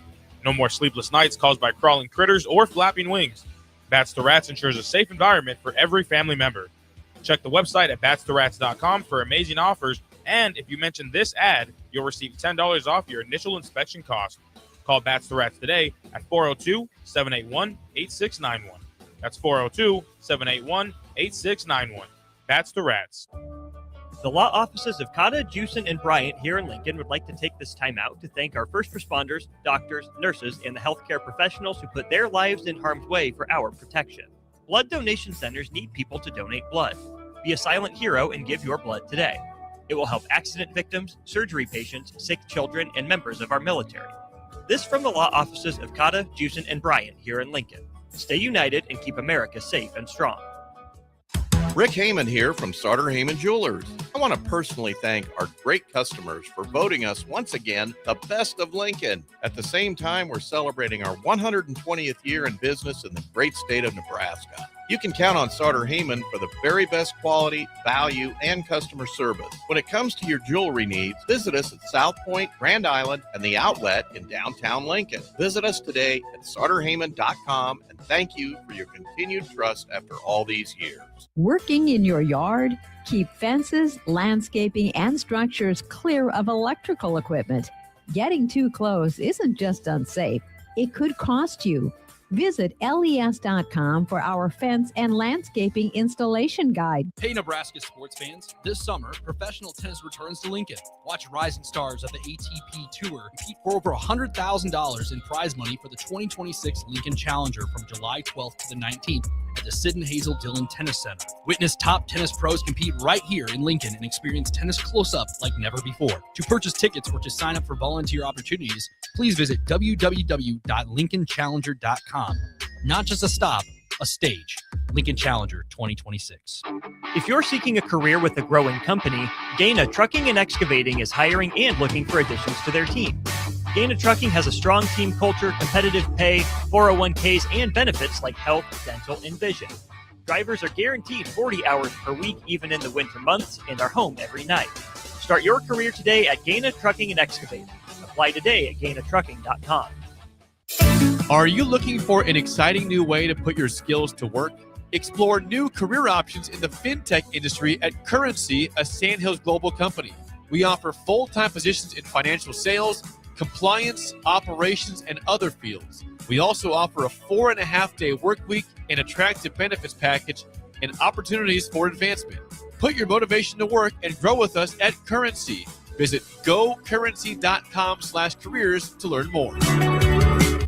No more sleepless nights caused by crawling critters or flapping wings. Bats to Rats ensures a safe environment for every family member. Check the website at batstoRats.com for amazing offers. And if you mention this ad, you'll receive $10 off your initial inspection cost. Call Bats to Rats today at 402-781-8691. That's 402-781-8691. Bats to Rats. The law offices of Cotta, Jewson, and Bryant here in Lincoln would like to take this time out to thank our first responders, doctors, nurses, and the healthcare professionals who put their lives in harm's way for our protection. Blood donation centers need people to donate blood. Be a silent hero and give your blood today. It will help accident victims, surgery patients, sick children, and members of our military. This from the law offices of Cotta, Jewson, and Bryant here in Lincoln. Stay united and keep America safe and strong. Rick Heyman here from Sartor Heyman Jewelers. I want to personally thank our great customers for voting us once again the best of Lincoln. At the same time, we're celebrating our 120th year in business in the great state of Nebraska. You can count on Sartor Heyman for the very best quality, value, and customer service. When it comes to your jewelry needs, visit us at South Point, Grand Island, and the Outlet in downtown Lincoln. Visit us today at SartorHeyman.com, and thank you for your continued trust after all these years. Working in your yard? Keep fences, landscaping, and structures clear of electrical equipment. Getting too close isn't just unsafe, it could cost you. Visit les.com for our fence and landscaping installation guide. Hey, Nebraska sports fans. This summer, professional tennis returns to Lincoln. Watch rising stars of the ATP Tour compete for over $100,000 in prize money for the 2026 Lincoln Challenger from July 12th to the 19th at the Sid and Hazel Dillon Tennis Center. Witness top tennis pros compete right here in Lincoln and experience tennis close up like never before. To purchase tickets or to sign up for volunteer opportunities, please visit www.lincolnchallenger.com. Not just a stop, a stage. Lincoln Challenger 2026. If you're seeking a career with a growing company, Gaina Trucking and Excavating is hiring and looking for additions to their team. Gaina Trucking has a strong team culture, competitive pay, 401ks, and benefits like health, dental, and vision. Drivers are guaranteed 40 hours per week, even in the winter months, and are home every night. Start your career today at Gaina Trucking and Excavating. Apply today at GainaTrucking.com. Are you looking for an exciting new way to put your skills to work? Explore new career options in the fintech industry at Currency, a Sandhills global company. We offer full-time positions in financial sales, compliance, operations, and other fields. We also offer a 4.5-day work week and attractive benefits package and opportunities for advancement. Put your motivation to work and grow with us at Currency. Visit gocurrency.com/careers to learn more.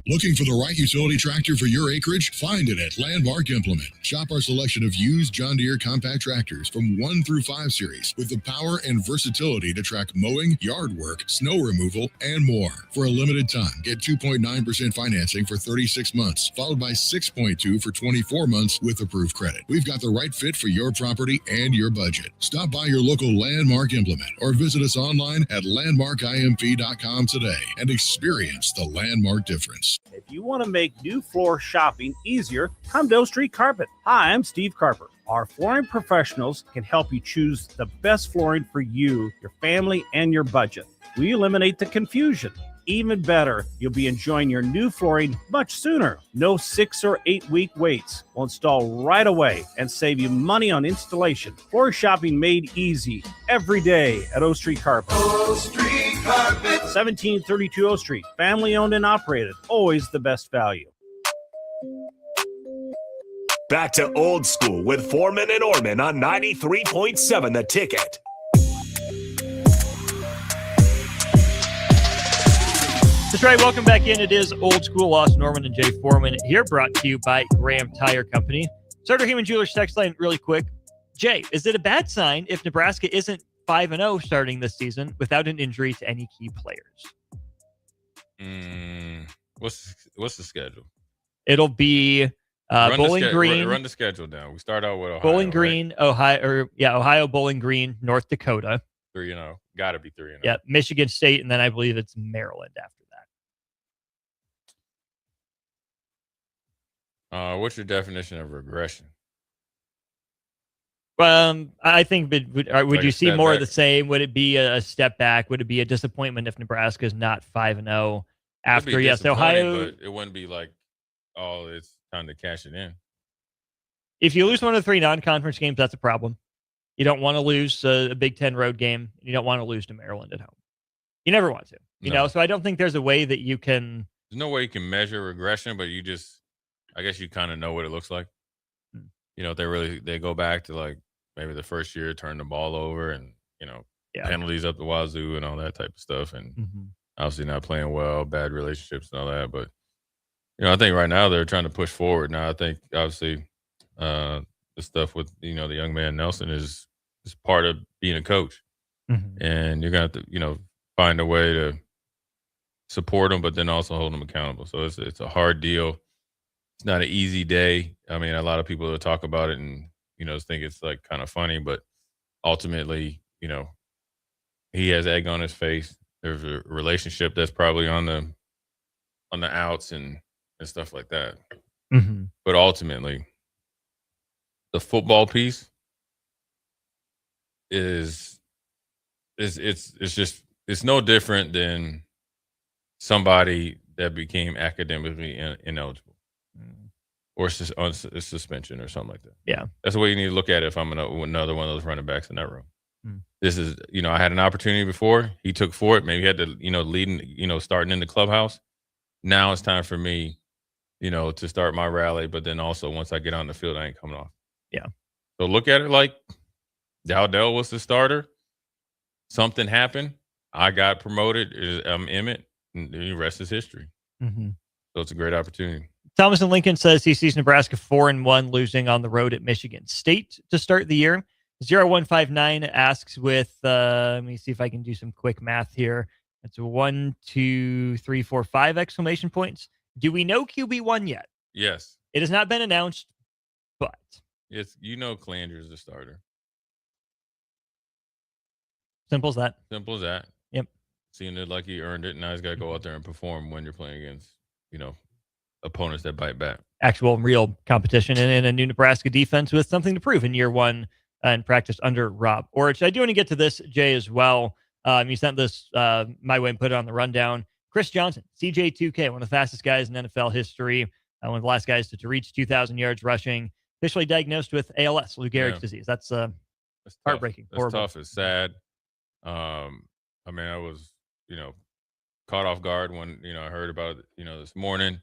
Looking for the right utility tractor for your acreage? Find it at Landmark Implement. Shop our selection of used John Deere compact tractors from 1 through 5 series with the power and versatility to track mowing, yard work, snow removal, and more. For a limited time, get 2.9% financing for 36 months, followed by 6.2 for 24 months with approved credit. We've got the right fit for your property and your budget. Stop by your local Landmark Implement or visit us online at landmarkimp.com today and experience the Landmark difference. If you want to make new floor shopping easier, come to O Street Carpet. Hi, I'm Steve Carper. Our flooring professionals can help you choose the best flooring for you, your family, and your budget. We eliminate the confusion. Even better, you'll be enjoying your new flooring much sooner. No 6 or 8 week waits. We'll install right away and save you money on installation. Floor shopping made easy every day at O Street Carpet. O Street Carpet. 1732 O Street. Family owned and operated. Always the best value. Back to Old School with Foreman and Orman on 93.7 The Ticket. That's right. Welcome back in. It is Old School. Austin Norman and Jay Foreman here, brought to you by Graham Tire Company. Starter Heyman Jewelers text line really quick. Jay, is it a bad sign if Nebraska isn't 5-0 starting this season without an injury to any key players? What's the schedule? It'll be Bowling Green. Run the schedule down. We start out with Ohio. Bowling Green, right? Ohio, Bowling Green, North Dakota. 3-0. Got to be 3-0. Yeah, Michigan State, and then I believe it's Maryland after that. What's your definition of regression? I think, would Like you a see step more back? of the same? Would it be a step back? Would it be a disappointment if Nebraska is not 5-0 after? It'd be Yes, disappointing, Ohio. but it wouldn't be like, oh, it's time to cash it in. If you lose one of the 3 non-conference games, that's a problem. You don't want to lose a Big Ten road game. You don't want to lose to Maryland at home. You never want to, you know. So I don't think there's a way that you can. There's no way you can measure regression, but you just, I guess you kind of know what it looks like. You know, if they go back to like maybe the first year, turn the ball over and, penalties up the wazoo and all that type of stuff. And obviously not playing well, bad relationships and all that. But, I think right now they're trying to push forward. Now, I think obviously the stuff with, the young man Nelson is part of being a coach. And you're going to have to, find a way to support them, but then also hold them accountable. So it's a hard deal. It's not an easy day. I mean, a lot of people will talk about it and, think it's like kind of funny, but ultimately, he has egg on his face. There's a relationship that's probably on the outs and stuff like that. But ultimately, the football piece it's no different than somebody that became academically ineligible or a suspension or something like that. Yeah. That's the way you need to look at it if I'm another one of those running backs in that room. This is, I had an opportunity before. He took for it. Maybe he had to, leading, starting in the clubhouse. Now it's time for me, to start my rally. But then also once I get on the field, I ain't coming off. Yeah. So look at it like Dowdell was the starter. Something happened. I got promoted. I'm Emmett. And the rest is history. So it's a great opportunity. Thomas in Lincoln says he sees Nebraska 4-1, losing on the road at Michigan State to start the year. 0159 asks with, let me see if I can do some quick math here. It's 1, 2, 3, 4, 5 exclamation points. Do we know QB1 yet? Yes. It has not been announced, but It's Calandra is the starter. Simple as that. Simple as that. Yep. Seeing it like he earned it. Now he's got to go out there and perform when you're playing against, opponents that bite back. Actual real competition and in a new Nebraska defense with something to prove in year one in practice under Rob Orich. I do want to get to this, Jay, as well. You sent this my way and put it on the rundown. Chris Johnson, CJ2K, one of the fastest guys in NFL history, one of the last guys to reach 2,000 yards rushing, officially diagnosed with ALS, Lou Gehrig's disease. That's heartbreaking. That's horrible. tough. It's sad. I was, caught off guard when, I heard about it, this morning.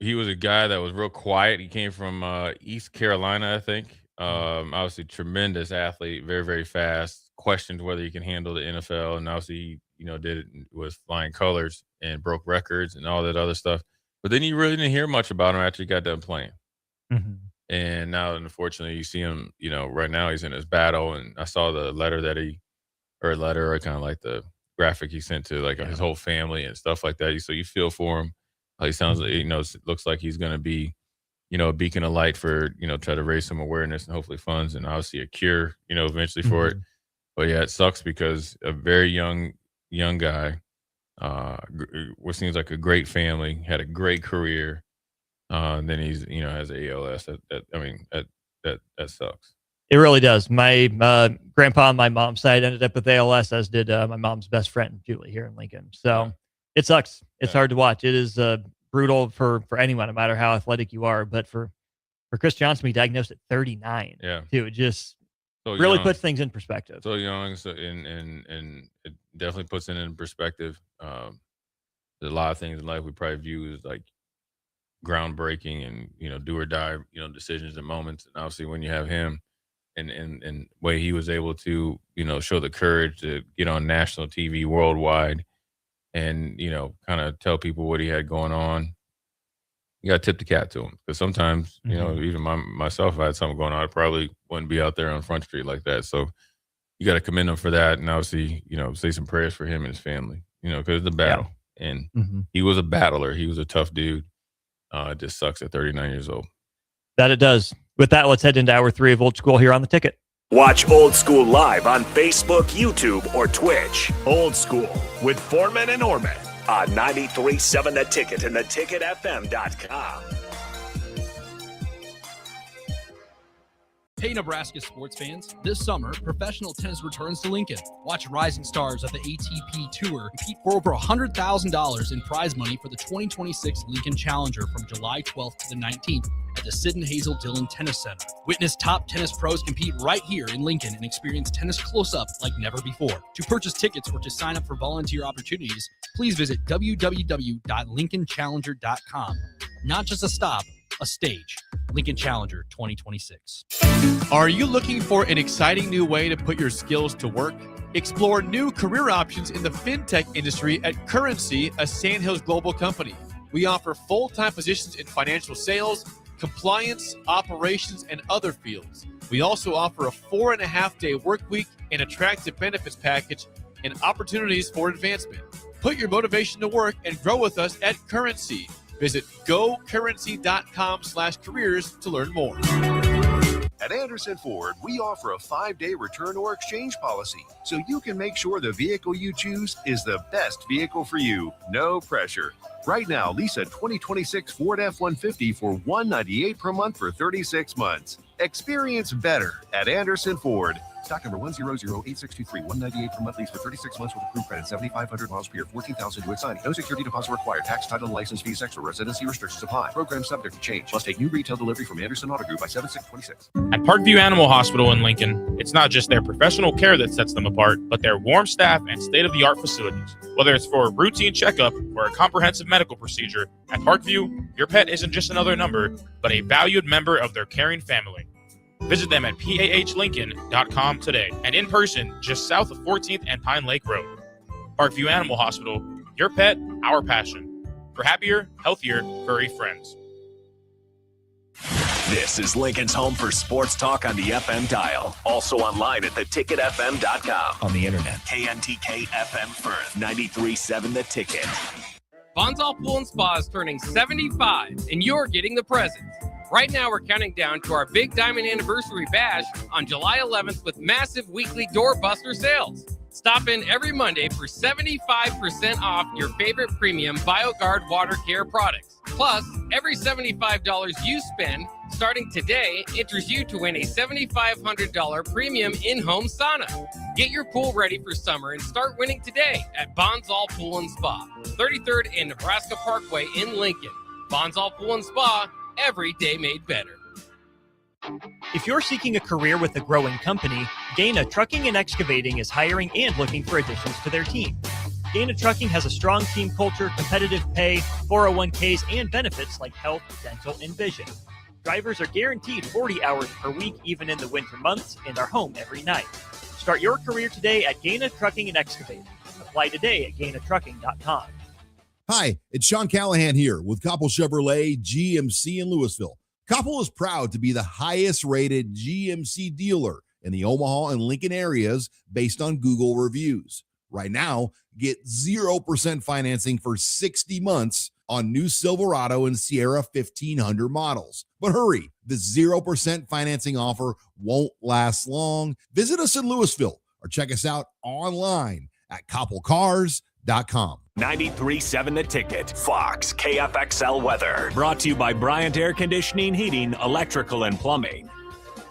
he was a guy that was real quiet. He came from East Carolina, I think. Obviously, tremendous athlete, very, very fast. Questioned whether he can handle the NFL, and obviously, did it with flying colors and broke records and all that other stuff. But then you really didn't hear much about him after he got done playing. Mhm. And now, unfortunately, you see him. Right now he's in his battle. And I saw the letter or kind of like the graphic he sent to like his whole family and stuff like that. So you feel for him. He sounds like it looks like he's going to be a beacon of light for, try to raise some awareness and hopefully funds and obviously a cure, eventually for it. But yeah, it sucks because a very young guy, what seems like a great family, had a great career. And then he's, has ALS. That sucks. It really does. My grandpa on my mom's side ended up with ALS, as did my mom's best friend, Julie, here in Lincoln. So it sucks. It's hard to watch. It is brutal for anyone, no matter how athletic you are. But for Chris Johnson, we diagnosed at 39. Yeah. Too. It just So really young. puts things in perspective. So young, and it definitely puts it in perspective. There's a lot of things in life we probably view as like groundbreaking and do or die decisions and moments. And obviously, when you have him, and way he was able to show the courage to get on national TV worldwide, and kind of tell people what he had going on. You got to tip the cap to him, because sometimes even myself, if I had something going on, I probably wouldn't be out there on Front Street like that. So you got to commend him for that, and obviously say some prayers for him and his family, because it's a battle, and he was a battler. He was a tough dude. It just sucks at 39 years old. That it does. With that, let's head into hour 3 of Old School here on The Ticket. Watch Old School live on Facebook, YouTube, or Twitch. Old School with Foreman and Orman on 93.7 The Ticket and theticketfm.com. Hey, Nebraska sports fans. This summer, professional tennis returns to Lincoln. Watch rising stars of the ATP Tour compete for over $100,000 in prize money for the 2026 Lincoln Challenger from July 12th to the 19th at the Sid and Hazel Dillon Tennis Center. Witness top tennis pros compete right here in Lincoln and experience tennis close-up like never before. To purchase tickets or to sign up for volunteer opportunities, please visit www.lincolnchallenger.com. Not just a stop, a stage. Lincoln Challenger 2026. Are you looking for an exciting new way to put your skills to work? Explore new career options in the fintech industry at Currency, a Sandhills global company. We offer full-time positions in financial sales, compliance, operations, and other fields. We also offer a 4.5-day work week, an attractive benefits package, and opportunities for advancement. Put your motivation to work and grow with us at Currency. Visit gocurrency.com/careers to learn more. At Anderson Ford, we offer a 5-day return or exchange policy, so you can make sure the vehicle you choose is the best vehicle for you. No pressure. Right now, lease a 2026 Ford F-150 for $198 per month for 36 months. Experience better at Anderson Ford. Stock number 1008623, $198 per month lease for 36 months with approved credit, 7,500 miles per year, 14,000 to signing. No security deposit required. Tax, title, license fees extra. Residency restrictions apply. Program subject to change. Must take new retail delivery from Anderson Auto Group by 7/6/26. At Parkview Animal Hospital in Lincoln, it's not just their professional care that sets them apart, but their warm staff and state-of-the-art facilities. Whether it's for a routine checkup or a comprehensive medical procedure, at Parkview, your pet isn't just another number, but a valued member of their caring family. Visit them at pahlincoln.com today and in person just south of 14th and Pine Lake Road. Parkview Animal Hospital, your pet, our passion. For happier, healthier, furry friends. This is Lincoln's home for sports talk on the FM dial. Also online at theticketfm.com. On the internet. KNTK FM Firth, 93.7 The Ticket. Bonsall Pool and Spa is turning 75, and you're getting the presents. Right now, we're counting down to our Big Diamond Anniversary Bash on July 11th with massive weekly doorbuster sales. Stop in every Monday for 75% off your favorite premium BioGuard water care products. Plus, every $75 you spend starting today enters you to win a $7,500 premium in-home sauna. Get your pool ready for summer and start winning today at Bonsall Pool and Spa, 33rd and Nebraska Parkway in Lincoln. Bonsall Pool and Spa, every day made better. If you're seeking a career with a growing company, Gaina Trucking and Excavating is hiring and looking for additions to their team. Gaina Trucking has a strong team culture, competitive pay, 401ks, and benefits like health, dental, and vision. Drivers are guaranteed 40 hours per week, even in the winter months, and are home every night. Start your career today at Gaina Trucking and Excavating. Apply today at GainaTrucking.com. Hi, it's Sean Callahan here with Koppel Chevrolet GMC in Louisville. Koppel is proud to be the highest rated GMC dealer in the Omaha and Lincoln areas based on Google reviews. Right now, get 0% financing for 60 months on new Silverado and Sierra 1500 models. But hurry, the 0% financing offer won't last long. Visit us in Louisville or check us out online at koppelcars.com. 93.7 The Ticket, Fox, KFXL weather. Brought to you by Bryant Air Conditioning, Heating, Electrical, and Plumbing.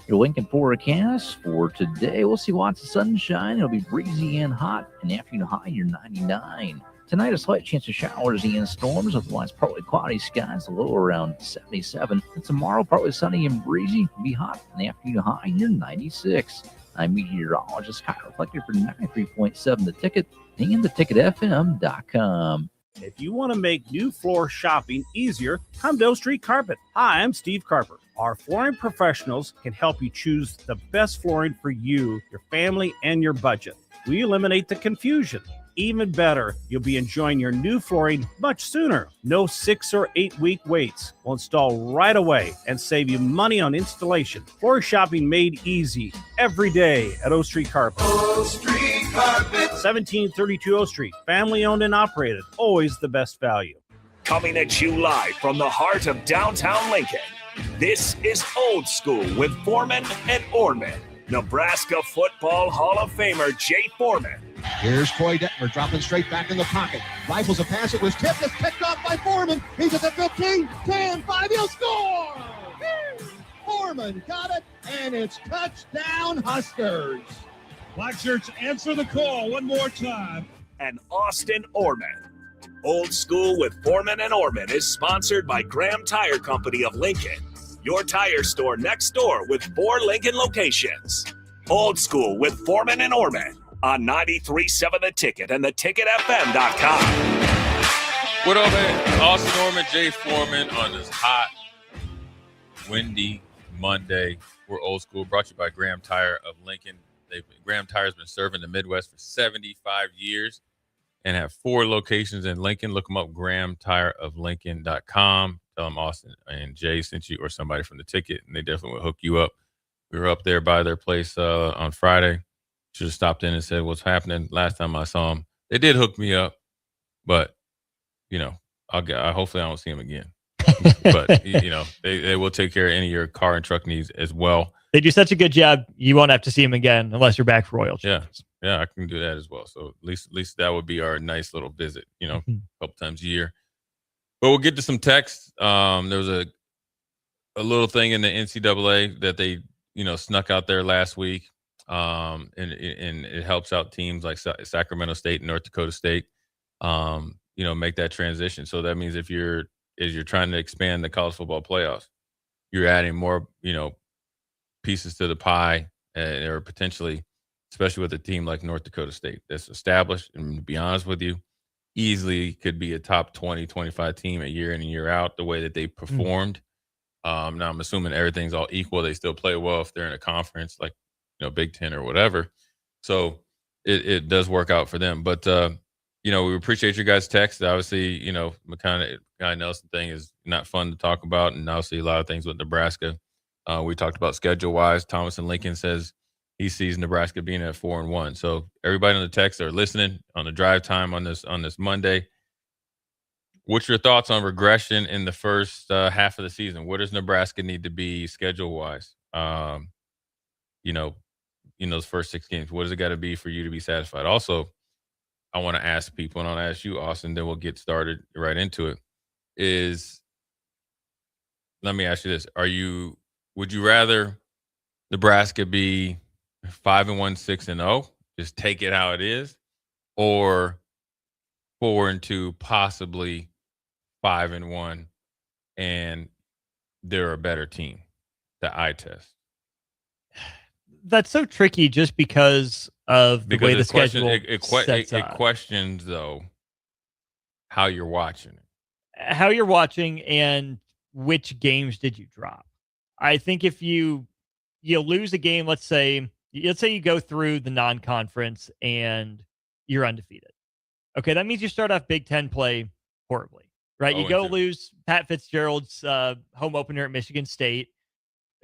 Your Lincoln forecast for today. We'll see lots of sunshine. It'll be breezy and hot. An afternoon high near 99. Tonight, a slight chance of showers and storms. Otherwise, partly cloudy skies. A low around 77. And tomorrow, partly sunny and breezy. It'll be hot. An afternoon high near 96. I'm meteorologist Kyle Reflector for 93.7 The Ticket and theticketfm.com. If you want to make new floor shopping easier, come to O Street Carpet. Hi, I'm Steve Carper. Our flooring professionals can help you choose the best flooring for you, your family, and your budget. We eliminate the confusion. Even better, you'll be enjoying your new flooring much sooner. No 6 or 8 week waits. We'll install right away and save you money on installation. Floor shopping made easy every day at O Street Carpet. O Street Carpet. 1732 O Street. Family owned and operated. Always the best value. Coming at you live from the heart of downtown Lincoln. This is Old School with Foreman and Orman. Nebraska Football Hall of Famer Jay Foreman. Here's Troy Detmer dropping straight back in the pocket. Rifles a pass. It was tipped. It's picked off by Foreman. He's at the 15, 10, 5. He'll score! Foreman got it, and it's touchdown Huskers. Black shirts, answer the call one more time. And Austin Orman. Old School with Foreman and Orman is sponsored by Graham Tire Company of Lincoln. Your tire store next door with 4 Lincoln locations. Old School with Foreman and Orman on 93.7 The Ticket and theticketfm.com. What up, man? Austin Norman, Jay Foreman on this hot, windy Monday. We're Old School, brought to you by Graham Tire of Lincoln. Graham Tire has been serving the Midwest for 75 years and have 4 locations in Lincoln. Look them up, grahamtireoflincoln.com. Tell them Austin and Jay sent you or somebody from The Ticket, and they definitely will hook you up. We were up there by their place on Friday. Should have stopped in and said what's happening. Last time I saw them, they did hook me up, but hopefully I don't see them again. But they will take care of any of your car and truck needs as well. They do such a good job. You won't have to see them again unless you're back for oil changes. Yeah, I can do that as well. So at least that would be our nice little visit. A couple times a year. But we'll get to some text. There was a little thing in the NCAA that they snuck out there last week. And it helps out teams like Sacramento State and North Dakota State, make that transition. So that means as you're trying to expand the college football playoffs, you're adding more, pieces to the pie, or potentially, especially with a team like North Dakota State that's established. And to be honest with you, easily could be a top 20, 25 team a year in and year out, the way that they performed. Now I'm assuming everything's all equal. They still play well if they're in a conference like, Big Ten or whatever. So it does work out for them. But, we appreciate your guys' text. Obviously, the Guy Nelson thing is not fun to talk about. And obviously a lot of things with Nebraska. We talked about schedule-wise. Thomas and Lincoln says he sees Nebraska being at 4-1. So everybody on the text are listening on the drive time on this Monday. What's your thoughts on regression in the first half of the season? Where does Nebraska need to be schedule-wise? Those first 6 games, what does it got to be for you to be satisfied? Also, I want to ask people, and I'll ask you, Austin, then we'll get started right into it, let me ask you this. Would you rather Nebraska be 5-1, 6-0, just take it how it is, or 4-2, possibly 5-1, and they're a better team, the eye test? That's so tricky just because of the way the schedule sets it up. questions though how you're watching it. How you're watching and which games did you drop. I think if you lose a game, let's say you go through the non-conference and you're undefeated. Okay, that means you start off Big Ten play horribly, right? You go 0-2. lose Pat Fitzgerald's home opener at Michigan State,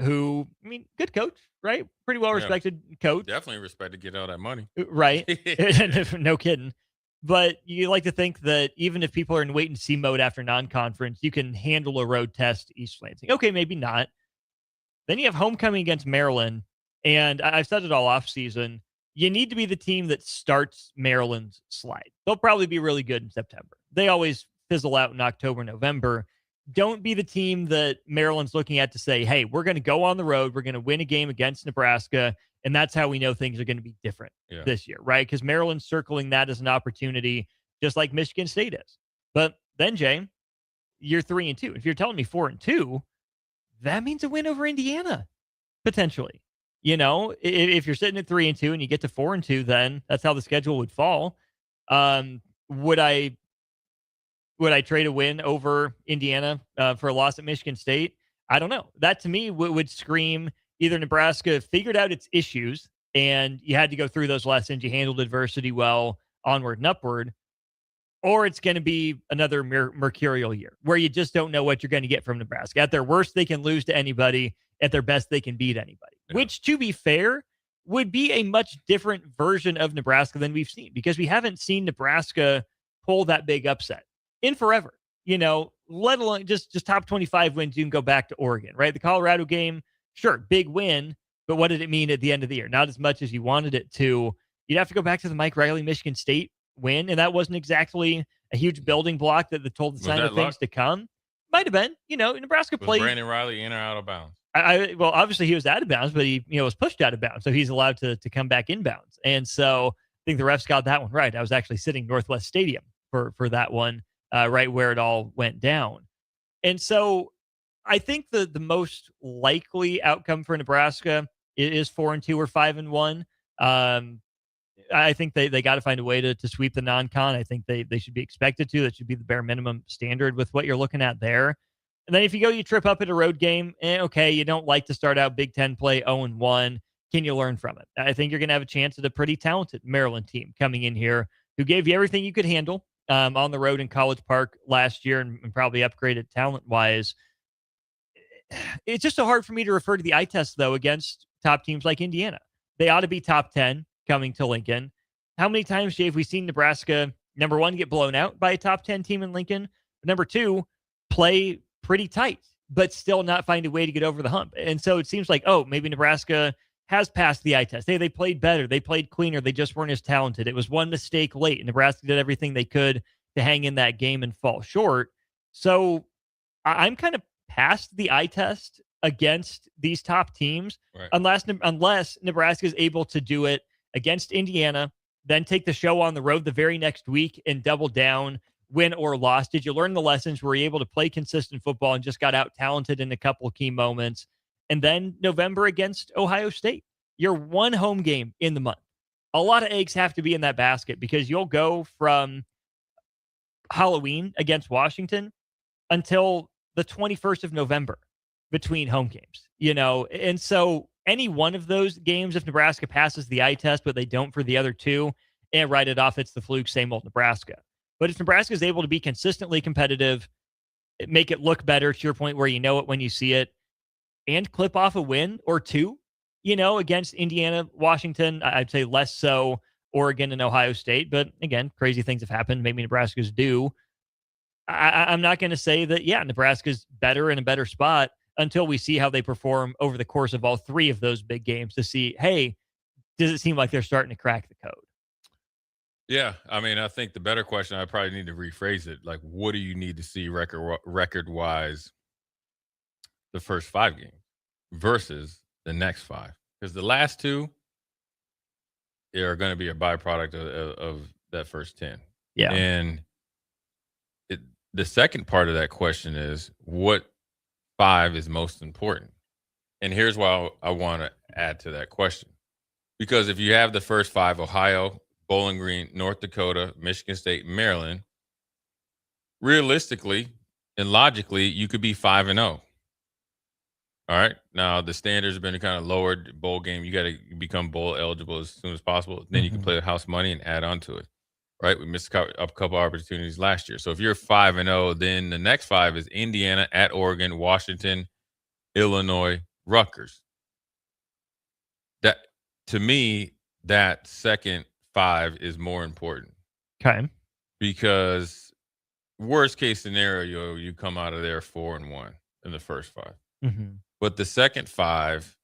who, I mean, good coach, right? Pretty well respected coach. Definitely respect to get all that money. Right. No kidding. But you like to think that even if people are in wait and see mode after non-conference, you can handle a road test East Lansing. Okay, maybe not. Then you have homecoming against Maryland. And I've said it all off season. You need to be the team that starts Maryland's slide. They'll probably be really good in September. They always fizzle out in October, November. Don't be the team that Maryland's looking at to say, hey, we're going to go on the road. We're going to win a game against Nebraska. And that's how we know things are going to be different this year, right? Because Maryland's circling that as an opportunity, just like Michigan State is. But then, Jay, you're 3-2. If you're telling me 4-2, that means a win over Indiana, potentially. You know, if you're sitting at 3-2 and you get to 4-2, then that's how the schedule would fall. Would I trade a win over Indiana for a loss at Michigan State? I don't know. That to me would scream either Nebraska figured out its issues and you had to go through those lessons, you handled adversity well, onward and upward, or it's going to be another mercurial year where you just don't know what you're going to get from Nebraska. At their worst, they can lose to anybody. At their best, they can beat anybody, which, to be fair, would be a much different version of Nebraska than we've seen because we haven't seen Nebraska pull that big upset in forever, you know, let alone just top 25 wins. You can go back to Oregon, right? The Colorado game, sure, big win, but what did it mean at the end of the year? Not as much as you wanted it to. You'd have to go back to the Mike Riley Michigan State win, and that wasn't exactly a huge building block that told the sign of things to come. Might have been, you know, Nebraska played. Was Brandon Riley in or out of bounds? Well, obviously he was out of bounds, but he, was pushed out of bounds, so he's allowed to come back in bounds. And so I think the refs got that one right. I was actually sitting Northwest Stadium for that one, right where it all went down. And so I think the most likely outcome for Nebraska is 4-2 or 5-1. I think they got to find a way to sweep the non-con. I think they should be expected to. That should be the bare minimum standard with what you're looking at there. And then if you trip up at a road game, okay, you don't like to start out Big Ten play 0-1. Can you learn from it? I think you're going to have a chance at a pretty talented Maryland team coming in here who gave you everything you could handle on the road in College Park last year and probably upgraded talent-wise. It's just so hard for me to refer to the eye test, though, against top teams like Indiana. They ought to be top 10 coming to Lincoln. How many times, Jay, have we seen Nebraska, number one, get blown out by a top 10 team in Lincoln? Number two, play pretty tight, but still not find a way to get over the hump. And so it seems like, maybe Nebraska has passed the eye test. Hey, they played better. They played cleaner. They just weren't as talented. It was one mistake late. Nebraska did everything they could to hang in that game and fall short. So I'm kind of past the eye test against these top teams, right, unless Nebraska is able to do it against Indiana, then take the show on the road the very next week and double down, win or loss. Did you learn the lessons? Were you able to play consistent football and just got out talented in a couple of key moments? And then November against Ohio State, your one home game in the month. A lot of eggs have to be in that basket because you'll go from Halloween against Washington until the 21st of November between home games, and so any one of those games, if Nebraska passes the eye test, but they don't for the other two, and write it off, it's the fluke, same old Nebraska. But if Nebraska is able to be consistently competitive, make it look better to your point where you know it when you see it, and clip off a win or two, against Indiana, Washington, I'd say less so Oregon and Ohio State. But again, crazy things have happened. Maybe Nebraska's due. I'm not going to say that, Nebraska's better in a better spot until we see how they perform over the course of all three of those big games to see, hey, does it seem like they're starting to crack the code? Yeah, I mean, I think the better question, I probably need to rephrase it. Like, what do you need to see record-wise the first 5 games versus the next 5? Because the last 2 are going to be a byproduct of that first 10. Yeah. And the second part of that question is, what 5 is most important? And here's why I want to add to that question. Because if you have the first 5, Ohio, Bowling Green, North Dakota, Michigan State, Maryland, realistically and logically, you could be 5-0. All right. Now the standards have been kind of lowered. Bowl game, you got to become bowl eligible as soon as possible. Then you can play the house money and add on to it. Right. We missed a couple opportunities last year. So if you're 5-0, then the next 5 is Indiana, at Oregon, Washington, Illinois, Rutgers. That, to me, that second 5 is more important. Okay. Because worst case scenario, you come out of there 4-1 in the first 5. But the second 5,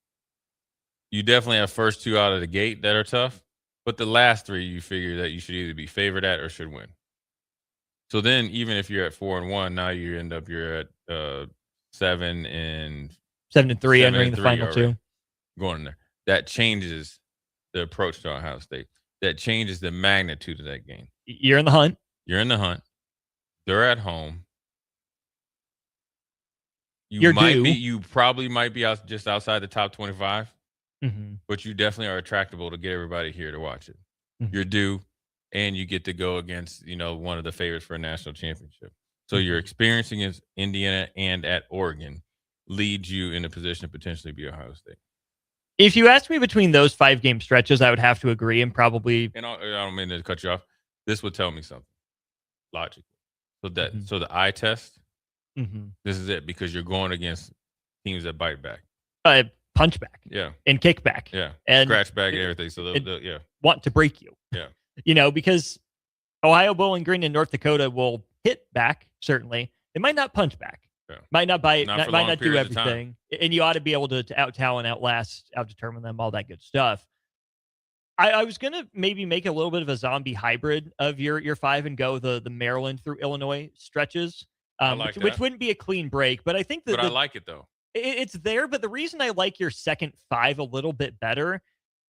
you definitely have first 2 out of the gate that are tough. But the last 3, you figure that you should either be favored at or should win. So then, even if you're at 4-1, now you're at 7-3, entering the final 2. Going in there, that changes the approach to Ohio State. That changes the magnitude of that game. You're in the hunt. You're in the hunt. They're at home. You probably might be just outside the top 25, but you definitely are attractable to get everybody here to watch it. You're due, and you get to go against one of the favorites for a national championship. So your experience against Indiana and at Oregon leads you in a position to potentially be Ohio State. If you asked me between those 5-game stretches, I would have to agree, and probably. And I don't mean to cut you off. This would tell me something logically. So the eye test. This is it, because you're going against teams that bite back, punch back, and kick back, and scratch back and everything. So they'll want to break you, yeah. Because Ohio, Bowling Green, and North Dakota will hit back. Certainly, they might not punch back, might not bite, might not do everything, and you ought to be able to out talent, outlast, out determine them, all that good stuff. I was gonna maybe make a little bit of a zombie hybrid of your 5 and go the Maryland through Illinois stretches. Which wouldn't be a clean break, but I think that. But I like it though. It's there, but the reason I like your second 5 a little bit better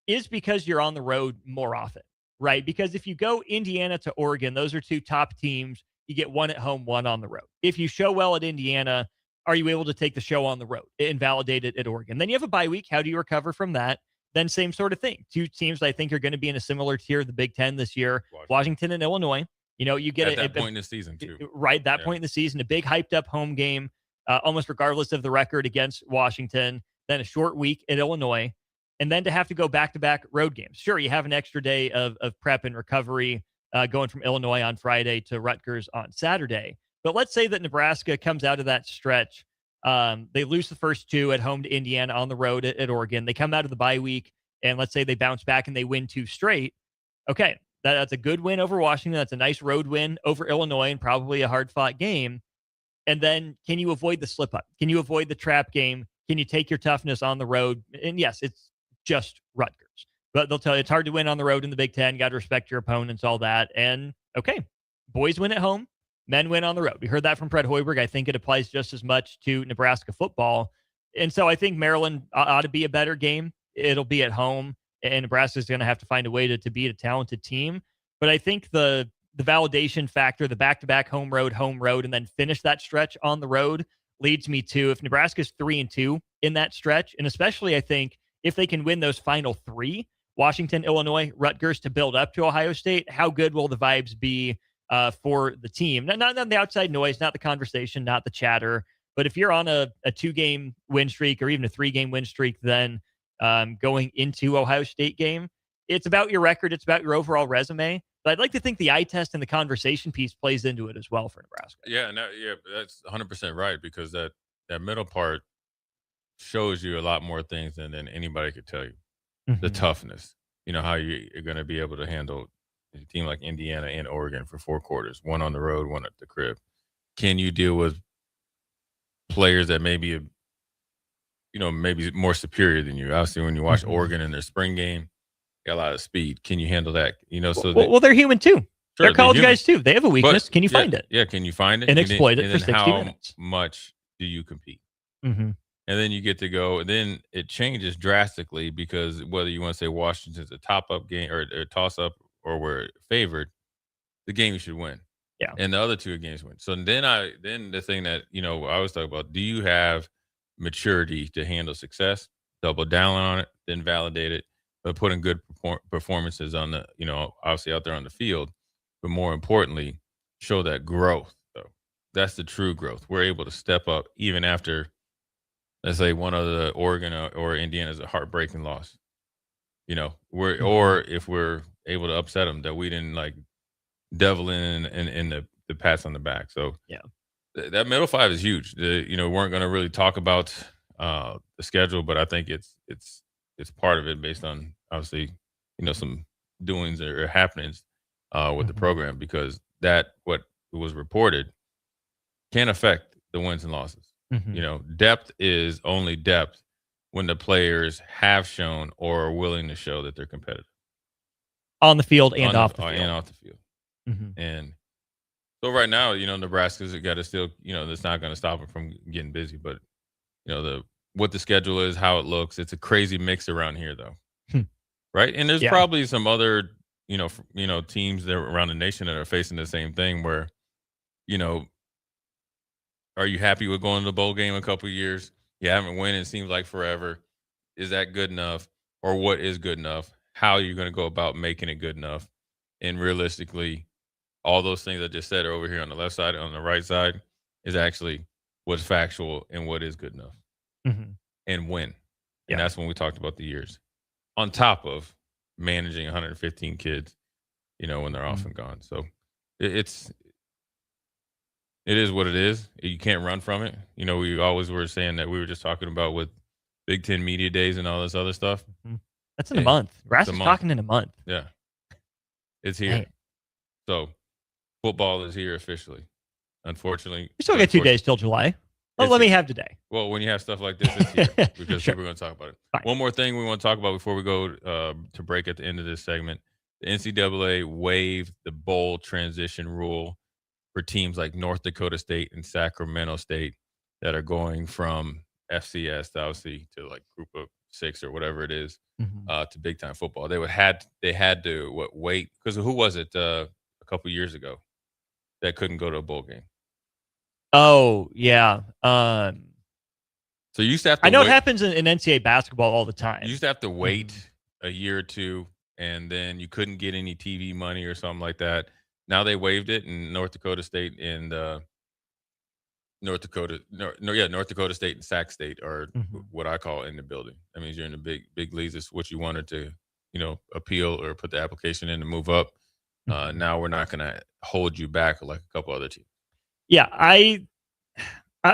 is because you're on the road more often, right? Because if you go Indiana to Oregon, those are 2 top teams. You get 1 at home, 1 on the road. If you show well at Indiana, are you able to take the show on the road and validate it at Oregon? Then you have a bye week. How do you recover from that? Then same sort of thing. 2 teams I think are going to be in a similar tier of the Big Ten this year, Washington and Illinois. You get at that point in the season too. Right, that point in the season, a big hyped up home game, almost regardless of the record against Washington. Then a short week at Illinois, and then to have to go back-to-back road games. Sure, you have an extra day of prep and recovery going from Illinois on Friday to Rutgers on Saturday. But let's say that Nebraska comes out of that stretch. They lose the first 2 at home to Indiana, on the road at Oregon. They come out of the bye week, and let's say they bounce back and they win 2 straight. Okay. That's a good win over Washington. That's a nice road win over Illinois, and probably a hard-fought game. And then can you avoid the slip-up? Can you avoid the trap game? Can you take your toughness on the road? And yes, it's just Rutgers. But they'll tell you it's hard to win on the road in the Big Ten. You got to respect your opponents, all that. And, okay, boys win at home. Men win on the road. We heard that from Fred Hoiberg. I think it applies just as much to Nebraska football. And so I think Maryland ought to be a better game. It'll be at home. And Nebraska's going to have to find a way to beat a talented team. But I think the validation factor, the back-to-back home road, and then finish that stretch on the road leads me to, if Nebraska's 3-2 in that stretch, and especially I think if they can win those final 3, Washington, Illinois, Rutgers, to build up to Ohio State, how good will the vibes be for the team? Not the outside noise, not the conversation, not the chatter. But if you're on a 2-game win streak or even a 3-game win streak, then going into Ohio State game, it's about your record. It's about your overall resume. But I'd like to think the eye test and the conversation piece plays into it as well for Nebraska. Yeah, that's 100% right, because that middle part shows you a lot more things than anybody could tell you. The toughness, how you're going to be able to handle a team like Indiana and Oregon for 4 quarters, 1 on the road, 1 at the crib. Can you deal with players that maybe more superior than you? Obviously, when you watch Oregon in their spring game, got a lot of speed. Can you handle that? Well, they're human too. Sure, they're college guys too. They have a weakness. Can you find it? Yeah, can you find it and exploit it for 60 minutes? How much do you compete? And then you get to go. And then it changes drastically, because whether you want to say Washington's a top-up game or a toss-up, or we're favored, the game you should win. Yeah. And the other 2 games win. So then the thing that I always talk about: do you have maturity to handle success, double down on it, then validate it, but putting good performances on the, obviously out there on the field, but more importantly, show that growth. Though that's the true growth. We're able to step up even after, let's say, one of the Oregon or Indiana's a heartbreaking loss. Or if we're able to upset them, that we didn't like devil in the pats on the back. So yeah. That middle five is huge. We weren't going to really talk about the schedule, but I think it's part of it based on obviously some doings or happenings with the program, because that what was reported can affect the wins and losses. Depth is only depth when the players have shown or are willing to show that they're competitive on the field and off the field. And off the field. And so right now, Nebraska's got to still, that's not going to stop them from getting busy. But, what the schedule is, how it looks, it's a crazy mix around here, though. Right? And there's probably some other, teams that around the nation that are facing the same thing where, are you happy with going to the bowl game a couple of years? You haven't won, it seems like forever. Is that good enough? Or what is good enough? How are you going to go about making it good enough? And realistically, all those things I just said are over here on the left side. On the right side is actually what's factual and what is good enough and when. And that's when we talked about the years. On top of managing 115 kids, when they're off and gone. So it is what it is. You can't run from it. We always were saying that we were just talking about with Big Ten Media Days and all this other stuff. That's in a month. Nebraska's talking in a month. Yeah. It's here. Dang. So football is here officially. Unfortunately. We still got 2 days till July. Well, let me have today. Well, when you have stuff like this, it's here because people are going to talk about it. Fine. One more thing we want to talk about before we go to break at the end of this segment. The NCAA waived the bowl transition rule for teams like North Dakota State and Sacramento State that are going from FCS, obviously, to like Group of 6 or whatever it is, to big time football. They had to wait, because who was it a couple years ago that couldn't go to a bowl game? Oh yeah. So you used to have to. I know it happens in NCAA basketball all the time. You used to have to wait a year or two, and then you couldn't get any TV money or something like that. Now they waived it, and North Dakota State and North Dakota State and Sac State are what I call in the building. That means you're in the big leagues. It's what you wanted to, appeal or put the application in to move up. Now we're not going to hold you back like a couple other teams. Yeah, I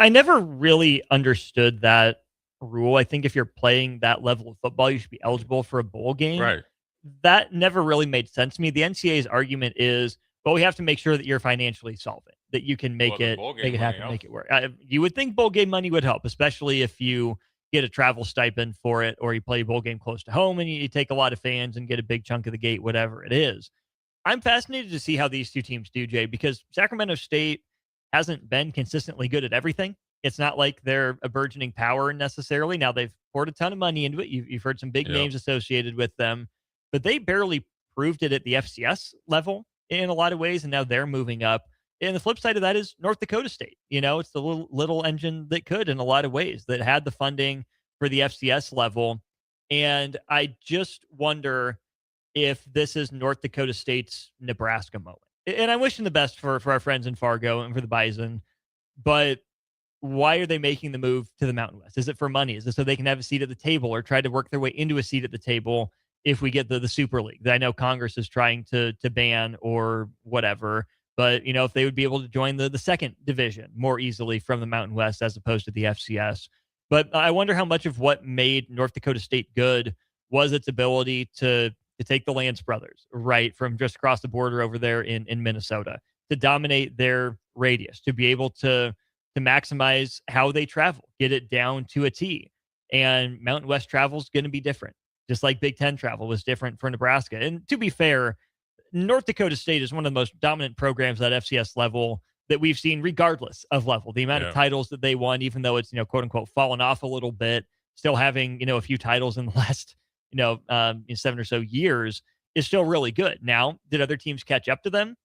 never really understood that rule. I think if you're playing that level of football, you should be eligible for a bowl game. Right. That never really made sense to me. The NCAA's argument is, well, we have to make sure that you're financially solvent, that you can make it happen, make it work. You would think bowl game money would help, especially if you get a travel stipend for it, or you play a bowl game close to home and you take a lot of fans and get a big chunk of the gate, whatever it is. I'm fascinated to see how these two teams do, Jay, because Sacramento State hasn't been consistently good at everything. It's not like they're a burgeoning power necessarily. Now they've poured a ton of money into it. You've heard some big names associated with them, but they barely proved it at the FCS level in a lot of ways, and now they're moving up. And the flip side of that is North Dakota State. It's the little engine that could in a lot of ways, that had the funding for the FCS level. And I just wonder if this is North Dakota State's Nebraska moment. And I'm wishing the best for our friends in Fargo and for the Bison, but why are they making the move to the Mountain West? Is it for money? Is it so they can have a seat at the table or try to work their way into a seat at the table if we get the Super League that I know Congress is trying to ban or whatever? But, if they would be able to join the second division more easily from the Mountain West as opposed to the FCS. But I wonder how much of what made North Dakota State good was its ability to take the Lance brothers, right, from just across the border over there in Minnesota, to dominate their radius, to be able to maximize how they travel, get it down to a T. And Mountain West travel is going to be different, just like Big Ten travel was different for Nebraska. And to be fair, North Dakota State is one of the most dominant programs at FCS level that we've seen, regardless of level. The amount of titles that they won, even though it's, quote unquote, fallen off a little bit, still having, a few titles in the last 7 or so years is still really good. Now, did other teams catch up to them?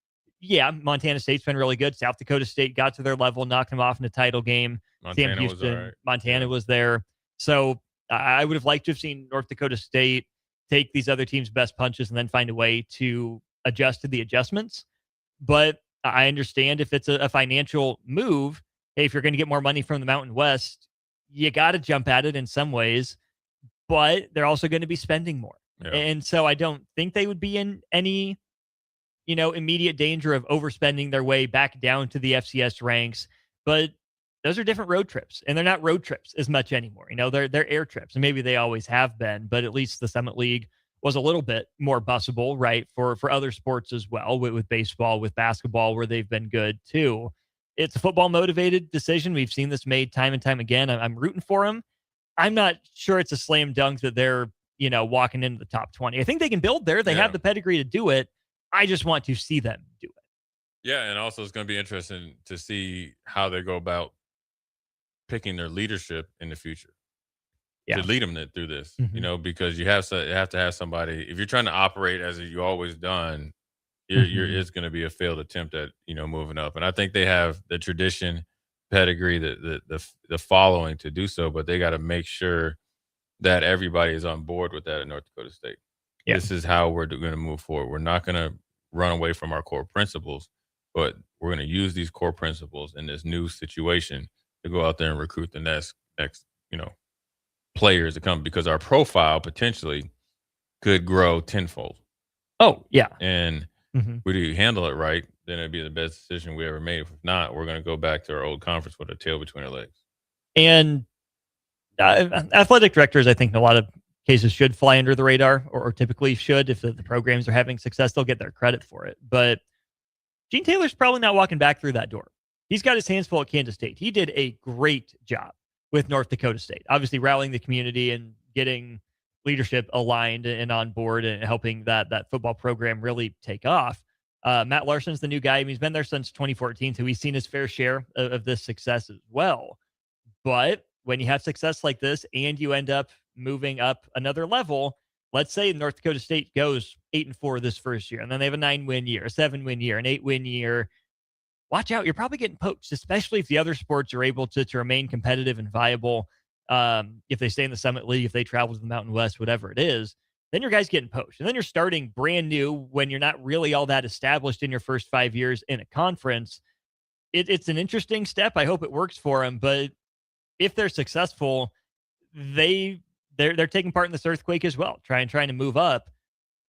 Yeah, Montana State's been really good. South Dakota State got to their level, knocked them off in a title game. Montana Sam Houston, was all right. Montana was there. So I would have liked to have seen North Dakota State take these other teams' best punches and then find a way to adjust to the adjustments. But I understand if it's a financial move, hey, if you're going to get more money from the Mountain West, you got to jump at it in some ways, but they're also going to be spending more. Yeah. And so I don't think they would be in any, immediate danger of overspending their way back down to the FCS ranks. But those are different road trips, and they're not road trips as much anymore. They're air trips, and maybe they always have been, but at least the Summit League was a little bit more busable, right, for other sports as well, with baseball, with basketball, where they've been good too. It's a football-motivated decision. We've seen this made time and time again. I'm rooting for them. I'm not sure it's a slam dunk that they're, walking into the top 20. I think they can build there. They have the pedigree to do it. I just want to see them do it. Yeah, and also it's going to be interesting to see how they go about picking their leadership in the future to lead them through this, because you have to have somebody. If you're trying to operate as you always done, it's going to be a failed attempt at moving up. And I think they have the tradition, pedigree, the following to do so, but they got to make sure that everybody is on board with that at North Dakota State. Yeah. This is how we're going to move forward. We're not going to run away from our core principles, but we're going to use these core principles in this new situation to go out there and recruit the next players to come, because our profile potentially could grow tenfold. Oh, yeah. And we do handle it right, then it'd be the best decision we ever made. If not, we're going to go back to our old conference with a tail between our legs. And athletic directors, I think in a lot of cases, should fly under the radar, or typically should. If the programs are having success, they'll get their credit for it. But Gene Taylor's probably not walking back through that door. He's got his hands full at Kansas State. He did a great job with North Dakota State, obviously rallying the community and getting leadership aligned and on board and helping that football program really take off. Matt Larson's the new guy. He's been there since 2014, so he's seen his fair share of this success as well. But when you have success like this and you end up moving up another level, let's say North Dakota State goes 8-4 this first year, and then they have a 9-win year, a 7-win year, an 8-win year. Watch out. You're probably getting poached, especially if the other sports are able to remain competitive and viable. If they stay in the Summit League, if they travel to the Mountain West, whatever it is, then your guys getting poached. And then you're starting brand new when you're not really all that established in your first 5 years in a conference. It's an interesting step. I hope it works for them. But if they're successful, they're taking part in this earthquake as well, trying to move up.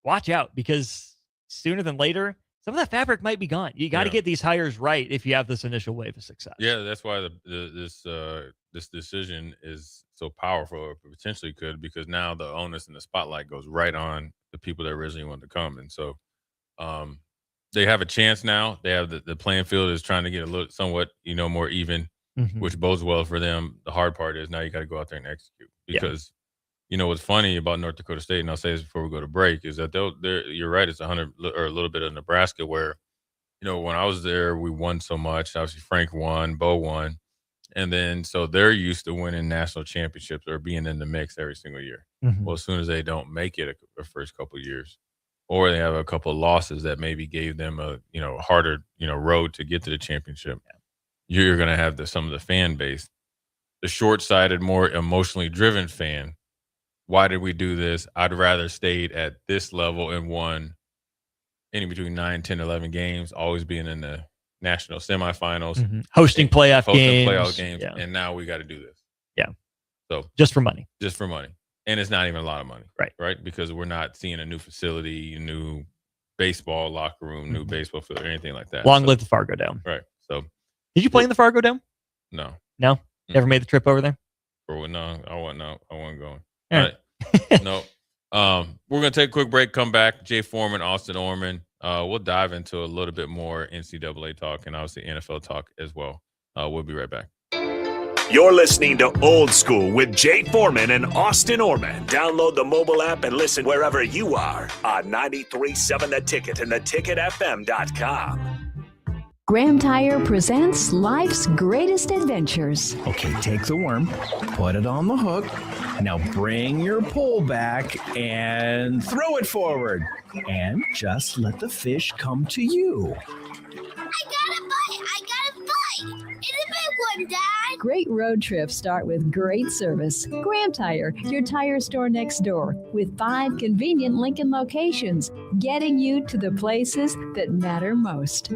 Watch out, because sooner than later, some of that fabric might be gone. You got to get these hires right if you have this initial wave of success. Yeah, that's why this decision is so powerful, or potentially could, because now the onus and the spotlight goes right on the people that originally wanted to come. And so they have a chance now. They have the playing field is trying to get a little somewhat, more even, which bodes well for them. The hard part is now you got to go out there and execute, because what's funny about North Dakota State, and I'll say this before we go to break, is that you're right. It's 100 or a little bit of Nebraska, where, when I was there, we won so much. Obviously, Frank won, Bo won. And then, so they're used to winning national championships or being in the mix every single year. Well, as soon as they don't make it the first couple of years, or they have a couple of losses that maybe gave them a, harder, road to get to the championship, you're going to have some of the fan base, the short-sighted, more emotionally driven fan. Why did we do this? I'd rather stayed at this level and won any between 9, 10, 11 games, always being in the national semifinals, hosting playoff games. Yeah. And now we got to do this. Yeah. So just for money. And it's not even a lot of money. Right. Because we're not seeing a new facility, a new baseball locker room, new baseball field, or anything like that. Long live the Fargo Dome. Right. So did you play in the Fargo Dome? No. Never made the trip over there? No, I wasn't going. All right. No. We're going to take a quick break, come back. Jay Foreman, Austin Orman. We'll dive into a little bit more NCAA talk and obviously NFL talk as well. We'll be right back. You're listening to Old School with Jay Foreman and Austin Orman. Download the mobile app and listen wherever you are on 93.7 The Ticket and theticketfm.com. Graham Tire presents life's greatest adventures. Okay, take the worm, put it on the hook. Now bring your pole back and throw it forward. And just let the fish come to you. fun, Dad. Great road trips start with great service. Graham Tire, your tire store next door, with 5 convenient Lincoln locations, getting you to the places that matter most.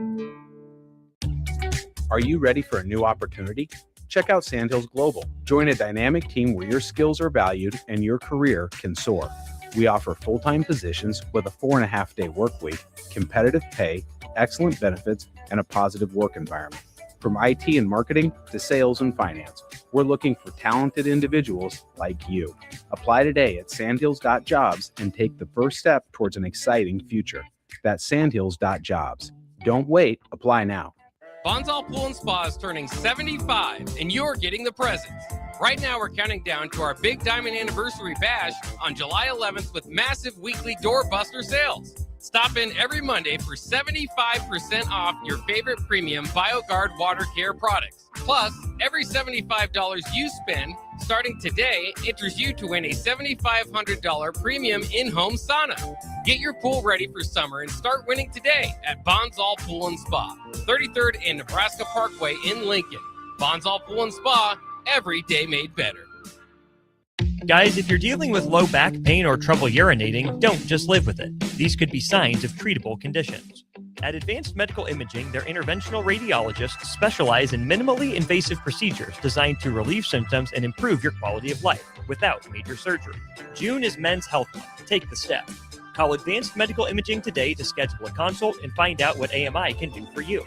Are you ready for a new opportunity? Check out Sandhills Global. Join a dynamic team where your skills are valued and your career can soar. We offer full-time positions with a 4.5-day work week, competitive pay, excellent benefits, and a positive work environment. From IT and marketing to sales and finance, we're looking for talented individuals like you. Apply today at sandhills.jobs and take the first step towards an exciting future. That's sandhills.jobs. Don't wait. Apply now. Bonsall Pool and Spa is turning 75, and you're getting the presents. Right now, we're counting down to our Big Diamond Anniversary Bash on July 11th with massive weekly doorbuster sales. Stop in every Monday for 75% off your favorite premium BioGuard water care products. Plus, every $75 you spend starting today enters you to win a $7,500 premium in-home sauna. Get your pool ready for summer and start winning today at Bonsall Pool and Spa, 33rd and Nebraska Parkway in Lincoln. Bonsall Pool and Spa, every day made better. Guys, if you're dealing with low back pain or trouble urinating, don't just live with it. These could be signs of treatable conditions. At Advanced Medical Imaging, their interventional radiologists specialize in minimally invasive procedures designed to relieve symptoms and improve your quality of life without major surgery. June is Men's Health Month. Take the step. Call Advanced Medical Imaging today to schedule a consult and find out what AMI can do for you.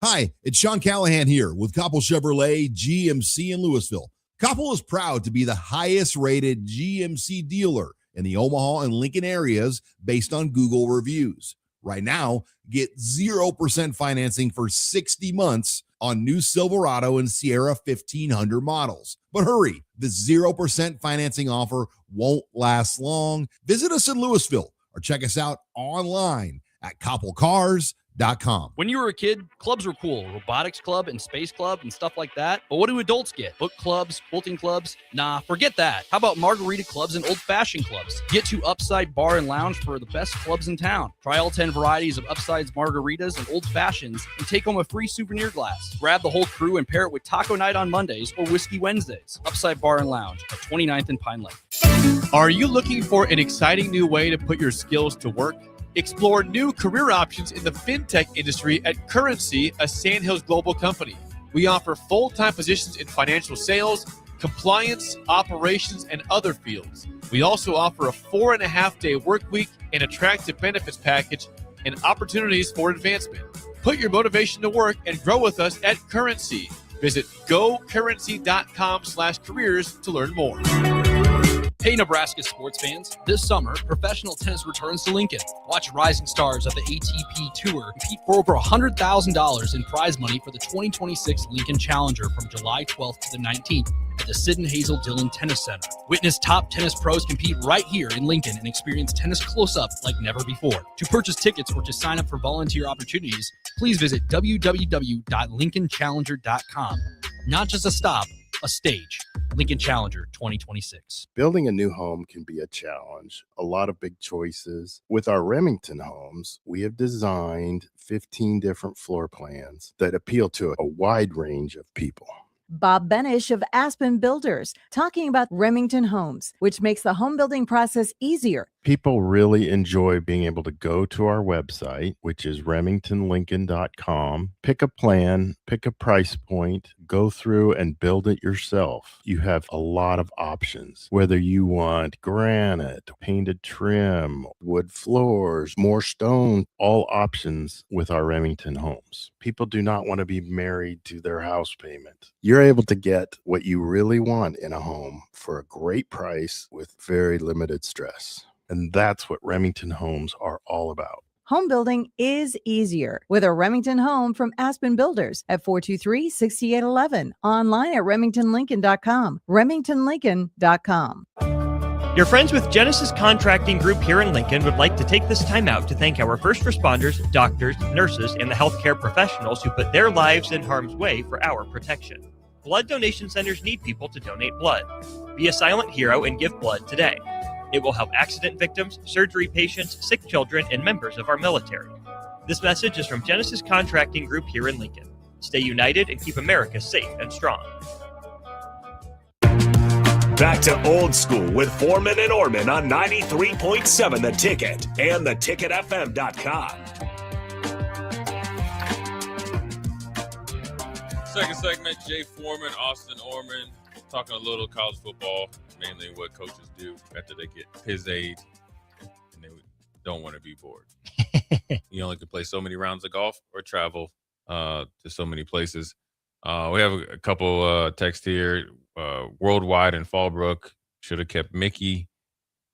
Hi, it's Sean Callahan here with Koppel Chevrolet GMC in Louisville. Koppel is proud to be the highest rated GMC dealer in the Omaha and Lincoln areas based on Google reviews. Right now, get 0% financing for 60 months on new Silverado and Sierra 1500 models. But hurry, the 0% financing offer won't last long. Visit us in Louisville or check us out online at koppelcars.com. When you were a kid, clubs were cool. Robotics club and space club and stuff like that. But what do adults get? Book clubs, quilting clubs? Nah, forget that. How about margarita clubs and old-fashioned clubs? Get to Upside Bar and Lounge for the best clubs in town. Try all 10 varieties of Upside's margaritas and old-fashions and take home a free souvenir glass. Grab the whole crew and pair it with taco night on Mondays or whiskey Wednesdays. Upside Bar and Lounge at 29th and Pine Lake. Are you looking for an exciting new way to put your skills to work? Explore new career options in the fintech industry at Currency, a Sandhills Global company. We offer full-time positions in financial sales, compliance, operations, and other fields. We also offer a 4.5-day work week, an attractive benefits package, and opportunities for advancement. Put your motivation to work and grow with us at Currency. Visit gocurrency.com/careers to learn more. Hey, Nebraska sports fans. This summer, professional tennis returns to Lincoln. Watch rising stars of the ATP Tour compete for over $100,000 in prize money for the 2026 Lincoln Challenger from July 12th to the 19th at the Sid and Hazel Dillon Tennis Center. Witness top tennis pros compete right here in Lincoln and experience tennis close-up like never before. To purchase tickets or to sign up for volunteer opportunities, please visit www.lincolnchallenger.com. Not just a stop, a stage. Lincoln Challenger 2026. Building a new home can be a challenge. A lot of big choices. With our Remington homes, we have designed 15 different floor plans that appeal to a wide range of people. Bob Benish of Aspen Builders, talking about Remington Homes, which makes the home building process easier. People really enjoy being able to go to our website, which is remingtonlincoln.com, pick a plan, pick a price point, go through and build it yourself. You have a lot of options, whether you want granite, painted trim, wood floors, more stone, all options with our Remington homes. People do not want to be married to their house payment. You're able to get what you really want in a home for a great price with very limited stress. And that's what Remington homes are all about. Home building is easier with a Remington home from Aspen Builders at 423-6811. Online at remingtonlincoln.com. remingtonlincoln.com. Your friends with Genesis Contracting Group here in Lincoln would like to take this time out to thank our first responders, doctors, nurses, and the healthcare professionals who put their lives in harm's way for our protection. Blood donation centers need people to donate blood. Be a silent hero and give blood today. It will help accident victims, surgery patients, sick children, and members of our military. This message is from Genesis Contracting Group here in Lincoln. Stay united and keep America safe and strong. Back to Old School with Foreman and Orman on 93.7 The Ticket and theticketfm.com. Second segment, Jay Foreman, Austin Orman, talking a little college football, mainly what coaches do after they get his age and they don't want to be bored. You only can play so many rounds of golf or travel to so many places. We have a couple texts here. Worldwide in Fallbrook should have kept Mickey.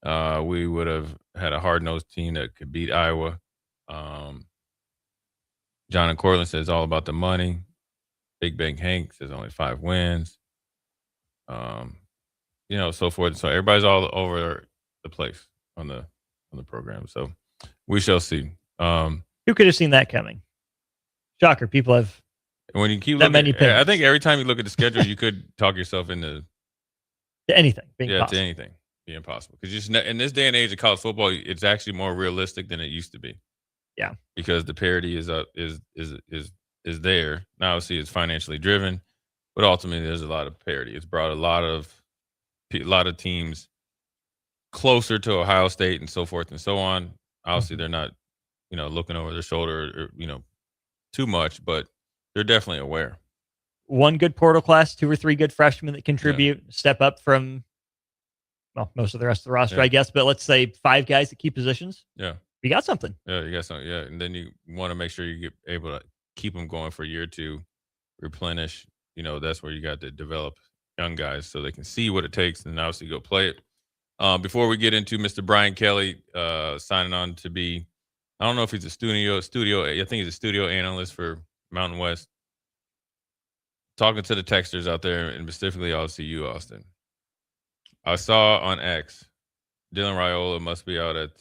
We would have had a hard-nosed team that could beat Iowa. John and Cortland says all about the money. Big Bang Hank says only 5 wins. So forth. So everybody's all over the place on the program. So we shall see. Who could have seen that coming? Shocker. People have when you keep that many picks. I think every time you look at the schedule, you could talk yourself into to anything. To anything being possible. Because just in this day and age of college football, it's actually more realistic than it used to be. Yeah. Because the parity is there. Now, obviously, it's financially driven, but ultimately, there's a lot of parity. It's brought a lot of teams closer to Ohio State and so forth and so on. Obviously, they're not, looking over their shoulder, or, too much, but they're definitely aware. One good portal class, 2 or 3 good freshmen that contribute, step up from, most of the rest of the roster, I guess. But let's say 5 guys that keep positions. Yeah. You got something. Yeah, you got something. Yeah, and then you want to make sure you get able to keep them going for a year or two, replenish. That's where you got to develop young guys so they can see what it takes and obviously go play it. Before we get into Mr. Brian Kelly signing on to be, I don't know if he's a studio. I think he's a studio analyst for Mountain West. Talking to the texters out there, and specifically, obviously you, Austin. I saw on X, Dylan Raiola must be out at,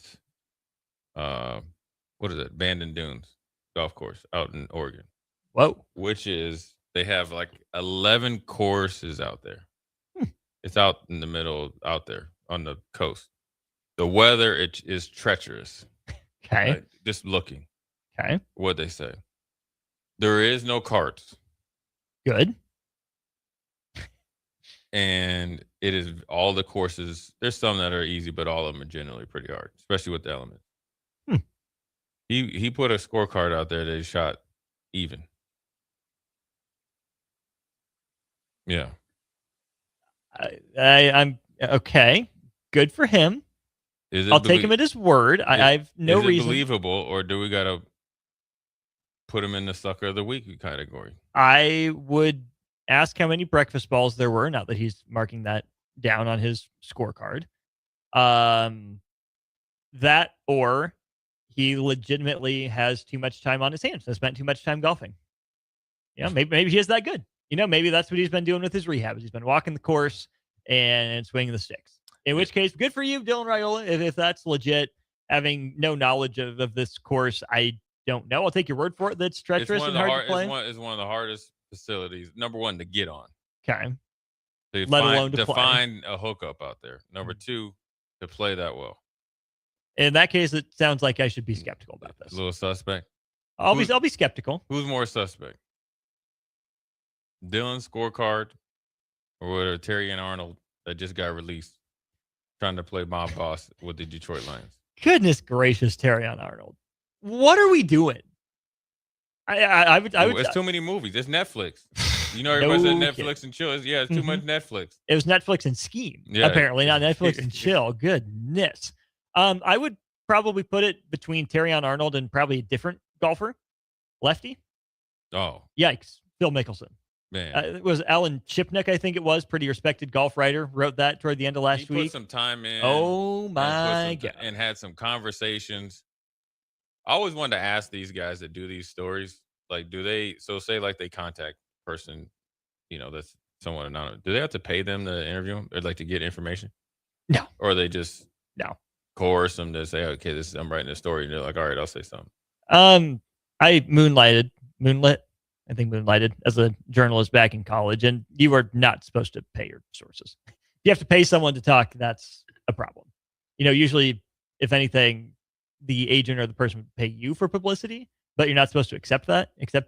Bandon Dunes golf course out in Oregon. Whoa. Which is, they have like 11 courses out there. It's out in the middle, out there on the coast. The weather is treacherous. Okay. Right? Just looking. Okay. What they say. There is no carts. Good. And it is all the courses. There's some that are easy, but all of them are generally pretty hard, especially with the elements. He put a scorecard out there that he shot even. Yeah. I'm okay. Good for him. I'll take him at his word. I've no reason. Is it believable, or do we got to put him in the sucker of the week category? I would ask how many breakfast balls there were, now that he's marking that down on his scorecard. That, or he legitimately has too much time on his hands and spent too much time golfing. Maybe he is that good. Maybe that's what he's been doing with his rehab. He's been walking the course and swinging the sticks. In which case, good for you, Dylan Raiola. If that's legit, having no knowledge of this course, I don't know. I'll take your word for it. That's treacherous and hard to play. It's one of the hardest facilities. Number 1, to get on. Okay. Let alone to find a hookup out there. Number 2, to play that well. In that case, it sounds like I should be skeptical about this. A little suspect. I'll be skeptical. Who's more suspect? Dylan's scorecard, or Terry and Arnold that just got released, trying to play mob boss with the Detroit Lions? Goodness gracious, Terry and Arnold. What are we doing? I would. It's too many movies. It's Netflix. Everybody said Netflix and chill. Yeah, it's too much Netflix. It was Netflix and Scheme, apparently, not Netflix and chill. Goodness. I would probably put it between Terrion Arnold and probably a different golfer, lefty. Oh, yikes! Phil Mickelson. Man, it was Alan Chipnick, I think it was, pretty respected golf writer, wrote that toward the end of last week. Put some time in. Oh my God! And had some conversations. I always wanted to ask these guys that do these stories, like, do they? So say like they contact person, that's somewhat anonymous. Do they have to pay them to interview them, or like to get information? No. Or they just coerce them to say, okay, I'm writing a story, and they're like, all right, I'll say something. I moonlighted as a journalist back in college, and you are not supposed to pay your sources. If you have to pay someone to talk, that's a problem. Usually, if anything, the agent or the person would pay you for publicity, but you're not supposed to accept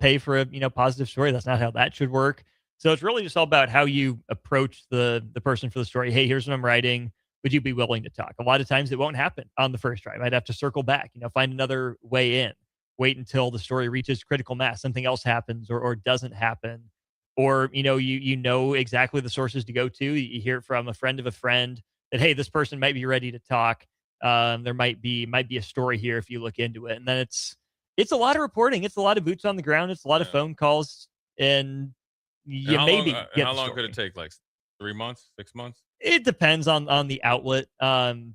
pay for a positive story. That's not how that should work. So it's really just all about how you approach the person for the story. Hey, here's what I'm writing. Would you be willing to talk? A lot of times it won't happen on the first try. I'd have to circle back, find another way in, wait until the story reaches critical mass, something else happens or doesn't happen. Or, you know exactly the sources to go to. You hear it from a friend of a friend that, hey, this person might be ready to talk. There might be a story here if you look into it. And then it's a lot of reporting. It's a lot of boots on the ground. It's a lot of phone calls. And you maybe get how the long story. could it take? Like 3 months, 6 months? It depends on the outlet. Deadlines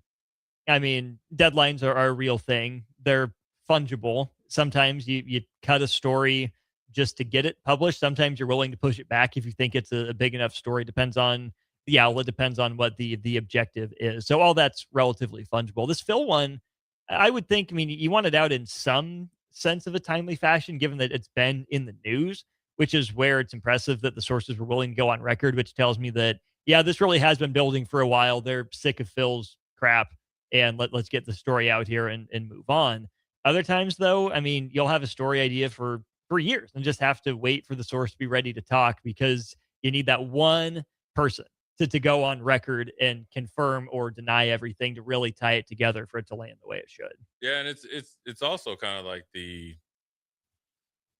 are a real thing. They're fungible. Sometimes you cut a story just to get it published. Sometimes you're willing to push it back if you think it's a big enough story. Depends on the outlet, depends on what the objective is. So all that's relatively fungible. This Phil one, I would think, you want it out in some sense of a timely fashion, given that it's been in the news, which is where it's impressive that the sources were willing to go on record, which tells me that, yeah, this really has been building for a while. They're sick of Phil's crap, and let's get the story out here and move on. Other times, though, you'll have a story idea for years and just have to wait for the source to be ready to talk, because you need that one person to go on record and confirm or deny everything to really tie it together for it to land the way it should. Yeah, and it's also kind of like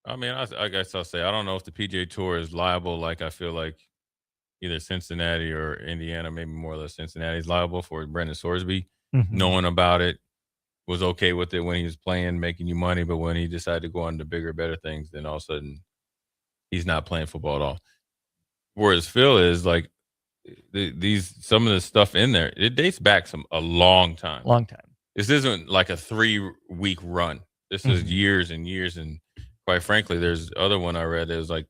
I guess I'll say, I don't know if the PGA Tour is liable. Like, I feel like either Cincinnati or Indiana, maybe more or less Cincinnati, is liable for Brendan Sorsby knowing about it, was okay with it when he was playing, making you money, but when he decided to go on to bigger, better things, then all of a sudden he's not playing football at all. Whereas Phil is like, some of the stuff in there, it dates back a long time. This isn't like a 3-week run. This is years and years. And quite frankly, there's other one I read that was like,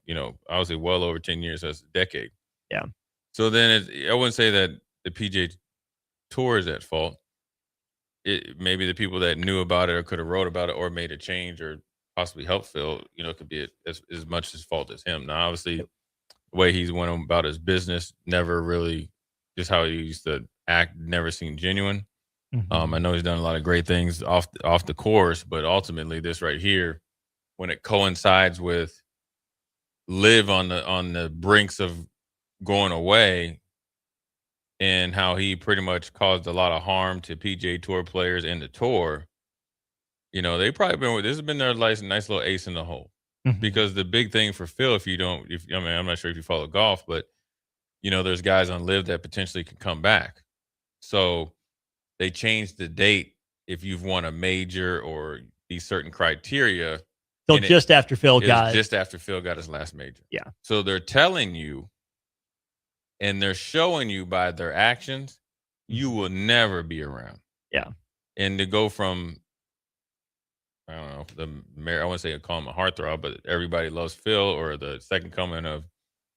obviously well over 10 years. That's a decade. Yeah. So then I wouldn't say that the PGA Tour is at fault. Maybe the people that knew about it or could have wrote about it or made a change or possibly helped Phil, could be as much his fault as him. Now, obviously, the way he's went about his business, never really, just how he used to act, never seemed genuine. I know he's done a lot of great things off the course, but ultimately this right here, when it coincides with Live on the brinks of going away, and how he pretty much caused a lot of harm to PGA Tour players and the tour, they probably this has been their nice little ace in the hole. Because the big thing for Phil, I'm not sure if you follow golf, but there's guys on Live that potentially can come back. So they changed the date if you've won a major or these certain criteria. So just after Phil got his last major. Yeah. So they're telling you, and they're showing you by their actions, you will never be around. Yeah. And to go from, I don't know, I wouldn't say I call him a heartthrob, but everybody loves Phil, or the second coming of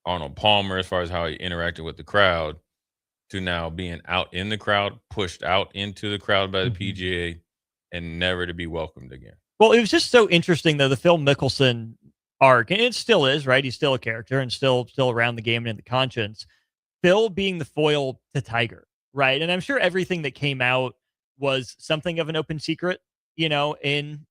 Arnold Palmer as far as how he interacted with the crowd, to now being out in the crowd, pushed out into the crowd by the PGA, and never to be welcomed again. Well, it was just so interesting, though, the Phil Mickelson arc, and it still is, right? He's still a character and still around the game and in the conscience. Phil being the foil to Tiger, right? And I'm sure everything that came out was something of an open secret, in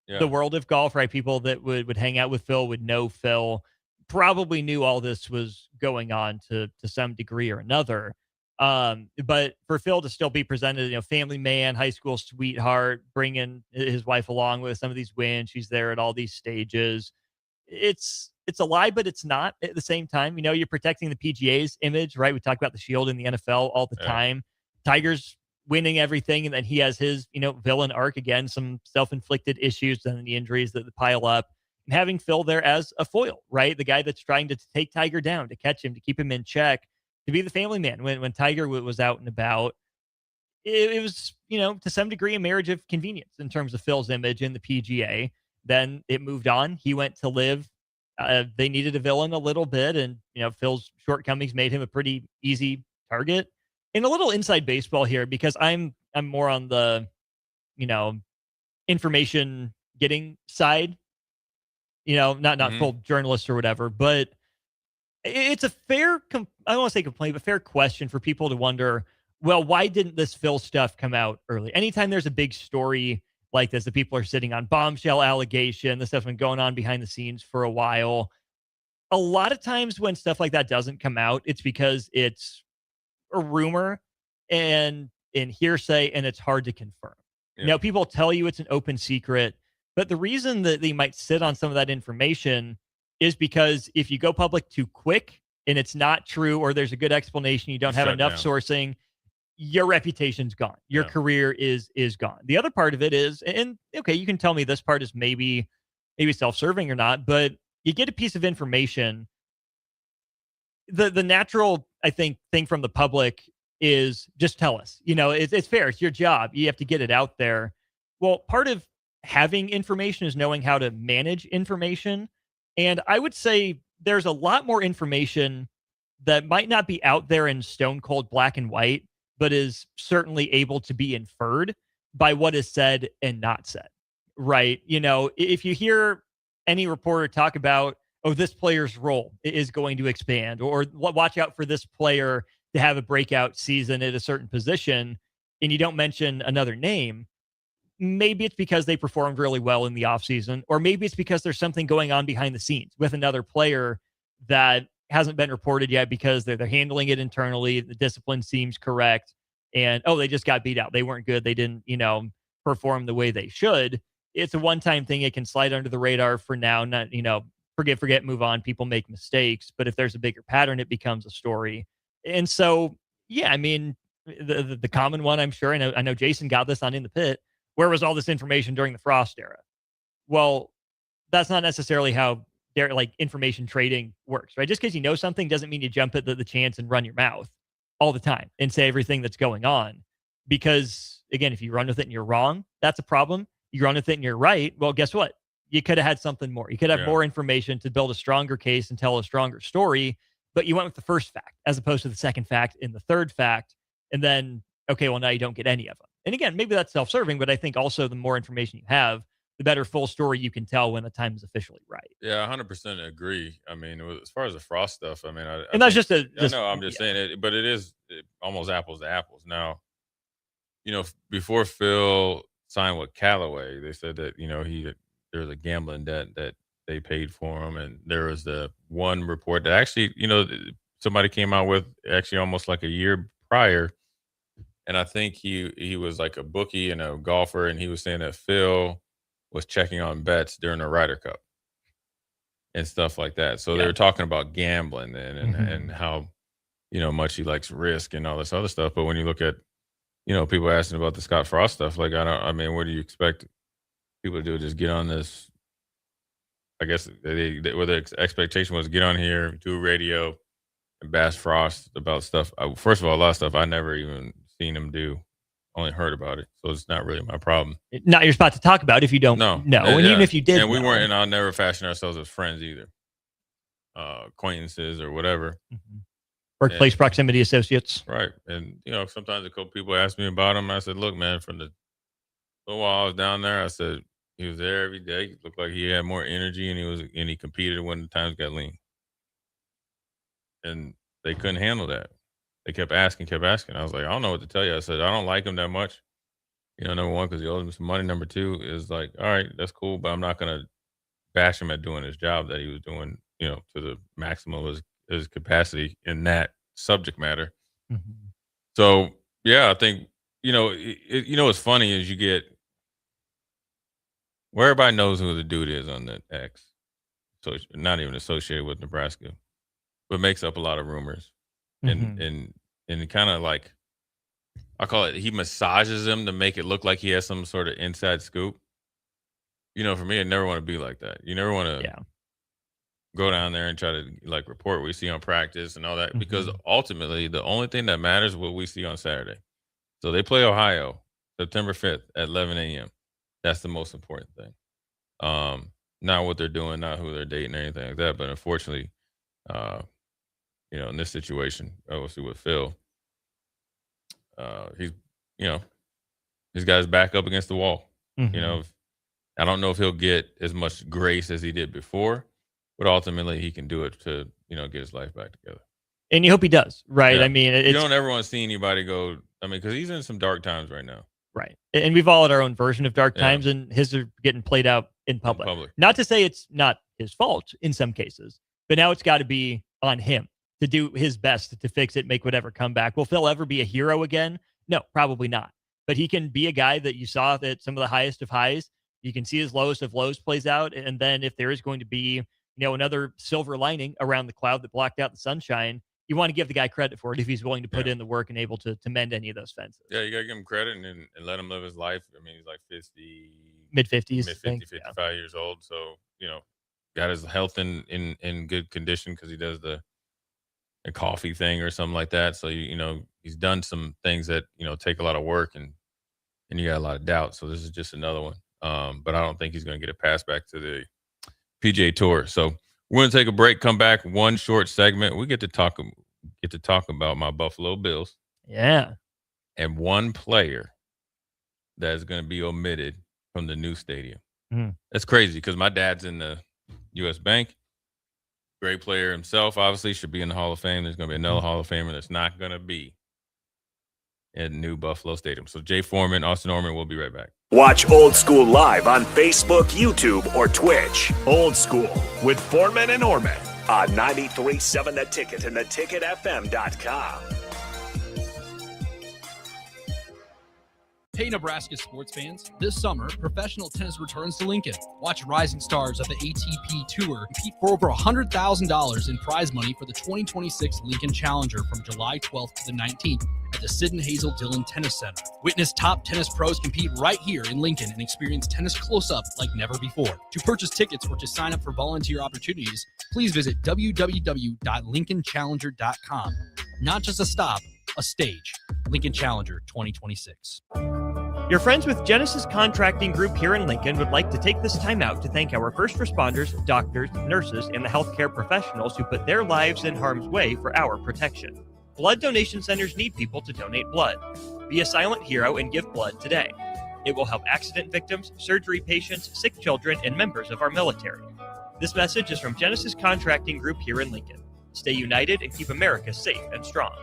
the world of golf, right? People that would hang out with Phil, would know Phil, probably knew all this was going on to some degree or another. But for Phil to still be presented, family man, high school sweetheart, bringing his wife along with some of these wins, she's there at all these stages. It's a lie, but it's not at the same time. You're protecting the PGA's image, right? We talk about the Shield in the NFL all the time. Tiger's winning everything, and then he has his, villain arc again, some self-inflicted issues and the injuries that pile up. And having Phil there as a foil, right? The guy that's trying to take Tiger down, to catch him, to keep him in check, to be the family man when Tiger was out and about. It was, to some degree, a marriage of convenience in terms of Phil's image in the PGA. Then it moved on. He went to Live. They needed a villain a little bit, and Phil's shortcomings made him a pretty easy target. And a little inside baseball here, because I'm more on the information getting side, not full journalist or whatever, but it's a fair I don't want to say complaint, but fair question for people to wonder, well, why didn't this Phil stuff come out early? Anytime there's a big story like this. The people are sitting on bombshell allegation. This stuff's been going on behind the scenes for a while. A lot of times when stuff like that doesn't come out, it's because it's a rumor and hearsay, and it's hard to confirm. Yeah. Now, people tell you it's an open secret, but the reason that they might sit on some of that information is because if you go public too quick and it's not true, or there's a good explanation, you don't have Shut enough down. sourcing, your reputation's gone. Your career is gone. The other part of it is, and okay, you can tell me this part is maybe self-serving or not, but you get a piece of information. The natural, I think, thing from the public is just tell us. It's fair. It's your job. You have to get it out there. Well, part of having information is knowing how to manage information. And I would say there's a lot more information that might not be out there in stone cold black and white, but is certainly able to be inferred by what is said and not said, right? If you hear any reporter talk about, oh, this player's role is going to expand, or watch out for this player to have a breakout season at a certain position, and you don't mention another name, maybe it's because they performed really well in the offseason, or maybe it's because there's something going on behind the scenes with another player that hasn't been reported yet because they're handling it internally. The discipline seems correct. And, oh, they just got beat out. They weren't good. They didn't, perform the way they should. It's a one-time thing. It can slide under the radar for now. Not, forget, move on. People make mistakes. But if there's a bigger pattern, it becomes a story. And so, yeah, I mean, the common one, I'm sure, I know Jason got this on In the Pit. Where was all this information during the Frost era? Well, that's not necessarily how information trading works, right? Just because you know something doesn't mean you jump at the chance and run your mouth all the time and say everything that's going on. Because again, if you run with it and you're wrong, that's a problem. You run with it and you're right. Well, guess what? You could have had something more. You could have more information to build a stronger case and tell a stronger story, but you went with the first fact as opposed to the second fact and the third fact. And then, okay, well, now you don't get any of them. And again, maybe that's self-serving, but I think also the more information you have, the better full story you can tell when the time is officially right. Yeah, 100% agree. I mean, as far as the Frost stuff, I mean, and that's just I'm just saying it, but it is almost apples to apples. Now, before Phil signed with Callaway, they said that there was a gambling debt that they paid for him, and there was the one report that actually somebody came out with actually almost like a year prior, and I think he was like a bookie and a golfer, and he was saying that Phil was checking on bets during the Ryder Cup and stuff like that. So they were talking about gambling and how much he likes risk and all this other stuff. But when you look at people asking about the Scott Frost stuff, like what do you expect people to do? Just get on this? I guess where the expectation was get on here, do radio, and bash Frost about stuff. First of all, a lot of stuff I never even seen him do. Only heard about it, so it's not really my problem. Not your spot to talk about if you don't know. And even if you did, and we weren't, and I'll never fashion ourselves as friends either, acquaintances or whatever. Workplace proximity associates, right? And sometimes a couple people ask me about him. I said, "Look, man, from the little while I was down there, I said he was there every day. He looked like he had more energy, and he competed when the times got lean, and they couldn't handle that." They kept asking. I was like, I don't know what to tell you. I said, I don't like him that much. Number one, because he owes him some money. Number two is like, all right, that's cool, but I'm not going to bash him at doing his job that he was doing, to the maximum of his capacity in that subject matter. So, yeah, I think, what's funny is you get where everybody knows who the dude is on the X. So not even associated with Nebraska, but makes up a lot of rumors. And kind of like, I call it, he massages them to make it look like he has some sort of inside scoop. For me, I never want to be like that. You never want to go down there and try to report what we see on practice and all that, because ultimately the only thing that matters is what we see on Saturday. So they play Ohio September 5th at 11 a.m. That's the most important thing. Not what they're doing, not who they're dating or anything like that. But unfortunately, in this situation, obviously with Phil, he's got his back up against the wall. I don't know if he'll get as much grace as he did before, but ultimately he can do it to, get his life back together. And you hope he does, right? Yeah. I mean, you don't ever want to see anybody go, because he's in some dark times right now. Right. And we've all had our own version of dark Yeah. times, and his are getting played out in public. Not to say it's not his fault in some cases, but now it's got to be on him to do his best to fix it, make whatever comeback. Will Phil ever be a hero again? No, probably not. But he can be a guy that you saw at some of the highest of highs. You can see his lowest of lows plays out. And then if there is going to be, another silver lining around the cloud that blocked out the sunshine, you want to give the guy credit for it if he's willing to put in the work and able to mend any of those fences. Yeah, you got to give him credit and let him live his life. I mean, he's like 50, mid-50s, mid-50, 55 years old. So, got his health in good condition because he does the coffee thing or something like that. So, he's done some things that, take a lot of work and you got a lot of doubt. So this is just another one. But I don't think he's going to get a pass back to the PGA Tour. So we're going to take a break, come back, one short segment. We get to talk about my Buffalo Bills. Yeah. And one player that is going to be omitted from the new stadium. That's crazy because my dad's in the U.S. Bank. Great player himself, obviously, should be in the Hall of Fame. There's going to be another Hall of Famer that's not going to be in new Buffalo Stadium. So Jay Foreman, Austin Orman, we'll be right back. Watch Old School live on Facebook, YouTube, or Twitch. Old School with Foreman and Orman on 93.7 The Ticket and theticketfm.com. Hey, Nebraska sports fans. This summer, professional tennis returns to Lincoln. Watch rising stars of the ATP Tour compete for over $100,000 in prize money for the 2026 Lincoln Challenger from July 12th to the 19th at the Sid and Hazel Dillon Tennis Center. Witness top tennis pros compete right here in Lincoln and experience tennis close-up like never before. To purchase tickets or to sign up for volunteer opportunities, please visit www.lincolnchallenger.com. Not just a stop, a stage. Lincoln Challenger 2026. Your friends with Genesis Contracting Group here in Lincoln would like to take this time out to thank our first responders, doctors, nurses, and the healthcare professionals who put their lives in harm's way for our protection. Blood donation centers need people to donate blood. Be a silent hero and give blood today. It will help accident victims, surgery patients, sick children, and members of our military. This message is from Genesis Contracting Group here in Lincoln. Stay united and keep America safe and strong.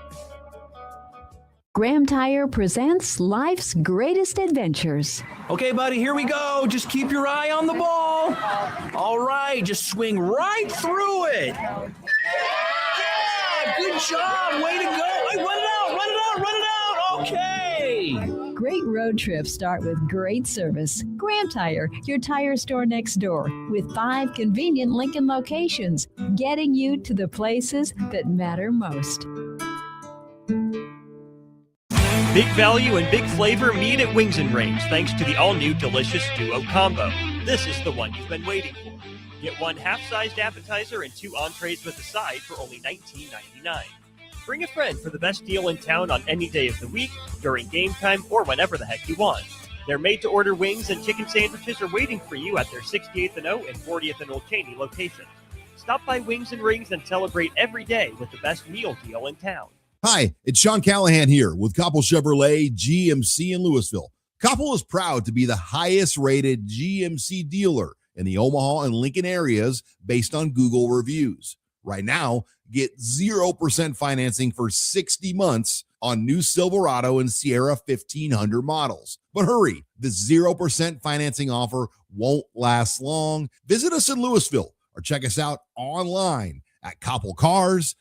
Graham Tire presents life's greatest adventures. Okay, buddy, here we go. Just keep your eye on the ball. All right, just swing right through it. Yeah, good job. Way to go. Hey, run it out. Okay. Great road trips start with great service. Graham Tire, your tire store next door, with 5 convenient Lincoln locations, getting you to the places that matter most. Big value and big flavor meet at Wings and Rings thanks to the all-new delicious Duo Combo. This is the one you've been waiting for. Get 1 half-sized appetizer and 2 entrees with a side for only $19.99. Bring a friend for the best deal in town on any day of the week, during game time, or whenever the heck you want. Their made-to-order wings and chicken sandwiches are waiting for you at their 68th and O and 40th and Old Cheney locations. Stop by Wings and Rings and celebrate every day with the best meal deal in town. Hi, it's Sean Callahan here with Koppel Chevrolet GMC in Louisville. Koppel is proud to be the highest rated GMC dealer in the Omaha and Lincoln areas based on Google reviews. Right now, get 0% financing for 60 months on new Silverado and Sierra 1500 models. But hurry, the 0% financing offer won't last long. Visit us in Louisville or check us out online at koppelcars.com.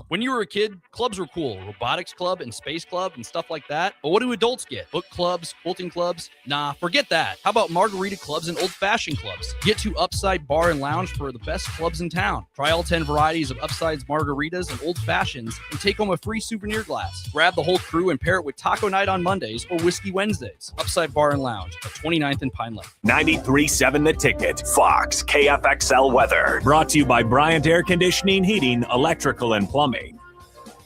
When you were a kid, clubs were cool. Robotics club and space club and stuff like that. But what do adults get? Book clubs, quilting clubs? Nah, forget that. How about margarita clubs and old-fashioned clubs? Get to Upside Bar and Lounge for the best clubs in town. Try all 10 varieties of Upside's margaritas and old-fashions and take home a free souvenir glass. Grab the whole crew and pair it with taco night on Mondays or whiskey Wednesdays. Upside Bar and Lounge at 29th and Pine Lake. 93.7 The Ticket, Fox, KFXL weather. Brought to you by Bryant Air Conditioning, Heating, Electrical, and Plumbing.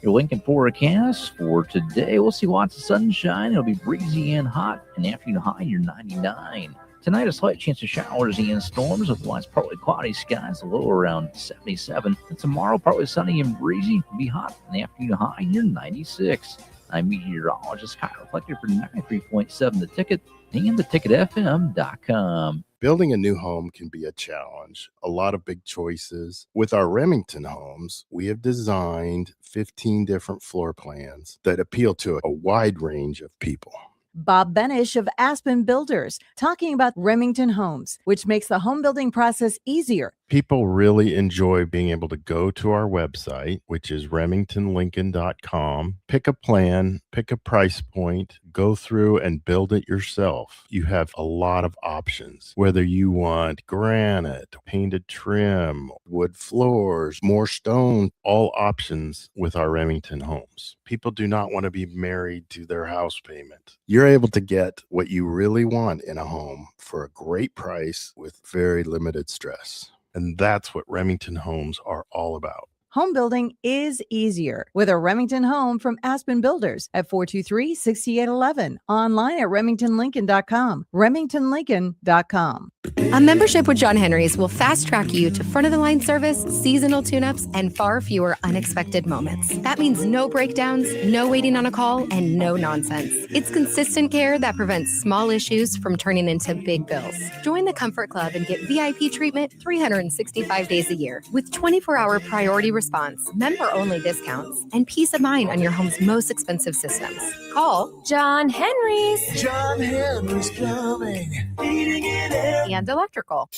Your Lincoln forecast for today. We'll see lots of sunshine. It'll be breezy and hot. An afternoon high near 99. Tonight, a slight chance of showers and storms. Otherwise, partly cloudy skies. A low around 77. And tomorrow, partly sunny and breezy. It'll be hot. An afternoon high near 96. I'm meteorologist Kyle Reflector for 93.7 The Ticket and theticketfm.com. Building a new home can be a challenge. A lot of big choices. With our Remington homes, we have designed 15 different floor plans that appeal to a wide range of people. Bob Benish of Aspen Builders, talking about Remington Homes, which makes the home building process easier. People really enjoy being able to go to our website, which is remingtonlincoln.com, pick a plan, pick a price point, go through and build it yourself. You have a lot of options, whether you want granite, painted trim, wood floors, more stone, all options with our Remington homes. People do not want to be married to their house payment. You're able to get what you really want in a home for a great price with very limited stress. And that's what Remington homes are all about. Home building is easier with a Remington home from Aspen Builders at 423-6811. Online at remingtonlincoln.com. remingtonlincoln.com. A membership with John Henry's will fast track you to front of the line service, seasonal tune-ups, and far fewer unexpected moments. That means no breakdowns, no waiting on a call, and no nonsense. It's consistent care that prevents small issues from turning into big bills. Join the Comfort Club and get VIP treatment 365 days a year with 24-hour priority response, member-only discounts, and peace of mind on your home's most expensive systems. Call John Henry's. John Henry's Plumbing, heating and air. And electrical.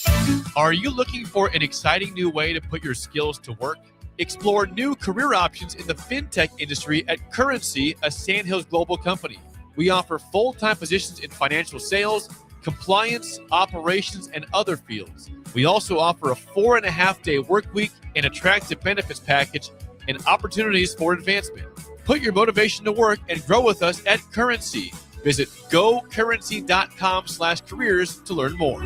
Are you looking for an exciting new way to put your skills to work? Explore new career options in the fintech industry at Currency, a Sandhills global company. We offer full-time positions in financial sales, compliance, operations, and other fields. We also offer a 4.5-day work week, an attractive benefits package, and opportunities for advancement. Put your motivation to work and grow with us at Currency. Visit gocurrency.com/careers to learn more.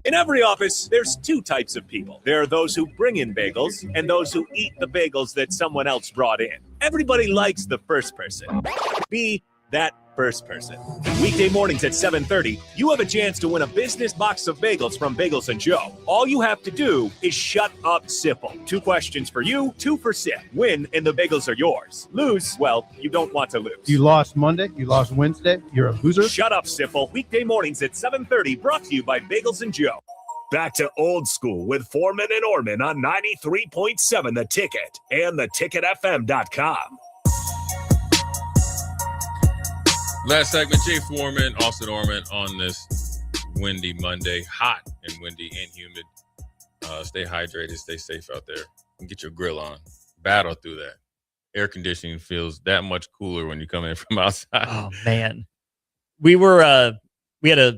In every office, there's two types of people. There are those who bring in bagels and those who eat the bagels that someone else brought in. Everybody likes the first person. Be that first person. Weekday mornings at 7:30, you have a chance to win a business box of bagels from Bagels & Joe. All you have to do is shut up, Sipple. 2 questions for you, 2 for Sip. Win, and the bagels are yours. Lose, well, you don't want to lose. You lost Monday, you lost Wednesday, you're a loser. Shut up, Sipple. Weekday mornings at 7:30, brought to you by Bagels & Joe. Back to old school with Foreman and Orman on 93.7 The Ticket and theticketfm.com. Last segment, Jay Foreman, Austin Orman on this windy Monday. Hot and windy and humid. Stay hydrated, stay safe out there. And get your grill on. Battle through that. Air conditioning feels that much cooler when you come in from outside. Oh, man. We had a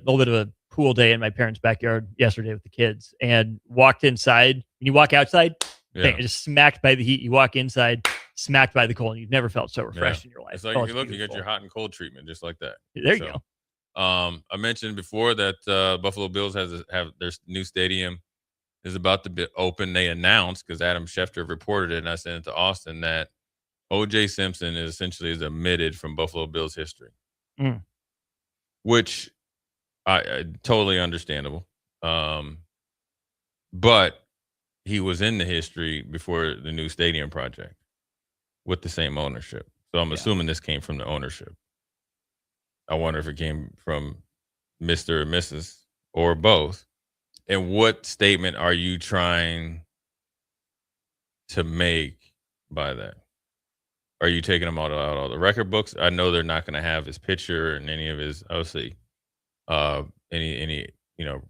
little bit of a pool day in my parents' backyard yesterday with the kids and walked inside. When you walk outside, bang, just smacked by the heat. You walk inside, smacked by the cold, and you've never felt so refreshed in your life. It's like if you look, you get your hot and cold treatment just like that. There you go. I mentioned before that Buffalo Bills have their new stadium is about to be open. They announced, because Adam Schefter reported it, and I sent it to Austin, that O.J. Simpson is omitted from Buffalo Bills history, which I totally understandable. But he was in the history before the new stadium project with the same ownership. So I'm assuming this came from the ownership. I wonder if it came from Mr. or Mrs. or both. And what statement are you trying to make by that? Are you taking him out all the record books? I know they're not going to have his picture and any of his, obviously, any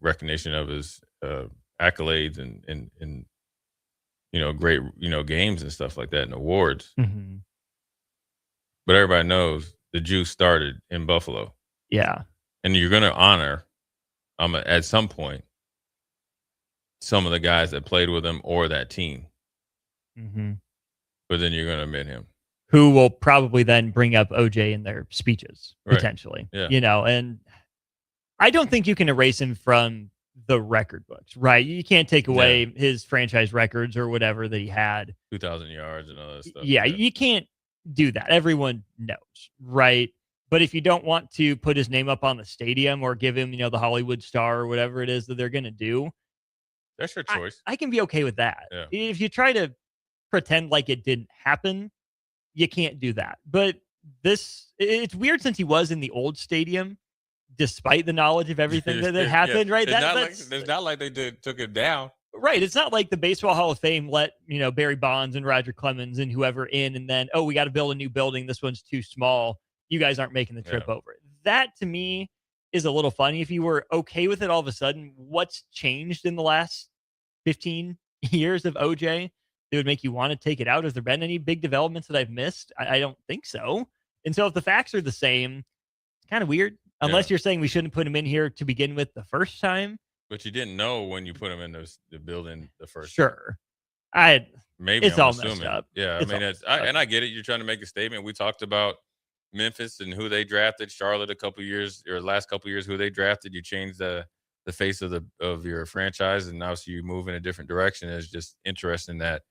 recognition of his accolades and great games and stuff like that and awards. Mm-hmm. But everybody knows the juice started in Buffalo. Yeah, and you're going to honor at some point some of the guys that played with him or that team. Mm-hmm. But then you're going to omit him, who will probably then bring up OJ in their speeches, potentially. Yeah. And I don't think you can erase him from the record books, right? You can't take away his franchise records or whatever that he had. 2,000 yards and all that stuff. Yeah, you can't do that. Everyone knows, right? But if you don't want to put his name up on the stadium or give him, the Hollywood star or whatever it is that they're going to do, that's your choice. I can be okay with that. Yeah. If you try to pretend like it didn't happen, you can't do that. But it's weird since he was in the old stadium, despite the knowledge of everything that happened, right? It's not like they took it down. Right. It's not like the Baseball Hall of Fame let, Barry Bonds and Roger Clemens and whoever in, and then, we got to build a new building. This one's too small. You guys aren't making the trip over it. that to me is a little funny. If you were okay with it all of a sudden, what's changed in the last 15 years of OJ that would make you want to take it out? Has there been any big developments that I've missed? I don't think so. And so if the facts are the same, it's kind of weird. Unless you're saying we shouldn't put him in here to begin with the first time. But you didn't know when you put him in the building the first Sure. time. Maybe it's I'm all assuming. messed up. Yeah, I get it. You're trying to make a statement. We talked about Memphis and who they drafted, Charlotte last couple years, who they drafted. You changed the face of your franchise, and now so you move in a different direction. It's just interesting that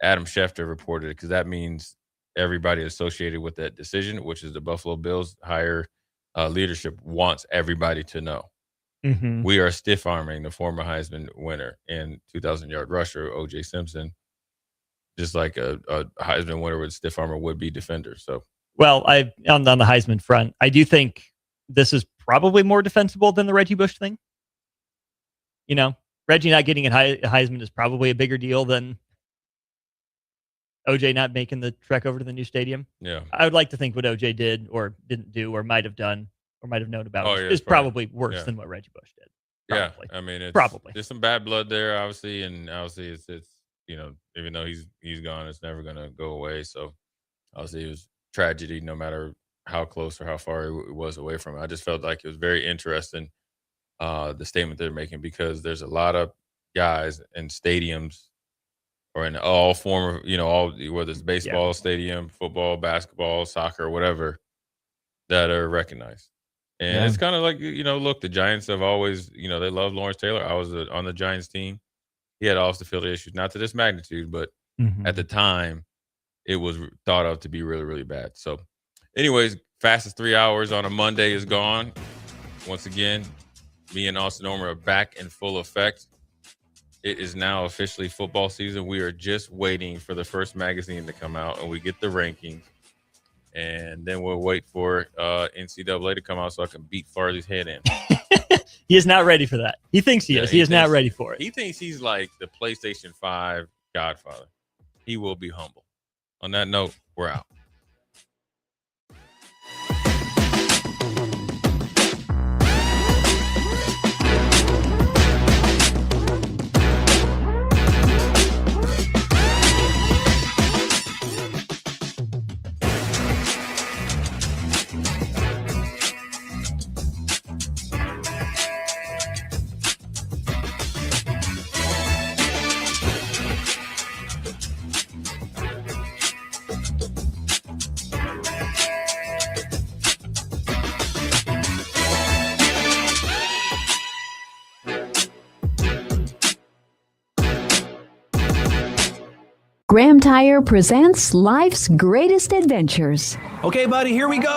Adam Schefter reported it, because that means everybody associated with that decision, which is the Buffalo Bills higher leadership, wants everybody to know. Mm-hmm. We are stiff-arming the former Heisman winner and 2,000-yard rusher, O.J. Simpson, just like a Heisman winner would stiff-arm a would-be defender. So, well, on the Heisman front, I do think this is probably more defensible than the Reggie Bush thing. Reggie not getting a Heisman is probably a bigger deal than OJ not making the trek over to the new stadium. Yeah. I would like to think what OJ did or didn't do or might have done or might have known about is probably probably worse than what Reggie Bush did. Probably. Yeah. I mean, probably there's some bad blood there, obviously, and obviously it's even though he's gone, it's never gonna go away. So obviously it was tragedy, no matter how close or how far it was away from it. I just felt like it was very interesting, the statement they're making, because there's a lot of guys in stadiums or in all form of, all, whether it's baseball stadium, football, basketball, soccer, whatever, that are recognized. And it's kind of like, look, the Giants have always, they love Lawrence Taylor. I was on the Giants team. He had off the field issues, not to this magnitude, but at the time it was thought of to be really, really bad. So anyways, fastest 3 hours on a Monday is gone. Once again, me and Austin Ormer are back in full effect. It is now officially football season. We are just waiting for the first magazine to come out, and we get the rankings. And then we'll wait for NCAA to come out so I can beat Farley's head in. He is not ready for that. He thinks he is. He is not ready for it. He thinks he's like the PlayStation 5 godfather. He will be humble. On that note, we're out. Graham Tire presents life's greatest adventures. Okay, buddy, here we go.